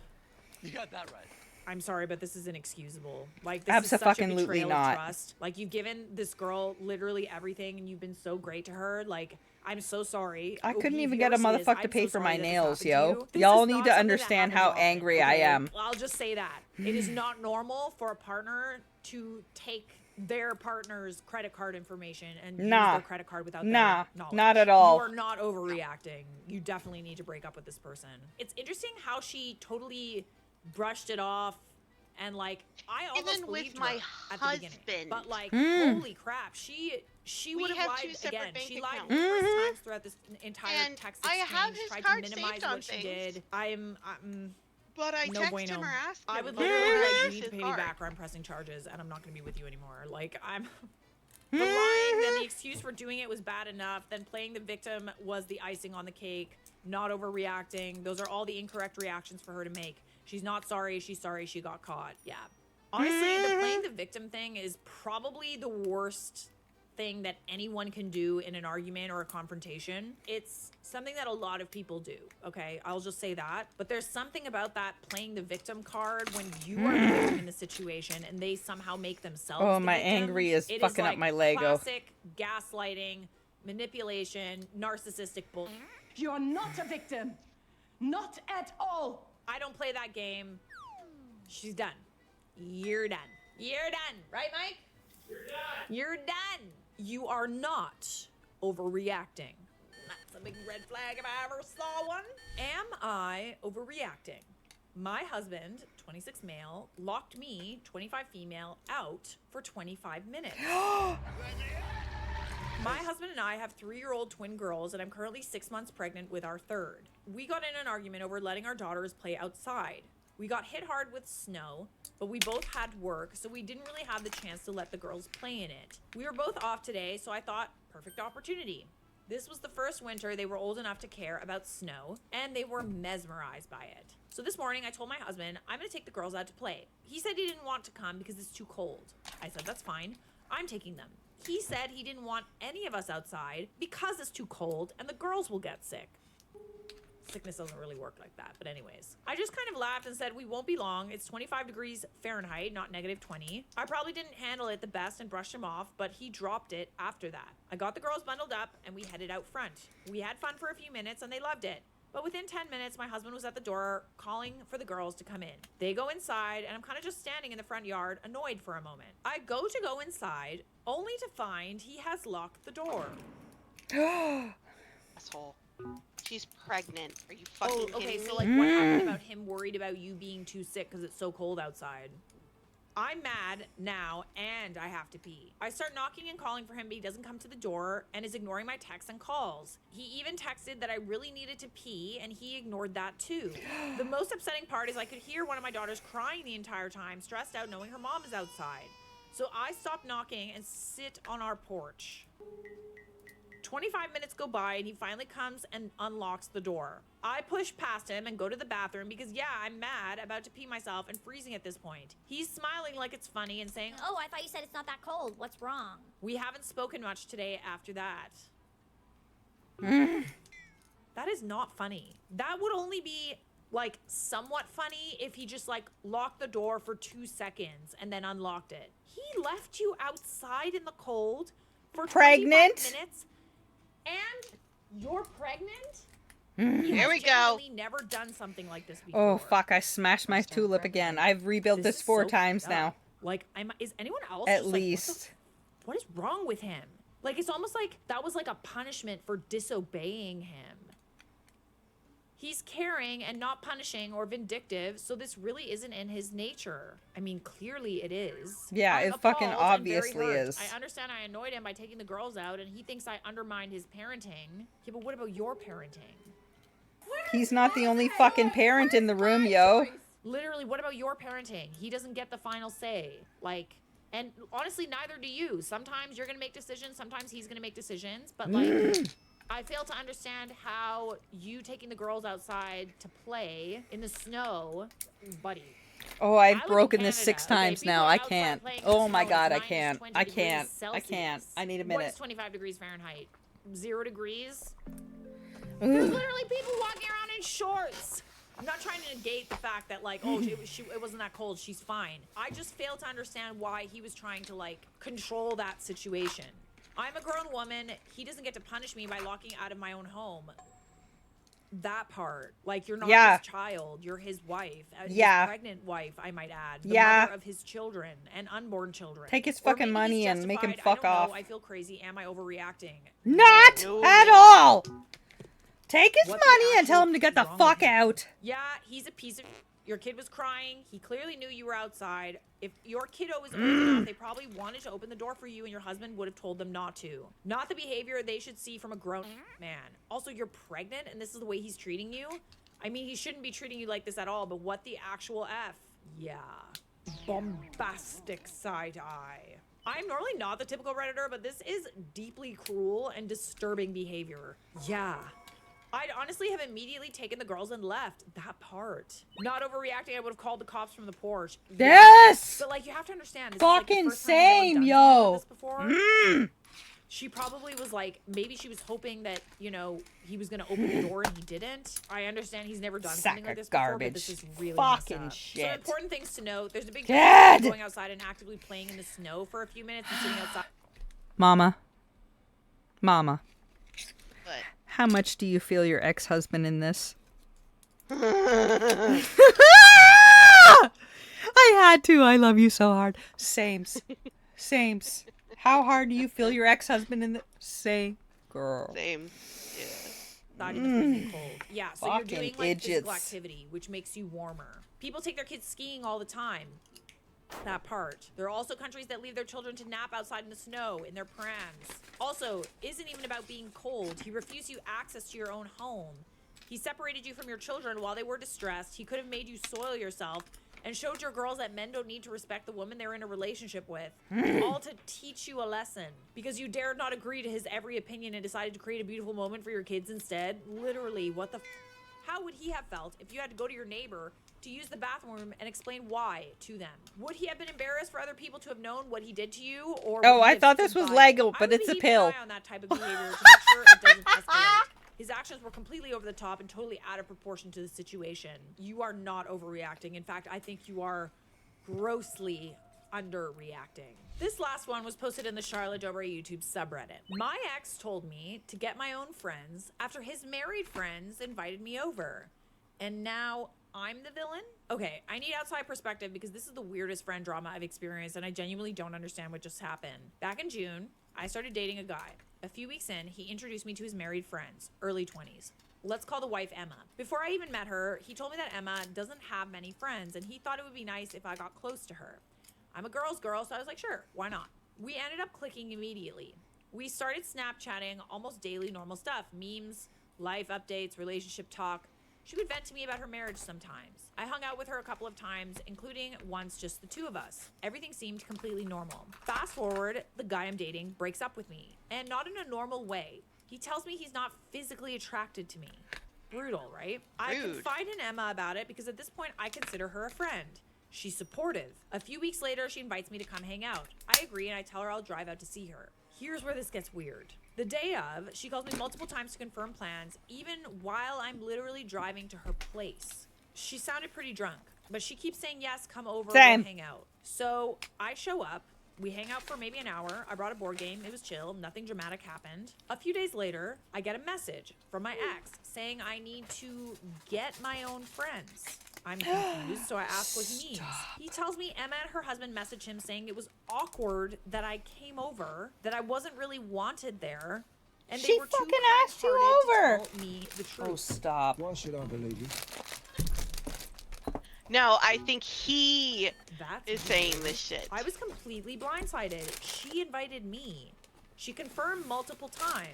[SPEAKER 9] You got that right.
[SPEAKER 2] I'm sorry, but this is inexcusable. Like, this is such a
[SPEAKER 1] Abso-fucking-lutely
[SPEAKER 2] betrayal
[SPEAKER 1] not.
[SPEAKER 2] of trust. Like, you've given this girl literally everything, and you've been so great to her. Like, I'm so sorry.
[SPEAKER 1] I couldn't
[SPEAKER 2] If
[SPEAKER 1] even
[SPEAKER 2] you
[SPEAKER 1] get a
[SPEAKER 2] ever see this,
[SPEAKER 1] motherfucker to
[SPEAKER 2] I'm
[SPEAKER 1] pay
[SPEAKER 2] so
[SPEAKER 1] for
[SPEAKER 2] sorry
[SPEAKER 1] my
[SPEAKER 2] that this
[SPEAKER 1] nails,
[SPEAKER 2] happened to
[SPEAKER 1] yo.
[SPEAKER 2] you. This
[SPEAKER 1] Y'all
[SPEAKER 2] is
[SPEAKER 1] need
[SPEAKER 2] not
[SPEAKER 1] to
[SPEAKER 2] something that
[SPEAKER 1] understand
[SPEAKER 2] happens
[SPEAKER 1] how
[SPEAKER 2] often,
[SPEAKER 1] angry I
[SPEAKER 2] okay?
[SPEAKER 1] am.
[SPEAKER 2] I'll just say that. It is not normal for a partner to take their partner's credit card information and use their credit card without their knowledge.
[SPEAKER 1] Not at all.
[SPEAKER 2] You are not overreacting. You definitely need to break up with this person. It's interesting how she totally brushed it off, and like I almost
[SPEAKER 4] Even with
[SPEAKER 2] believed
[SPEAKER 4] my
[SPEAKER 2] her at the beginning.
[SPEAKER 4] husband.
[SPEAKER 2] But like, holy crap, she
[SPEAKER 4] We
[SPEAKER 2] would have
[SPEAKER 4] have
[SPEAKER 2] lied
[SPEAKER 4] two separate
[SPEAKER 2] again.
[SPEAKER 4] bank
[SPEAKER 2] She lied
[SPEAKER 4] accounts.
[SPEAKER 2] numerous times throughout this entire
[SPEAKER 4] And
[SPEAKER 2] text
[SPEAKER 4] I
[SPEAKER 2] exchange.
[SPEAKER 4] have his
[SPEAKER 2] tried
[SPEAKER 4] card
[SPEAKER 2] to minimize
[SPEAKER 4] saved on
[SPEAKER 2] what she
[SPEAKER 4] things.
[SPEAKER 2] did.
[SPEAKER 4] But I
[SPEAKER 2] no
[SPEAKER 4] text
[SPEAKER 2] bueno.
[SPEAKER 4] him or ask him.
[SPEAKER 2] I would
[SPEAKER 4] but he
[SPEAKER 2] literally be like,
[SPEAKER 4] won't
[SPEAKER 2] you
[SPEAKER 4] use
[SPEAKER 2] need to
[SPEAKER 4] his
[SPEAKER 2] pay me
[SPEAKER 4] card.
[SPEAKER 2] back or I'm pressing charges and I'm not going to be with you anymore. Like, I'm... The lying, then the excuse for doing it was bad enough. Then playing the victim was the icing on the cake. Not overreacting. Those are all the incorrect reactions for her to make. She's not sorry. She's sorry she got caught. Yeah. Honestly, the playing the victim thing is probably the worst thing that anyone can do in an argument or a confrontation. It's something that a lot of people do, okay? I'll just say that. But there's something about that playing the victim card when you are the victim in the situation and they somehow make themselves
[SPEAKER 1] Oh,
[SPEAKER 2] the
[SPEAKER 1] my
[SPEAKER 2] victim.
[SPEAKER 1] angry is
[SPEAKER 2] It
[SPEAKER 1] fucking up
[SPEAKER 2] like
[SPEAKER 1] my Lego.
[SPEAKER 2] Classic gaslighting, manipulation, narcissistic bull.
[SPEAKER 14] You're not a victim. Not at all.
[SPEAKER 2] I don't play that game. She's done. You're done. You're done. Right, Mike? You're done. You're done. You are not overreacting. That's a big red flag if I ever saw one. Am I overreacting? My husband, 26 male, locked me, 25 female, out for 25 minutes. My husband and I have 3-year-old twin girls, and I'm currently 6 months pregnant with our third. We got in an argument over letting our daughters play outside. We got hit hard with snow, but we both had work, so we didn't really have the chance to let the girls play in it. We were both off today, so I thought, perfect opportunity. This was the first winter they were old enough to care about snow, and they were mesmerized by it. So this morning, I told my husband, I'm gonna take the girls out to play. He said he didn't want to come because it's too cold. I said, that's fine. I'm taking them. He said he didn't want any of us outside because it's too cold and the girls will get sick. Sickness doesn't really work like that. But anyways, I just kind of laughed and said, we won't be long. It's 25 degrees Fahrenheit, not -20. I probably didn't handle it the best and brushed him off, but he dropped it after that. I got the girls bundled up and we headed out front. We had fun for a few minutes and they loved it. But within 10 minutes, my husband was at the door calling for the girls to come in. They go inside and I'm kind of just standing in the front yard, annoyed for a moment. I go inside only to find he has locked the door.
[SPEAKER 4] Asshole. She's pregnant. Are you fucking kidding me?
[SPEAKER 2] So like what happened about him worried about you being too sick because it's so cold outside? I'm mad now and I have to pee. I start knocking and calling for him, but he doesn't come to the door and is ignoring my texts and calls. He even texted that I really needed to pee and he ignored that too. The most upsetting part is I could hear one of my daughters crying the entire time, stressed out knowing her mom is outside. So I stop knocking and sit on our porch. 25 minutes go by and he finally comes and unlocks the door. I push past him and go to the bathroom because yeah, I'm mad, about to pee myself and freezing at this point. He's smiling like it's funny and saying,
[SPEAKER 5] Oh, I thought you said it's not that cold. What's wrong?
[SPEAKER 2] we haven't spoken much today after that. That is not funny. That would only be like somewhat funny if he just like locked the door for 2 seconds and then unlocked it. He left you outside in the cold for 25 minutes. And you're pregnant?
[SPEAKER 1] Here
[SPEAKER 2] we go. Never done something like this before.
[SPEAKER 1] Oh, fuck. I smashed my tulip again. I've rebuilt this 4 times now.
[SPEAKER 2] Like, is anyone else
[SPEAKER 1] At
[SPEAKER 2] just
[SPEAKER 1] least.
[SPEAKER 2] Like, what is wrong with him? Like, it's almost like that was like a punishment for disobeying him. He's caring and not punishing or vindictive, so this really isn't in his nature. I mean, clearly it is.
[SPEAKER 1] Yeah,
[SPEAKER 2] I'm
[SPEAKER 1] it fucking
[SPEAKER 2] appalled and
[SPEAKER 1] obviously
[SPEAKER 2] very hurt.
[SPEAKER 1] is.
[SPEAKER 2] I understand I annoyed him by taking the girls out, and he thinks I undermined his parenting. Yeah, but what about your parenting?
[SPEAKER 1] He's not the only fucking parent in the room, yo.
[SPEAKER 2] Literally, what about your parenting? He doesn't get the final say. Like, and honestly, neither do you. Sometimes you're gonna make decisions, sometimes he's gonna make decisions, but like... I fail to understand how you taking the girls outside to play in the snow, buddy.
[SPEAKER 1] Oh, I've broken this 6 times now. I can't. Oh my god, I can't. I can't. I can't. I need a minute.
[SPEAKER 2] What is 25 degrees Fahrenheit? 0 degrees?
[SPEAKER 1] Ooh.
[SPEAKER 2] There's literally people walking around in shorts. I'm not trying to negate the fact that like, oh, it wasn't that cold. She's fine. I just fail to understand why he was trying to like control that situation. I'm a grown woman. He doesn't get to punish me by locking out of my own home. That part. Like, you're not his child. You're his wife. His pregnant wife, I might add. The mother of his children and unborn children.
[SPEAKER 1] Take his fucking money and make him fuck off.
[SPEAKER 2] I feel crazy. Am I overreacting?
[SPEAKER 1] Not at all! Take his money and tell him to get the fuck out.
[SPEAKER 2] Yeah, he's a piece of... Your kid was crying. He clearly knew you were outside. If your kiddo was old enough, they probably wanted to open the door for you and your husband would have told them not to. Not the behavior they should see from a grown man. Also, you're pregnant and this is the way he's treating you? I mean, he shouldn't be treating you like this at all, but what the actual F? Yeah. Bombastic side eye. I'm normally not the typical Redditor, but this is deeply cruel and disturbing behavior. Yeah. I'd honestly have immediately taken the girls and left. That part. Not overreacting, I would have called the cops from the porch.
[SPEAKER 1] Yes!
[SPEAKER 2] But like, you have to understand. This
[SPEAKER 1] Fucking
[SPEAKER 2] is, like, the first time
[SPEAKER 1] same,
[SPEAKER 2] you've ever done
[SPEAKER 1] yo!
[SPEAKER 2] something like this before. She probably was like, maybe she was hoping that, you know, he was going to open the door and he didn't. I understand he's never done something like this before, but this is really
[SPEAKER 1] fucking
[SPEAKER 2] messed up.
[SPEAKER 1] shit.
[SPEAKER 2] Some important things to note. There's a big
[SPEAKER 1] Dad!
[SPEAKER 2] difference going outside and actively playing in the snow for a few minutes and sitting outside.
[SPEAKER 1] Mama.
[SPEAKER 4] What?
[SPEAKER 1] How much do you feel your ex-husband in this? I had to. I love you so hard. Sames. How hard do you feel your ex-husband in the... Same. Girl.
[SPEAKER 4] Same. Yeah.
[SPEAKER 2] Not in the freezing cold. Yeah, so
[SPEAKER 1] Fucking
[SPEAKER 2] you're doing like physical
[SPEAKER 1] idiots.
[SPEAKER 2] activity, which makes you warmer. People take their kids skiing all the time. That part. There are also countries that leave their children to nap outside in the snow in their prams. Also, isn't even about being cold. He refused you access to your own home. He separated you from your children while they were distressed. He could have made you soil yourself and showed your girls that men don't need to respect the woman they're in a relationship with. All to teach you a lesson. Because you dared not agree to his every opinion and decided to create a beautiful moment for your kids instead. Literally, what the How would he have felt if you had to go to your neighbor to use the bathroom and explain why to them? Would he have been embarrassed for other people to have known what he did to you? Or
[SPEAKER 1] Oh,
[SPEAKER 2] would he
[SPEAKER 1] I
[SPEAKER 2] have
[SPEAKER 1] thought this
[SPEAKER 2] stood
[SPEAKER 1] was
[SPEAKER 2] by
[SPEAKER 1] Lego,
[SPEAKER 2] it?
[SPEAKER 1] but
[SPEAKER 2] I would
[SPEAKER 1] it's a
[SPEAKER 2] keep
[SPEAKER 1] pill.
[SPEAKER 2] an eye on that type of behavior to make sure it doesn't escalate. His actions were completely over the top and totally out of proportion to the situation. You are not overreacting. In fact, I think you are grossly underreacting. This last one was posted in the Charlotte Dobre YouTube subreddit. My ex told me to get my own friends after his married friends invited me over. And now I'm the villain? Okay, I need outside perspective because this is the weirdest friend drama I've experienced and I genuinely don't understand what just happened. Back in June, I started dating a guy. A few weeks in, he introduced me to his married friends, early 20s. Let's call the wife Emma. Before I even met her, he told me that Emma doesn't have many friends and he thought it would be nice if I got close to her. I'm a girl's girl, so I was like, sure, why not? We ended up clicking immediately. We started Snapchatting almost daily normal stuff, memes, life updates, relationship talk. She would vent to me about her marriage sometimes. I hung out with her a couple of times, including once just the two of us. Everything seemed completely normal. Fast forward, the guy I'm dating breaks up with me, and not in a normal way. He tells me he's not physically attracted to me. Brutal, right? I confide in Emma about it because at this point I consider her a friend. She's supportive. A few weeks later, she invites me to come hang out. I agree and I tell her I'll drive out to see her. Here's where this gets weird. The day of, she calls me multiple times to confirm plans, even while I'm literally driving to her place. She sounded pretty drunk, but she keeps saying, yes, come over, we'll hang out. So I show up. We hang out for maybe an hour. I brought a board game. It was chill. Nothing dramatic happened. A few days later, I get a message from my ex saying I need to get my own friends. I'm confused, so I ask what he means. He tells me Emma and her husband messaged him saying it was awkward that I came over, that I wasn't really wanted there, and they were too
[SPEAKER 1] fucking asked you over.
[SPEAKER 2] to tell me the truth.
[SPEAKER 1] Oh, stop.
[SPEAKER 12] Why should I believe you?
[SPEAKER 4] No, I think he is saying this shit.
[SPEAKER 2] I was completely blindsided. She invited me. She confirmed multiple times.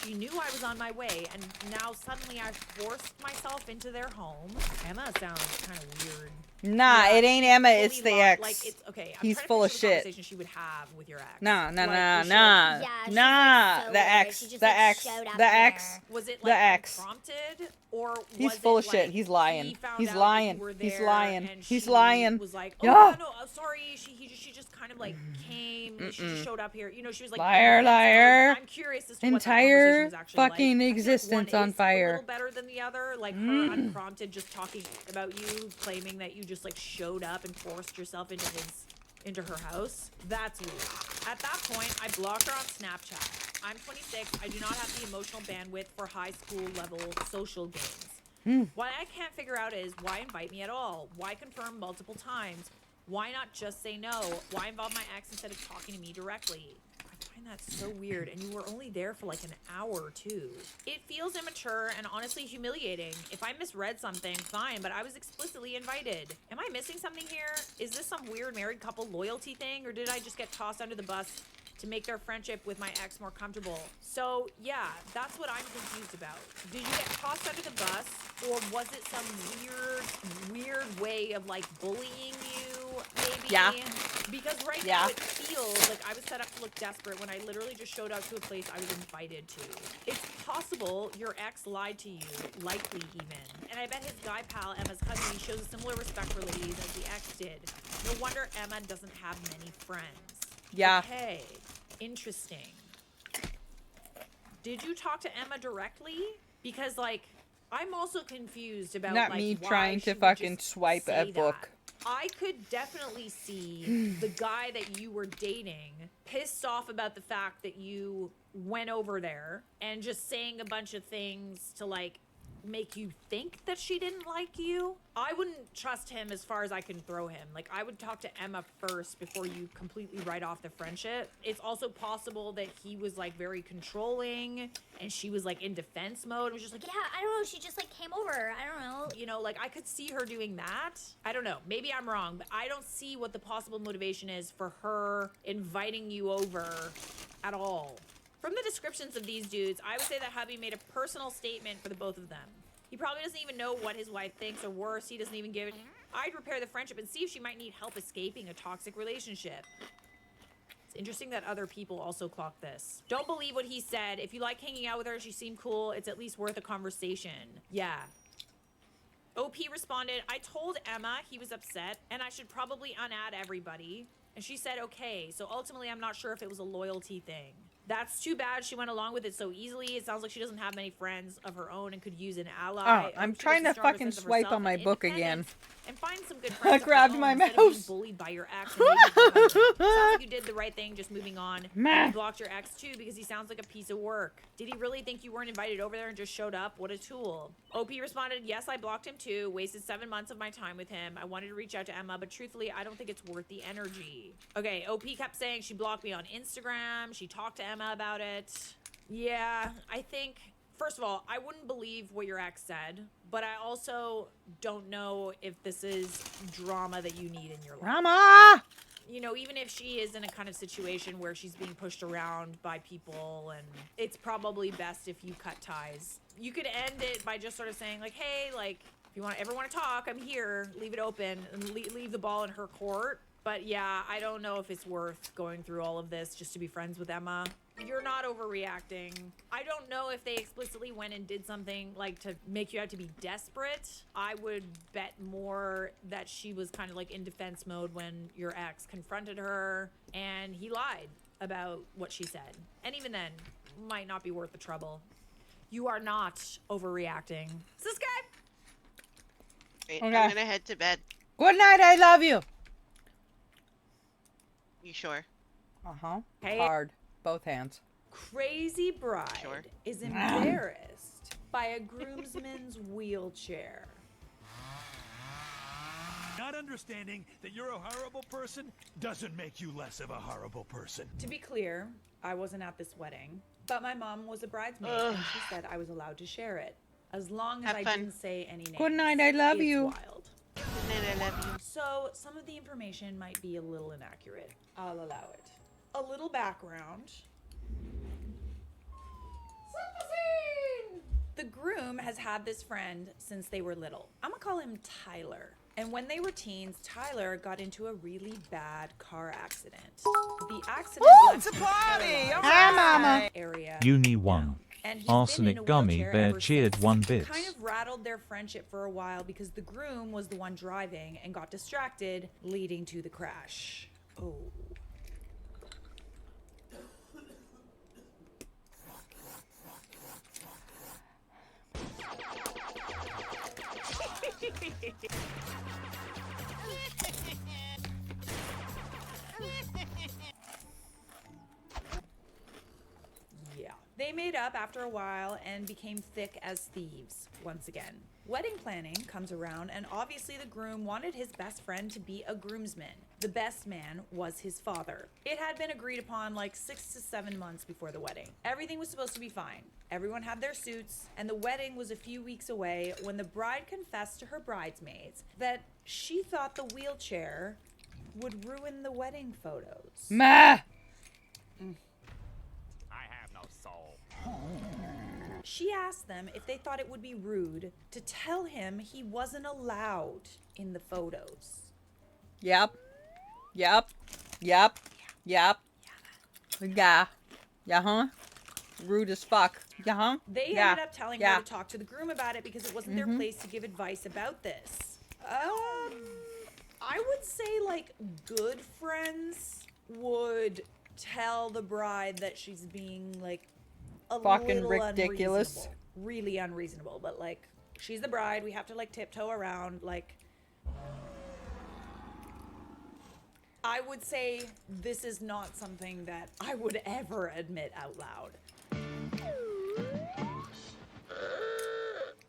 [SPEAKER 2] She knew I was on my way, and now suddenly I forced myself into their home. Emma sounds kind of weird.
[SPEAKER 1] Nah, it ain't Emma, it's the ex.
[SPEAKER 2] Like, it's okay.
[SPEAKER 1] He's full of shit.
[SPEAKER 2] Conversation she would have with your ex.
[SPEAKER 1] Nah.
[SPEAKER 5] Yeah, she's like so
[SPEAKER 1] The
[SPEAKER 5] weird.
[SPEAKER 1] ex.
[SPEAKER 5] She just,
[SPEAKER 1] The
[SPEAKER 5] like,
[SPEAKER 1] ex.
[SPEAKER 5] showed up
[SPEAKER 1] The ex.
[SPEAKER 5] there.
[SPEAKER 2] Was it
[SPEAKER 1] The
[SPEAKER 2] like
[SPEAKER 1] ex.
[SPEAKER 2] unprompted, or
[SPEAKER 1] He's
[SPEAKER 2] was
[SPEAKER 1] full
[SPEAKER 2] it
[SPEAKER 1] of shit.
[SPEAKER 2] like
[SPEAKER 1] He's lying.
[SPEAKER 2] he found
[SPEAKER 1] He's
[SPEAKER 2] out
[SPEAKER 1] lying.
[SPEAKER 2] you were
[SPEAKER 1] He's
[SPEAKER 2] there
[SPEAKER 1] lying.
[SPEAKER 2] and
[SPEAKER 1] He's
[SPEAKER 2] she
[SPEAKER 1] lying.
[SPEAKER 2] Was like, oh
[SPEAKER 1] Yeah.
[SPEAKER 2] no, sorry. She just kind of like came. She just showed up here. You know, she was like
[SPEAKER 1] Liar.
[SPEAKER 2] I'm curious as to
[SPEAKER 1] Entire
[SPEAKER 2] what that conversation was actually
[SPEAKER 1] fucking
[SPEAKER 2] like.
[SPEAKER 1] existence
[SPEAKER 2] One
[SPEAKER 1] on
[SPEAKER 2] is
[SPEAKER 1] fire.
[SPEAKER 2] a little better than the other. Like her unprompted, just talking about you, claiming that you just like showed up and forced yourself into her house. That's weird. At that point, I blocked her on Snapchat. I'm 26. I do not have the emotional bandwidth for high school level social games. What I can't figure out is why invite me at all? Why confirm multiple times? Why not just say no? Why involve my ex instead of talking to me directly? I find that so weird, and you were only there for like an hour too. It feels immature and honestly humiliating. If I misread something, fine, but I was explicitly invited. Am I missing something here? Is this some weird married couple loyalty thing, or did I just get tossed under the bus to make their friendship with my ex more comfortable? So yeah, that's what I'm confused about. Did you get tossed under the bus, or was it some weird way of like bullying you, maybe?
[SPEAKER 1] Yeah.
[SPEAKER 2] Because now it feels like I was set up to look desperate when I literally just showed up to a place I was invited to. It's possible your ex lied to you, likely even. And I bet his guy pal, Emma's husband, shows a similar respect for ladies as the ex did. No wonder Emma doesn't have many friends.
[SPEAKER 1] Yeah.
[SPEAKER 2] Okay, interesting. Did you talk to Emma directly? Because, like, I'm also confused about,
[SPEAKER 1] Not
[SPEAKER 2] like,
[SPEAKER 1] me
[SPEAKER 2] why
[SPEAKER 1] trying
[SPEAKER 2] she
[SPEAKER 1] to
[SPEAKER 2] would
[SPEAKER 1] fucking
[SPEAKER 2] just
[SPEAKER 1] swipe
[SPEAKER 2] say
[SPEAKER 1] a book.
[SPEAKER 2] that. I could definitely see the guy that you were dating pissed off about the fact that you went over there and just saying a bunch of things to, like, make you think that she didn't like you. I wouldn't trust him as far as I can throw him. Like, I would talk to Emma first before you completely write off the friendship. It's also possible that he was like very controlling and she was like in defense mode. It was just like,
[SPEAKER 5] Yeah, I don't know. She just like came over. I don't know.
[SPEAKER 2] you know, like I could see her doing that. I don't know. Maybe I'm wrong, but I don't see what the possible motivation is for her inviting you over at all. From the descriptions of these dudes, I would say that hubby made a personal statement for the both of them. He probably doesn't even know what his wife thinks, or worse, he doesn't even give it. I'd repair the friendship and see if she might need help escaping a toxic relationship. It's interesting that other people also clock this. Don't believe what he said. If you like hanging out with her, she seemed cool, it's at least worth a conversation. Yeah. OP responded, I told Emma he was upset and I should probably unadd everybody. And she said, okay. So ultimately, I'm not sure if it was a loyalty thing.
[SPEAKER 15] That's too bad she went along with it so easily. It sounds like she doesn't have many friends of her own and could use an ally.
[SPEAKER 1] Oh,
[SPEAKER 15] I
[SPEAKER 1] I'm
[SPEAKER 15] hope she
[SPEAKER 1] trying
[SPEAKER 15] gets
[SPEAKER 1] to
[SPEAKER 15] a stronger
[SPEAKER 1] fucking
[SPEAKER 15] sense of
[SPEAKER 1] swipe
[SPEAKER 15] herself
[SPEAKER 1] on my
[SPEAKER 15] and
[SPEAKER 1] book again.
[SPEAKER 15] independence and find some good friends.
[SPEAKER 1] I grabbed my
[SPEAKER 15] instead of being
[SPEAKER 1] mouse.
[SPEAKER 15] bullied by your ex. And maybe sounds like you did the right thing, just moving on.
[SPEAKER 1] Meh.
[SPEAKER 15] You blocked your ex too because he sounds like a piece of work. Did he really think you weren't invited over there and just showed up? What a tool. OP responded, yes, I blocked him too. Wasted 7 months of my time with him. I wanted to reach out to Emma, but truthfully, I don't think it's worth the energy. Okay, OP kept saying she blocked me on Instagram. She talked to Emma about it. Yeah, I think, first of all, I wouldn't believe what your ex said, but I also don't know if this is drama that you need in your life.
[SPEAKER 1] Drama!
[SPEAKER 15] You know, even if she is in a kind of situation where she's being pushed around by people, and it's probably best if you cut ties. You could end it by just sort of saying, like, hey, like, if you ever want to talk, I'm here. Leave it open and leave the ball in her court. But yeah, I don't know if it's worth going through all of this just to be friends with Emma. You're not overreacting. I don't know if they explicitly went and did something like to make you out to be desperate. I would bet more that she was kind of like in defense mode when your ex confronted her and he lied about what she said. And even then, might not be worth the trouble. You are not overreacting. Subscribe!
[SPEAKER 4] Wait,
[SPEAKER 1] Okay.
[SPEAKER 4] I'm gonna head to bed.
[SPEAKER 1] Good night, I love you.
[SPEAKER 4] You sure?
[SPEAKER 1] Uh-huh.
[SPEAKER 15] Hey.
[SPEAKER 1] Hard. Both hands.
[SPEAKER 15] Crazy bride is embarrassed by a groomsman's wheelchair.
[SPEAKER 3] Not understanding that you're a horrible person doesn't make you less of a horrible person.
[SPEAKER 15] To be clear, I wasn't at this wedding, but my mom was a bridesmaid and she said I was allowed to share it. As long as
[SPEAKER 4] Have
[SPEAKER 15] I
[SPEAKER 4] fun.
[SPEAKER 15] didn't say any names.
[SPEAKER 1] Good night, I love
[SPEAKER 15] It's
[SPEAKER 1] you.
[SPEAKER 15] Wild.
[SPEAKER 4] Good night, I love you.
[SPEAKER 15] So, some of the information might be a little inaccurate. I'll allow it. A little background. The groom has had this friend since they were little. I'm gonna call him Tyler. And when they were teens, Tyler got into a really bad car accident. The accident left him paralyzed
[SPEAKER 1] Hi, Mama.
[SPEAKER 15] area.
[SPEAKER 10] Uni 1.
[SPEAKER 15] And he's been in
[SPEAKER 10] Arsenic
[SPEAKER 15] a
[SPEAKER 10] Gummy
[SPEAKER 15] wheelchair
[SPEAKER 10] Bear
[SPEAKER 15] ever
[SPEAKER 10] cheered
[SPEAKER 15] since.
[SPEAKER 10] 1
[SPEAKER 15] It
[SPEAKER 10] bit.
[SPEAKER 15] kind of rattled their friendship for a while because the groom was the one driving and got distracted, leading to the crash. Oh. Yeah. They made up after a while and became thick as thieves once again. Wedding planning comes around, and obviously the groom wanted his best friend to be a groomsman. The best man was his father. It had been agreed upon like 6 to 7 months before the wedding. Everything was supposed to be fine. Everyone had their suits, and the wedding was a few weeks away when the bride confessed to her bridesmaids that she thought the wheelchair would ruin the wedding photos.
[SPEAKER 1] Ma!
[SPEAKER 3] I have no soul.
[SPEAKER 15] She asked them if they thought it would be rude to tell him he wasn't allowed in the photos.
[SPEAKER 1] Yep. Yep. Yep. Yep. Yeah. Yeah, huh? Rude as fuck. Yeah, huh?
[SPEAKER 15] They
[SPEAKER 1] yeah.
[SPEAKER 15] ended up telling her to talk to the groom about it because it wasn't their place to give advice about this. I would say like good friends would tell the bride that she's being like a
[SPEAKER 1] Fucking
[SPEAKER 15] little
[SPEAKER 1] ridiculous.
[SPEAKER 15] unreasonable. Really unreasonable, but like she's the bride, we have to like tiptoe around. Like I would say this is not something that I would ever admit out loud.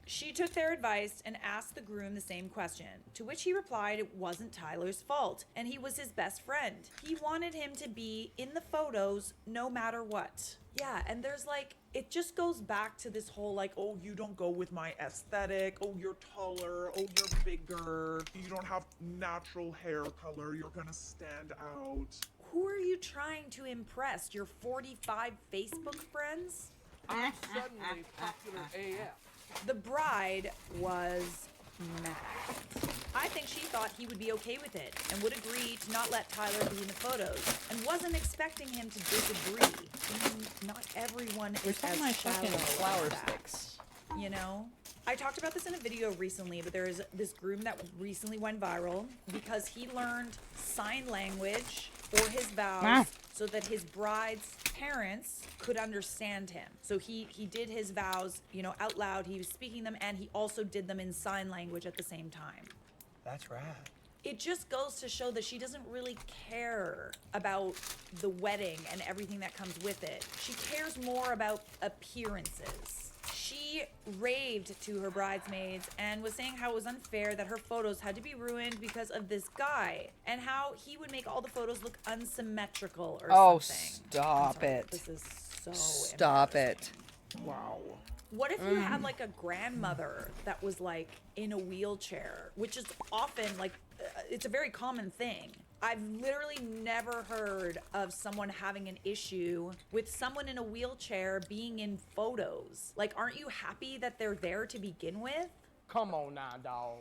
[SPEAKER 15] She took their advice and asked the groom the same question, to which he replied it wasn't Tyler's fault, and he was his best friend. He wanted him to be in the photos no matter what. Yeah, and there's like, it just goes back to this whole like,
[SPEAKER 6] Oh, you don't go with my aesthetic. Oh, you're taller. Oh, you're bigger. You don't have natural hair color. You're gonna stand out.
[SPEAKER 15] who are you trying to impress? Your 45 Facebook friends?
[SPEAKER 8] I'm suddenly popular AF.
[SPEAKER 15] The bride was mad. I think she thought he would be okay with it and would agree to not let Tyler be in the photos and wasn't expecting him to disagree. I mean, not everyone is
[SPEAKER 1] Where's all
[SPEAKER 15] as
[SPEAKER 1] my
[SPEAKER 15] shallow
[SPEAKER 1] fucking
[SPEAKER 15] as
[SPEAKER 1] flower
[SPEAKER 15] that,
[SPEAKER 1] sticks?
[SPEAKER 15] you know? I talked about this in a video recently, but there is this groom that recently went viral because he learned sign language for his vows so that his brides parents could understand him. So he did his vows, you know, out loud. He was speaking them, and he also did them in sign language at the same time.
[SPEAKER 12] That's rad.
[SPEAKER 15] It just goes to show that she doesn't really care about the wedding and everything that comes with it. She cares more about appearances. She raved to her bridesmaids and was saying how it was unfair that her photos had to be ruined because of this guy, and how he would make all the photos look unsymmetrical or something.
[SPEAKER 1] Stop it.
[SPEAKER 15] This is so
[SPEAKER 1] Stop it.
[SPEAKER 15] Wow. What if you had like a grandmother that was like in a wheelchair, which is often like, it's a very common thing. I've literally never heard of someone having an issue with someone in a wheelchair being in photos. Like, aren't you happy that they're there to begin with?
[SPEAKER 8] Come on now, dog.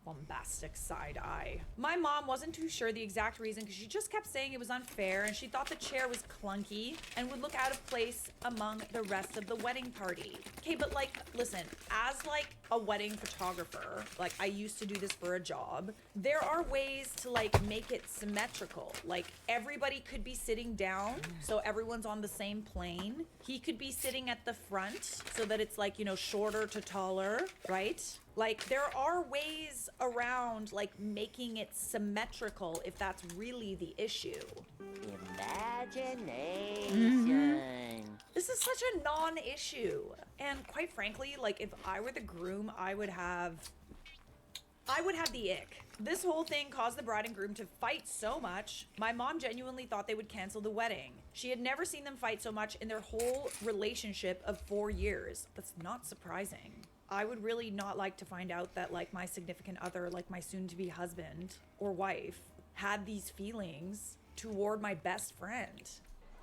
[SPEAKER 15] Bombastic side eye. My mom wasn't too sure the exact reason because she just kept saying it was unfair and she thought the chair was clunky and would look out of place among the rest of the wedding party. Okay, but like, listen, as like a wedding photographer, like I used to do this for a job, there are ways to like make it symmetrical. Like everybody could be sitting down so everyone's on the same plane. He could be sitting at the front so that it's like, you know, shorter to taller, right? Like, there are ways around, like, making it symmetrical if that's really the issue.
[SPEAKER 11] Imagination.
[SPEAKER 15] This is such a non-issue. And quite frankly, like, if I were the groom, I would have the ick. This whole thing caused the bride and groom to fight so much, my mom genuinely thought they would cancel the wedding. She had never seen them fight so much in their whole relationship of 4 years. That's not surprising. I would really not like to find out that like my significant other, like my soon-to-be husband or wife, had these feelings toward my best friend.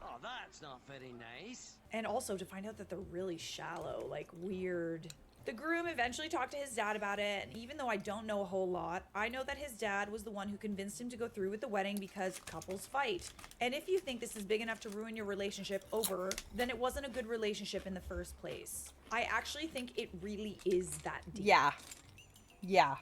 [SPEAKER 16] Oh, that's not very nice.
[SPEAKER 15] And also to find out that they're really shallow, like weird. The groom eventually talked to his dad about it, and even though I don't know a whole lot, I know that his dad was the one who convinced him to go through with the wedding because couples fight. And if you think this is big enough to ruin your relationship over, then it wasn't a good relationship in the first place. I actually think it really is that deep.
[SPEAKER 1] Yeah. Yeah.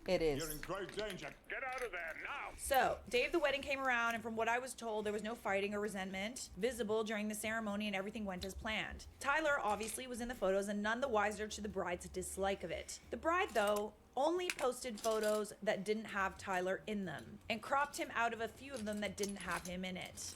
[SPEAKER 1] It is.
[SPEAKER 3] You're in great danger. Get out of there now.
[SPEAKER 15] So, day of the wedding came around, and from what I was told, there was no fighting or resentment visible during the ceremony, and everything went as planned. Tyler obviously was in the photos and none the wiser to the bride's dislike of it. The bride, though, only posted photos that didn't have Tyler in them, and cropped him out of a few of them that didn't have him in it.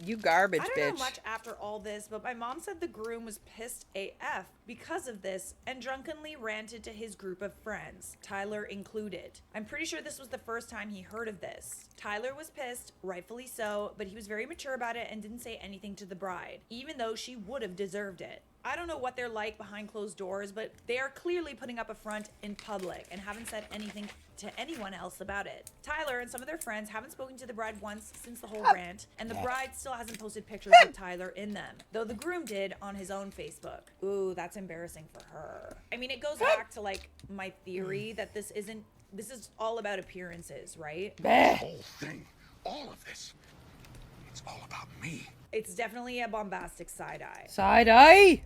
[SPEAKER 1] You garbage, bitch.
[SPEAKER 15] I don't know much after all this, but my mom said the groom was pissed AF because of this and drunkenly ranted to his group of friends, Tyler included. I'm pretty sure this was the first time he heard of this. Tyler was pissed, rightfully so, but he was very mature about it and didn't say anything to the bride, even though she would have deserved it. I don't know what they're like behind closed doors, but they are clearly putting up a front in public and haven't said anything to anyone else about it. Tyler and some of their friends haven't spoken to the bride once since the whole rant, and the bride still hasn't posted pictures with Tyler in them, though the groom did on his own Facebook. Ooh, that's embarrassing for her. I mean, it goes back to like my theory that this is all about appearances, right?
[SPEAKER 3] The whole thing, all of this, it's all about me.
[SPEAKER 15] It's definitely a bombastic side eye.
[SPEAKER 1] Side eye?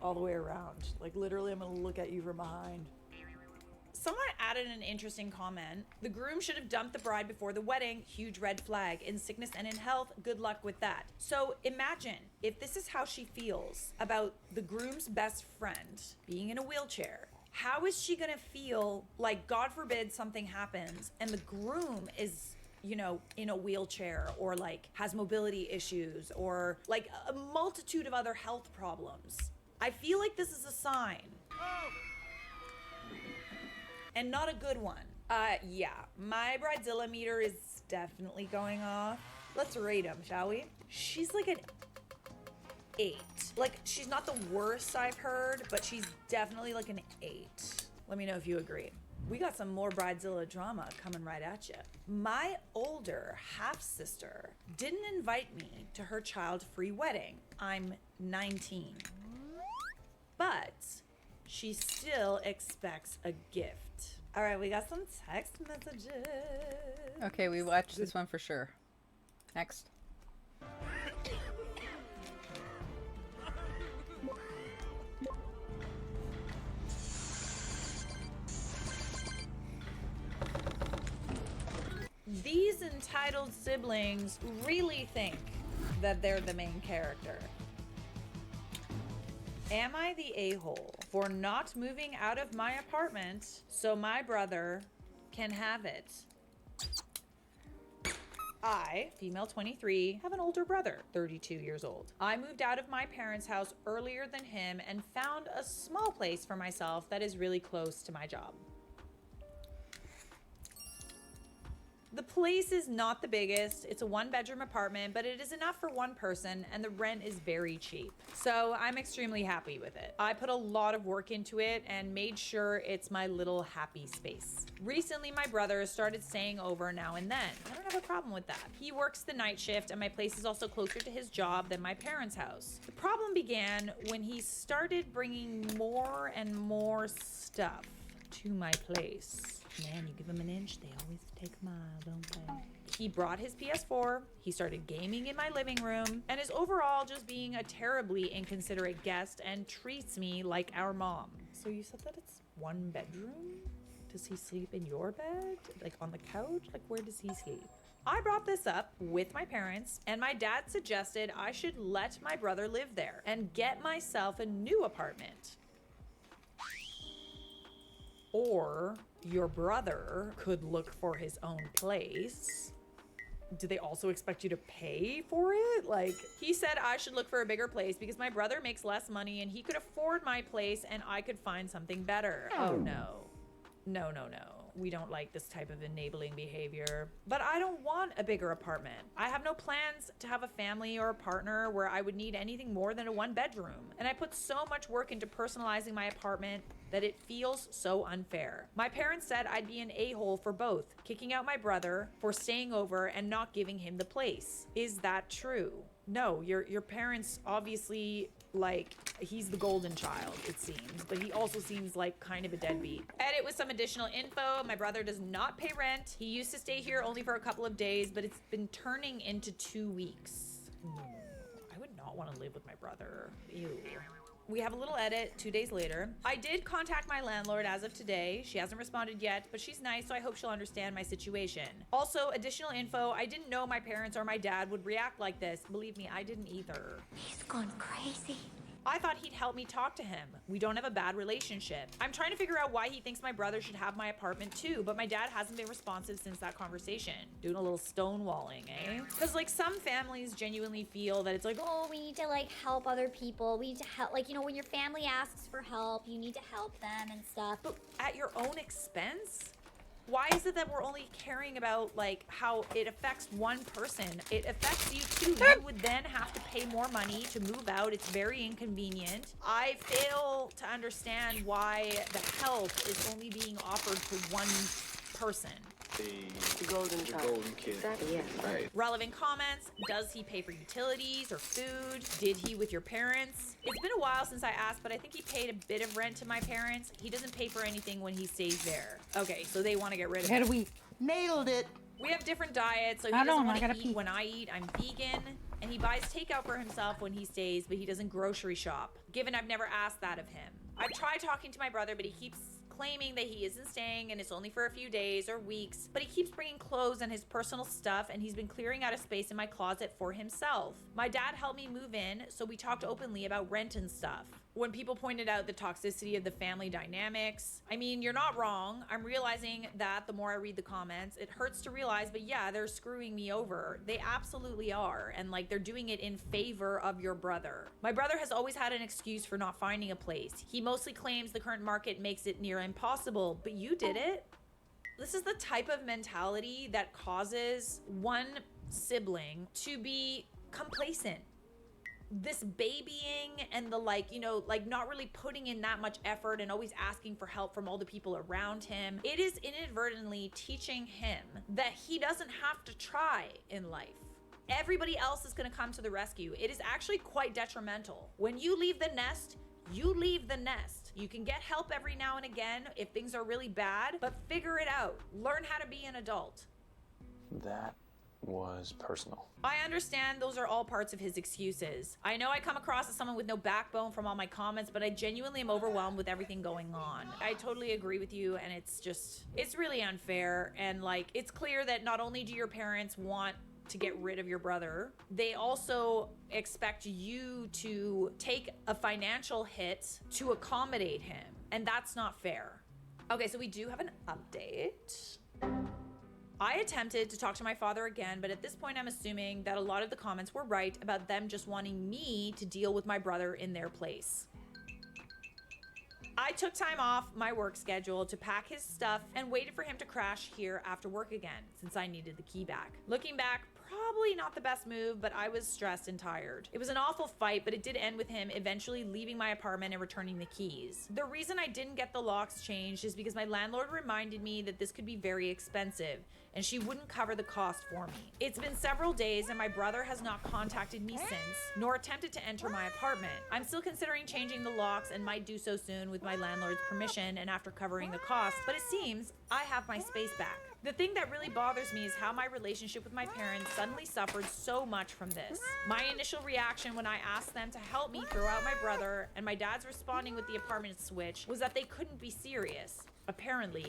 [SPEAKER 15] All the way around. Like, literally, I'm gonna look at you from behind. Someone added an interesting comment. The groom should have dumped the bride before the wedding. Huge red flag. In sickness and in health, good luck with that. So imagine if this is how she feels about the groom's best friend being in a wheelchair. How is she gonna feel like, God forbid, something happens and the groom is, you know, in a wheelchair or like has mobility issues or like a multitude of other health problems? I feel like this is a sign. And not a good one. Yeah, my bridezilla meter is definitely going off. Let's rate him, shall we? She's like an 8. Like, she's not the worst I've heard, but she's definitely like an 8. Let me know if you agree. We got some more bridezilla drama coming right at you. My older half-sister didn't invite me to her child-free wedding. I'm 19. But she still expects a gift. All right, we got some text messages.
[SPEAKER 1] Okay, we watched this one for sure. Next.
[SPEAKER 15] These entitled siblings really think that they're the main character. Am I the a-hole for not moving out of my apartment so my brother can have it? I, female 23, have an older brother, 32 years old. I moved out of my parents' house earlier than him and found a small place for myself that is really close to my job. The place is not the biggest. It's a 1-bedroom apartment, but it is enough for one person and the rent is very cheap. So I'm extremely happy with it. I put a lot of work into it and made sure it's my little happy space. Recently, my brother started staying over now and then. I don't have a problem with that. He works the night shift and my place is also closer to his job than my parents' house. The problem began when he started bringing more and more stuff to my place. Man, you give them an inch, they always take a mile, don't they? He brought his PS4, he started gaming in my living room, and is overall just being a terribly inconsiderate guest and treats me like our mom. So you said that it's 1 bedroom? Does he sleep in your bed? Like on the couch? Like where does he sleep? I brought this up with my parents, and my dad suggested I should let my brother live there and get myself a new apartment. Or your brother could look for his own place. Do they also expect you to pay for it? Like, he said I should look for a bigger place because my brother makes less money and he could afford my place and I could find something better. Oh no. No, no, no. We don't like this type of enabling behavior. But I don't want a bigger apartment. I have no plans to have a family or a partner where I would need anything more than a 1-bedroom. And I put so much work into personalizing my apartment that it feels so unfair. My parents said I'd be an a-hole for both, kicking out my brother for staying over and not giving him the place. Is that true? No, your parents obviously, like, he's the golden child, it seems, but he also seems like kind of a deadbeat. Edit with some additional info. My brother does not pay rent. He used to stay here only for a couple of days, but it's been turning into 2 weeks. I would not want to live with my brother. Ew. We have a little edit 2 days later. I did contact my landlord as of today. She hasn't responded yet, but she's nice, so I hope she'll understand my situation. Also, additional info, I didn't know my parents or my dad would react like this. Believe me, I didn't either.
[SPEAKER 5] He's gone crazy.
[SPEAKER 15] I thought he'd help me talk to him. We don't have a bad relationship. I'm trying to figure out why he thinks my brother should have my apartment too, but my dad hasn't been responsive since that conversation. Doing a little stonewalling, eh? Because like some families genuinely feel that it's like,
[SPEAKER 5] Oh, we need to like help other people. We need to help, like, you know, when your family asks for help, you need to help them and stuff.
[SPEAKER 15] but at your own expense? Why is it that we're only caring about like how it affects one person? It affects you too. You would then have to pay more money to move out. It's very inconvenient. I fail to understand why the help is only being offered to one person.
[SPEAKER 9] The golden child. The golden kid. Exactly, yeah. Right.
[SPEAKER 15] Relevant comments. Does he pay for utilities or food? Did he with your parents? It's been a while since I asked, but I think he paid a bit of rent to my parents. He doesn't pay for anything when he stays there. Okay, so they want to get rid of
[SPEAKER 1] How
[SPEAKER 15] him.
[SPEAKER 1] do we nailed it?
[SPEAKER 15] We have different diets, so he
[SPEAKER 1] I
[SPEAKER 15] doesn't
[SPEAKER 1] don't, I
[SPEAKER 15] want to
[SPEAKER 1] gotta
[SPEAKER 15] eat
[SPEAKER 1] pee.
[SPEAKER 15] when I eat. I'm vegan, and he buys takeout for himself when he stays, but he doesn't grocery shop, given I've never asked that of him. I've tried talking to my brother, but he keeps claiming that he isn't staying and it's only for a few days or weeks, but he keeps bringing clothes and his personal stuff, and he's been clearing out a space in my closet for himself. My dad helped me move in, so we talked openly about rent and stuff. When people pointed out the toxicity of the family dynamics, I mean, you're not wrong. I'm realizing that the more I read the comments, it hurts to realize, but yeah, they're screwing me over. They absolutely are, and like they're doing it in favor of your brother. My brother has always had an excuse for not finding a place. He mostly claims the current market makes it near impossible, but you did it. This is the type of mentality that causes one sibling to be complacent. This babying and the like, you know, like not really putting in that much effort and always asking for help from all the people around him. It is inadvertently teaching him that he doesn't have to try in life. Everybody else is going to come to the rescue. It is actually quite detrimental. When you leave the nest, you leave the nest. You can get help every now and again if things are really bad, but figure it out. Learn how to be an adult.
[SPEAKER 12] That was personal.
[SPEAKER 15] I understand those are all parts of his excuses. I know I come across as someone with no backbone from all my comments, but I genuinely am overwhelmed with everything going on. I totally agree with you, and it's really unfair. And like, it's clear that not only do your parents want to get rid of your brother, they also expect you to take a financial hit to accommodate him, and that's not fair. Okay, so we do have an update. I attempted to talk to my father again, but at this point I'm assuming that a lot of the comments were right about them just wanting me to deal with my brother in their place. I took time off my work schedule to pack his stuff and waited for him to crash here after work again, since I needed the key back. Looking back, probably not the best move, but I was stressed and tired. It was an awful fight, but it did end with him eventually leaving my apartment and returning the keys. The reason I didn't get the locks changed is because my landlord reminded me that this could be very expensive, and she wouldn't cover the cost for me. It's been several days and my brother has not contacted me since, nor attempted to enter my apartment. I'm still considering changing the locks and might do so soon with my landlord's permission and after covering the cost, but it seems I have my space back. The thing that really bothers me is how my relationship with my parents suddenly suffered so much from this. My initial reaction when I asked them to help me throw out my brother, and my dad's responding with the apartment switch, was that they couldn't be serious. Apparently,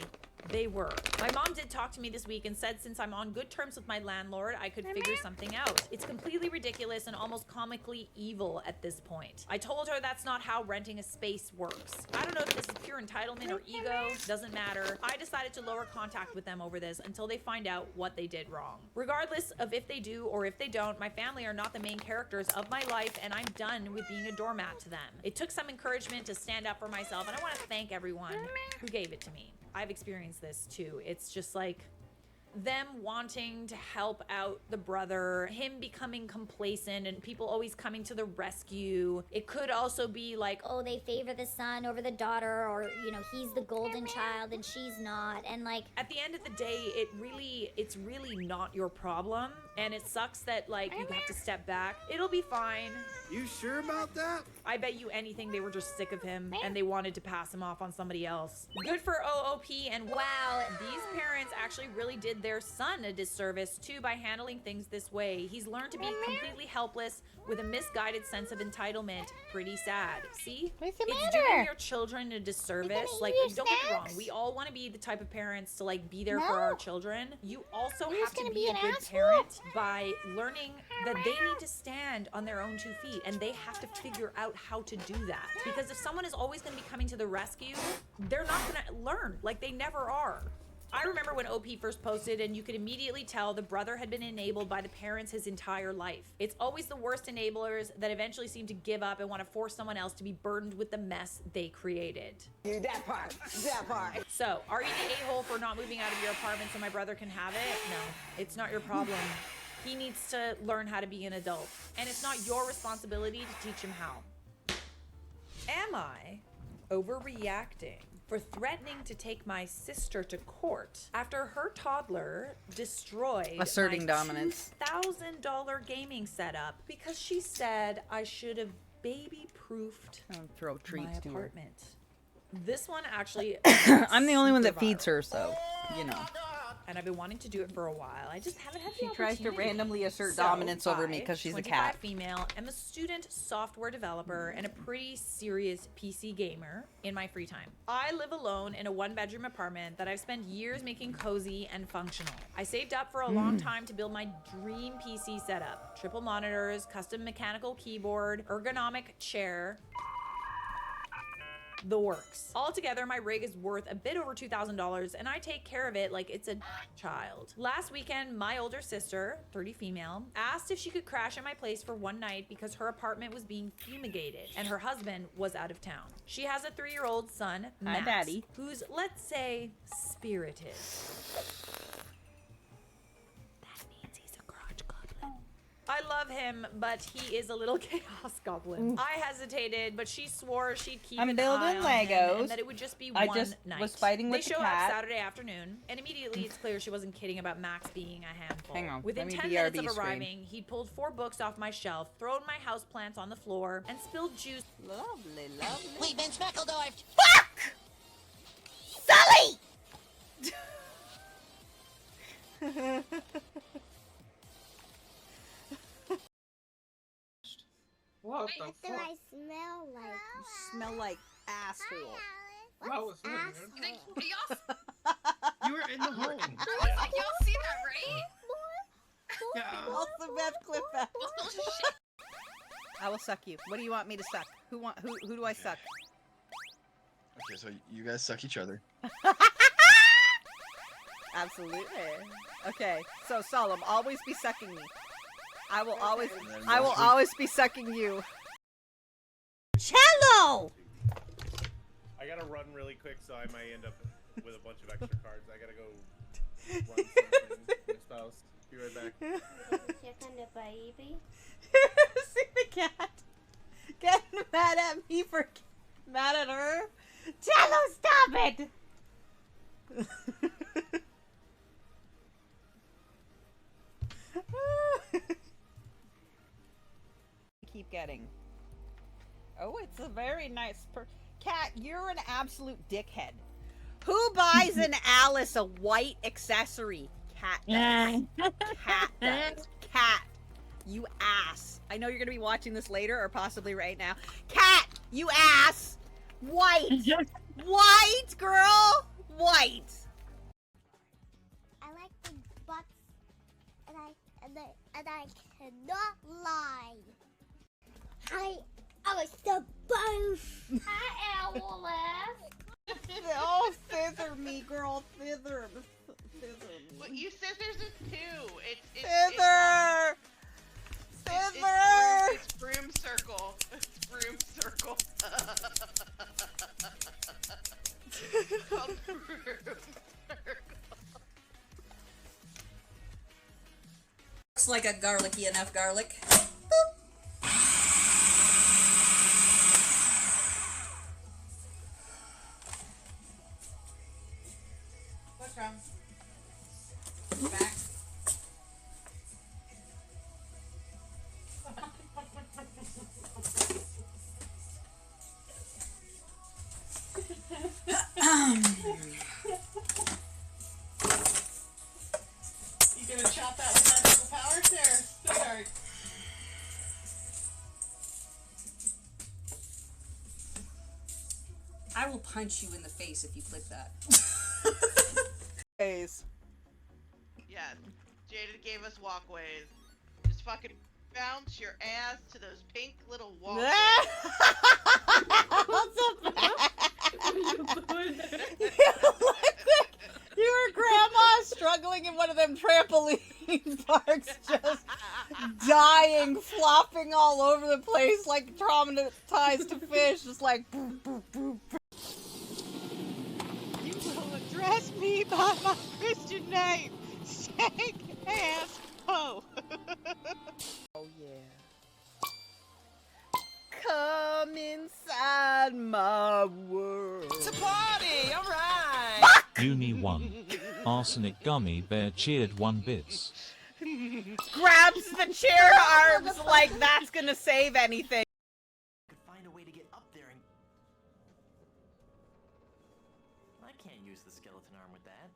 [SPEAKER 15] they were. My mom did talk to me this week and said since I'm on good terms with my landlord, I could figure something out. It's completely ridiculous and almost comically evil at this point. I told her that's not how renting a space works. I don't know if this is pure entitlement or ego, doesn't matter. I decided to lower contact with them over this until they find out what they did wrong. Regardless of if they do or if they don't, my family are not the main characters of my life, and I'm done with being a doormat to them. It took some encouragement to stand up for myself, and I want to thank everyone who gave it to me. I've experienced this too. It's just like them wanting to help out the brother, him becoming complacent and people always coming to the rescue. It could also be like,
[SPEAKER 5] oh, they favor the son over the daughter, or, you know, he's the golden child and she's not. And like,
[SPEAKER 15] at the end of the day, it's really not your problem. And it sucks that like you have to step back. It'll be fine.
[SPEAKER 3] You sure about that?
[SPEAKER 15] I bet you anything they were just sick of him and they wanted to pass him off on somebody else. Good for OOP, and wow, these parents actually really did their son a disservice too by handling things this way. He's learned to be completely helpless with a misguided sense of entitlement. Pretty sad. See?
[SPEAKER 5] What's the
[SPEAKER 15] it's
[SPEAKER 5] matter?
[SPEAKER 15] doing your children a disservice. Like, don't get me wrong, we all want to be the type of parents to like be there for our children. You also have to be a good parent by learning that they need to stand on their own 2 feet, and they have to figure out how to do that. Because if someone is always going to be coming to the rescue, they're not going to learn. Like, they never are. I remember when OP first posted, and you could immediately tell the brother had been enabled by the parents his entire life. It's always the worst enablers that eventually seem to give up and want to force someone else to be burdened with the mess they created.
[SPEAKER 11] Dude, that part.
[SPEAKER 15] So, are you the a-hole for not moving out of your apartment so my brother can have it? No, it's not your problem. He needs to learn how to be an adult, and it's not your responsibility to teach him how. Am I overreacting for threatening to take my sister to court after her toddler destroyed
[SPEAKER 1] Asserting
[SPEAKER 15] my
[SPEAKER 1] dominance.
[SPEAKER 15] $2,000 gaming setup because she said I should have baby-proofed
[SPEAKER 1] Throw treats
[SPEAKER 15] my
[SPEAKER 1] to her.
[SPEAKER 15] apartment? This one actually
[SPEAKER 1] I'm the only one that
[SPEAKER 15] super
[SPEAKER 1] feeds
[SPEAKER 15] viral.
[SPEAKER 1] her, so, you know.
[SPEAKER 15] And I've been wanting to do it for a while. I just haven't had the
[SPEAKER 1] She tries to
[SPEAKER 15] opportunity.
[SPEAKER 1] randomly assert
[SPEAKER 15] So,
[SPEAKER 1] dominance over me
[SPEAKER 15] I,
[SPEAKER 1] because she's a
[SPEAKER 15] 25
[SPEAKER 1] cat.
[SPEAKER 15] female, am a student software developer and a pretty serious PC gamer in my free time. I live alone in a 1-bedroom apartment that I've spent years making cozy and functional. I saved up for a long time to build my dream PC setup. Triple monitors, custom mechanical keyboard, ergonomic chair, the works. Altogether, my rig is worth a bit over $2,000, and I take care of it like it's a child. Last weekend, my older sister, 30 female, asked if she could crash at my place for one night because her apartment was being fumigated and her husband was out of town. She has a 3-year-old son, Max,
[SPEAKER 1] Daddy.
[SPEAKER 15] who's, let's say, spirited. I love him, but he is a little chaos goblin. I hesitated, but she swore she'd keep
[SPEAKER 1] I'm
[SPEAKER 15] an
[SPEAKER 1] building
[SPEAKER 15] eye on him
[SPEAKER 1] Legos.
[SPEAKER 15] and that it would just be
[SPEAKER 1] I
[SPEAKER 15] one
[SPEAKER 1] just
[SPEAKER 15] night.
[SPEAKER 1] was fighting with
[SPEAKER 15] they
[SPEAKER 1] the
[SPEAKER 15] show
[SPEAKER 1] cat.
[SPEAKER 15] up Saturday afternoon, and immediately it's clear she wasn't kidding about Max being a handful.
[SPEAKER 1] Hang on,
[SPEAKER 15] Within
[SPEAKER 1] let
[SPEAKER 15] 10
[SPEAKER 1] me
[SPEAKER 15] minutes
[SPEAKER 1] BRB
[SPEAKER 15] of
[SPEAKER 1] screen.
[SPEAKER 15] arriving, he'd pulled 4 books off my shelf, thrown my houseplants on the floor, and spilled juice.
[SPEAKER 1] Lovely, lovely.
[SPEAKER 7] We've been Smeckledorfed.
[SPEAKER 1] Fuck! Sully!
[SPEAKER 8] What
[SPEAKER 5] What
[SPEAKER 8] the
[SPEAKER 5] do
[SPEAKER 8] fuck?
[SPEAKER 5] I smell like?
[SPEAKER 15] You smell like asshole.
[SPEAKER 8] That was weird.
[SPEAKER 5] Asshole.
[SPEAKER 8] You were in the home.
[SPEAKER 17] Y'all see that, right?
[SPEAKER 8] Yeah.
[SPEAKER 1] Also, Beth, clip that. I will suck you. What do you want me to suck? Who do I suck?
[SPEAKER 12] Okay, so you guys suck each other.
[SPEAKER 1] Absolutely. Okay, so Solemn, always be sucking me. I will always be sucking you. Cello!
[SPEAKER 18] I gotta run really quick, so I might end up with a bunch of extra cards. I gotta go run something with spouse. Be right back.
[SPEAKER 5] Chicken the baby.
[SPEAKER 1] See the cat getting mad at me for mad at her. Cello, stop it! Keep getting. Oh, it's a very nice Cat, you're an absolute dickhead. Who buys an Alice a white accessory? Cat does. Cat does. Cat, you ass. I know you're gonna be watching this later or possibly right now. Cat, you ass. White. White, girl. White.
[SPEAKER 5] I like the butts, and I cannot lie. I was the both. Hi, Owless.
[SPEAKER 1] Oh, scissor me, girl. Scissor.
[SPEAKER 4] Well, you said there's a two. It's
[SPEAKER 1] Scissor. Scissor.
[SPEAKER 4] It's broom circle. It's broom circle. It's called broom circle.
[SPEAKER 19] Looks like a garlicky enough garlic.
[SPEAKER 1] What's wrong?
[SPEAKER 19] Back.
[SPEAKER 17] You gonna chop that with magical power? There, sweetheart.
[SPEAKER 19] I will punch you in the face if you click that.
[SPEAKER 4] Yeah, Jada gave us walkways. Just fucking bounce your ass to those pink little walkways.
[SPEAKER 1] You were grandma struggling in one of them trampoline parks, just dying, flopping all over the place like traumatized to fish, just like boop, boop, boop.
[SPEAKER 4] You will address me by my Christian name. Stank ass ho.
[SPEAKER 1] Oh yeah. Come inside my world.
[SPEAKER 11] It's a party, alright!
[SPEAKER 10] Uni 1. Arsenic Gummy Bear cheered 1 bits.
[SPEAKER 1] Grabs the chair arms like that's gonna save anything.
[SPEAKER 20] Could find a way to get up there and... I can't use the skeleton arm with that.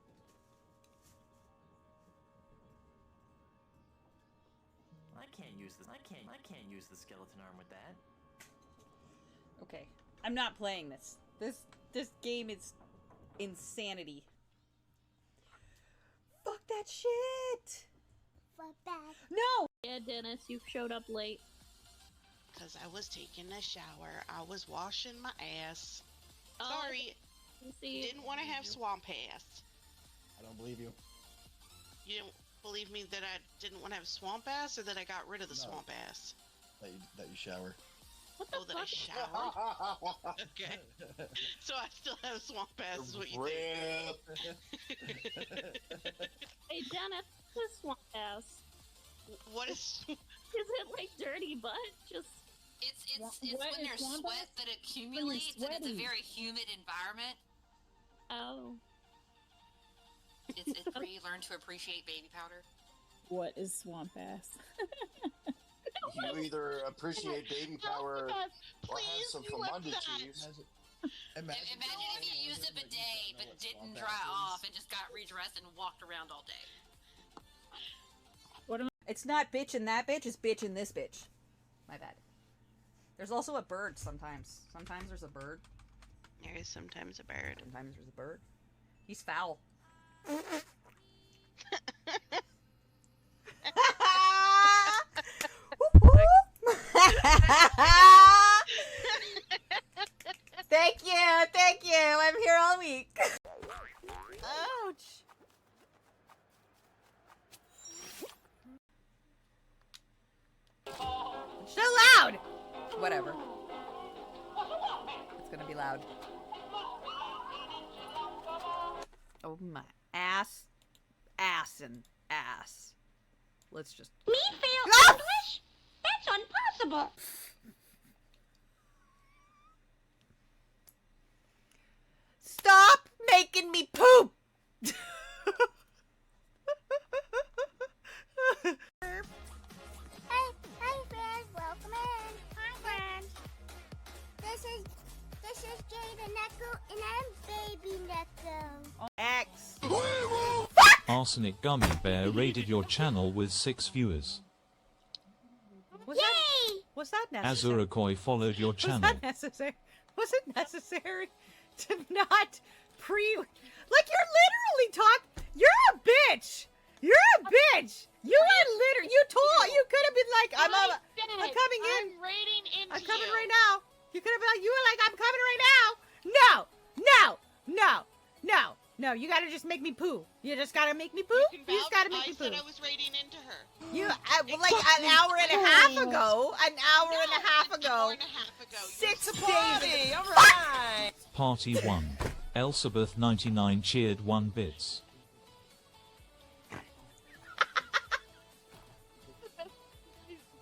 [SPEAKER 20] I can't use the skeleton arm with that.
[SPEAKER 1] Okay, I'm not playing this. This game is insanity. Fuck that shit.
[SPEAKER 5] Fuck that.
[SPEAKER 1] No.
[SPEAKER 21] Yeah, Dennis, you showed up late.
[SPEAKER 4] Cause I was taking a shower. I was washing my ass.
[SPEAKER 21] Oh,
[SPEAKER 4] Sorry. Didn't want to have swamp ass.
[SPEAKER 12] I don't believe you.
[SPEAKER 4] You didn't believe me that I didn't want to have swamp ass, or that I got rid of the swamp ass?
[SPEAKER 12] That you shower.
[SPEAKER 4] That I showered? Okay. So I still have swamp ass, is what you think.
[SPEAKER 21] Hey, Dennis, this swamp ass.
[SPEAKER 4] What is...
[SPEAKER 21] Is it like dirty butt? Just...
[SPEAKER 17] It's
[SPEAKER 21] What
[SPEAKER 17] when
[SPEAKER 21] is
[SPEAKER 17] there's
[SPEAKER 21] swamp
[SPEAKER 17] sweat
[SPEAKER 21] ass?
[SPEAKER 17] that accumulates, and it's a
[SPEAKER 21] sweating.
[SPEAKER 17] very humid environment.
[SPEAKER 21] Oh.
[SPEAKER 17] It's where you learn to appreciate baby powder.
[SPEAKER 21] What is swamp ass?
[SPEAKER 12] You either appreciate baby power or have some femundities.
[SPEAKER 17] Imagine if you used a bidet but didn't dry off and just got redressed and walked around all day.
[SPEAKER 1] It's not bitch and that bitch, it's bitch and this bitch. My bad. There's also a bird sometimes. Sometimes there's a bird.
[SPEAKER 4] There is sometimes a bird.
[SPEAKER 1] Sometimes there's a bird. He's foul. Thank you, thank you. I'm here all week. Ouch. So loud. Whatever. It's gonna be loud. Oh my ass, ass and ass. Let's just.
[SPEAKER 5] Me fail
[SPEAKER 1] Ah!
[SPEAKER 5] English? That's impossible.
[SPEAKER 1] Stop making me poop.
[SPEAKER 5] Hi friends, welcome in. Hi friends. This is Jada Neko and I'm Baby Neko.
[SPEAKER 1] X.
[SPEAKER 10] Arsenic Gummy Bear raided your channel with 6 viewers.
[SPEAKER 1] Was that necessary?
[SPEAKER 10] Azurikoi followed your
[SPEAKER 1] Was
[SPEAKER 10] channel.
[SPEAKER 1] that necessary? Was it necessary to not like you're literally You're a bitch. You're a bitch. You are literally. You could have been like, I'm coming in.
[SPEAKER 17] I'm raiding into
[SPEAKER 1] I'm coming
[SPEAKER 17] you.
[SPEAKER 1] right now. You could have been like, you were like, I'm coming right now. No. You gotta just make me poo. You just gotta make me poo. You just gotta make me poo.
[SPEAKER 4] I said I was raiding into her.
[SPEAKER 1] You like an hour and a half ago. An hour and a half ago. 6 days ago.
[SPEAKER 11] Alright.
[SPEAKER 10] Party 1. Elsabeth 99 cheered 1 bits.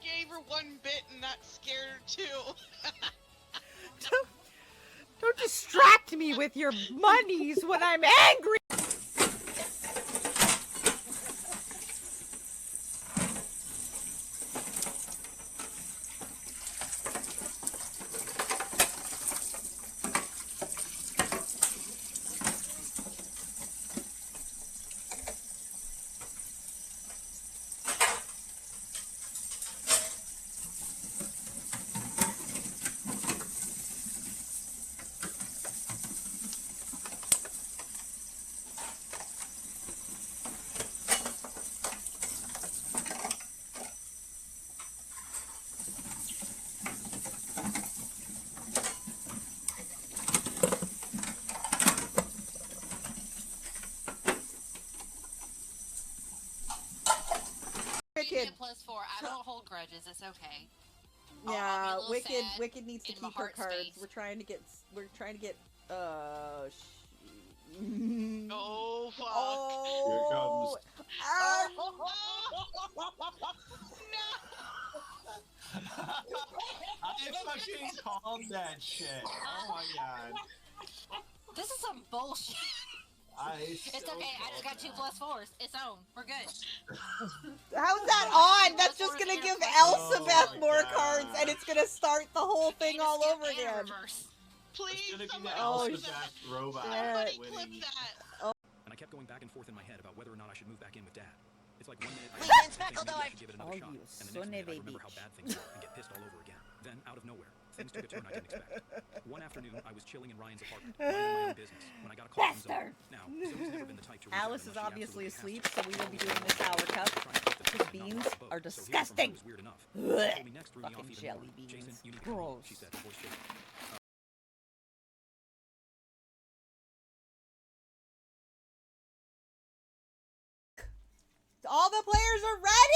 [SPEAKER 4] Gave her 1 bit and that scared her too.
[SPEAKER 1] Don't distract me with your monies when I'm angry.
[SPEAKER 17] Wicked. +4. I don't hold grudges. It's okay.
[SPEAKER 1] Yeah,
[SPEAKER 17] I'll be a little sad
[SPEAKER 1] Wicked needs to
[SPEAKER 17] in my
[SPEAKER 1] keep her
[SPEAKER 17] heart
[SPEAKER 1] cards.
[SPEAKER 17] space.
[SPEAKER 1] We're trying to get.
[SPEAKER 4] Oh fuck!
[SPEAKER 1] Oh,
[SPEAKER 20] I fucking called that shit. Oh my god.
[SPEAKER 17] This is some bullshit. It's okay. I just got 2 +4s. It's on. We're good.
[SPEAKER 1] How's that on? That's just gonna give Elsabeth more cards, and it's gonna start the whole thing all over again.
[SPEAKER 4] Please,
[SPEAKER 1] Oh,
[SPEAKER 20] Elsabeth robot
[SPEAKER 1] shit.
[SPEAKER 20] winning.
[SPEAKER 13] And I kept going back and forth in my head about whether or not I should move back in with Dad. It's like 1 minute I
[SPEAKER 1] Please,
[SPEAKER 13] think
[SPEAKER 1] Speckle,
[SPEAKER 13] maybe I
[SPEAKER 1] though,
[SPEAKER 13] should give it another shot,
[SPEAKER 1] you
[SPEAKER 13] and the next
[SPEAKER 1] son
[SPEAKER 13] minute
[SPEAKER 1] of a
[SPEAKER 13] I remember how
[SPEAKER 1] bitch.
[SPEAKER 13] bad things were and get pissed all over again. Then, out of nowhere, things took a turn I didn't expect. One afternoon, I was chilling in Ryan's apartment, minding my own business, when I got a call from Zoe. Now, Zoe's never been the type to reach out
[SPEAKER 1] Alice is
[SPEAKER 13] unless she
[SPEAKER 1] obviously
[SPEAKER 13] absolutely
[SPEAKER 1] asleep, so we will be doing the sour cup. Because beans are disgusting.
[SPEAKER 13] was weird enough.
[SPEAKER 1] Blech.
[SPEAKER 13] Told me next threw me off
[SPEAKER 1] Fucking
[SPEAKER 13] even
[SPEAKER 1] jelly
[SPEAKER 13] more.
[SPEAKER 1] beans.
[SPEAKER 13] Jason, you need to come home,
[SPEAKER 1] Gross.
[SPEAKER 13] she said, voice shaking.
[SPEAKER 1] All the players are ready.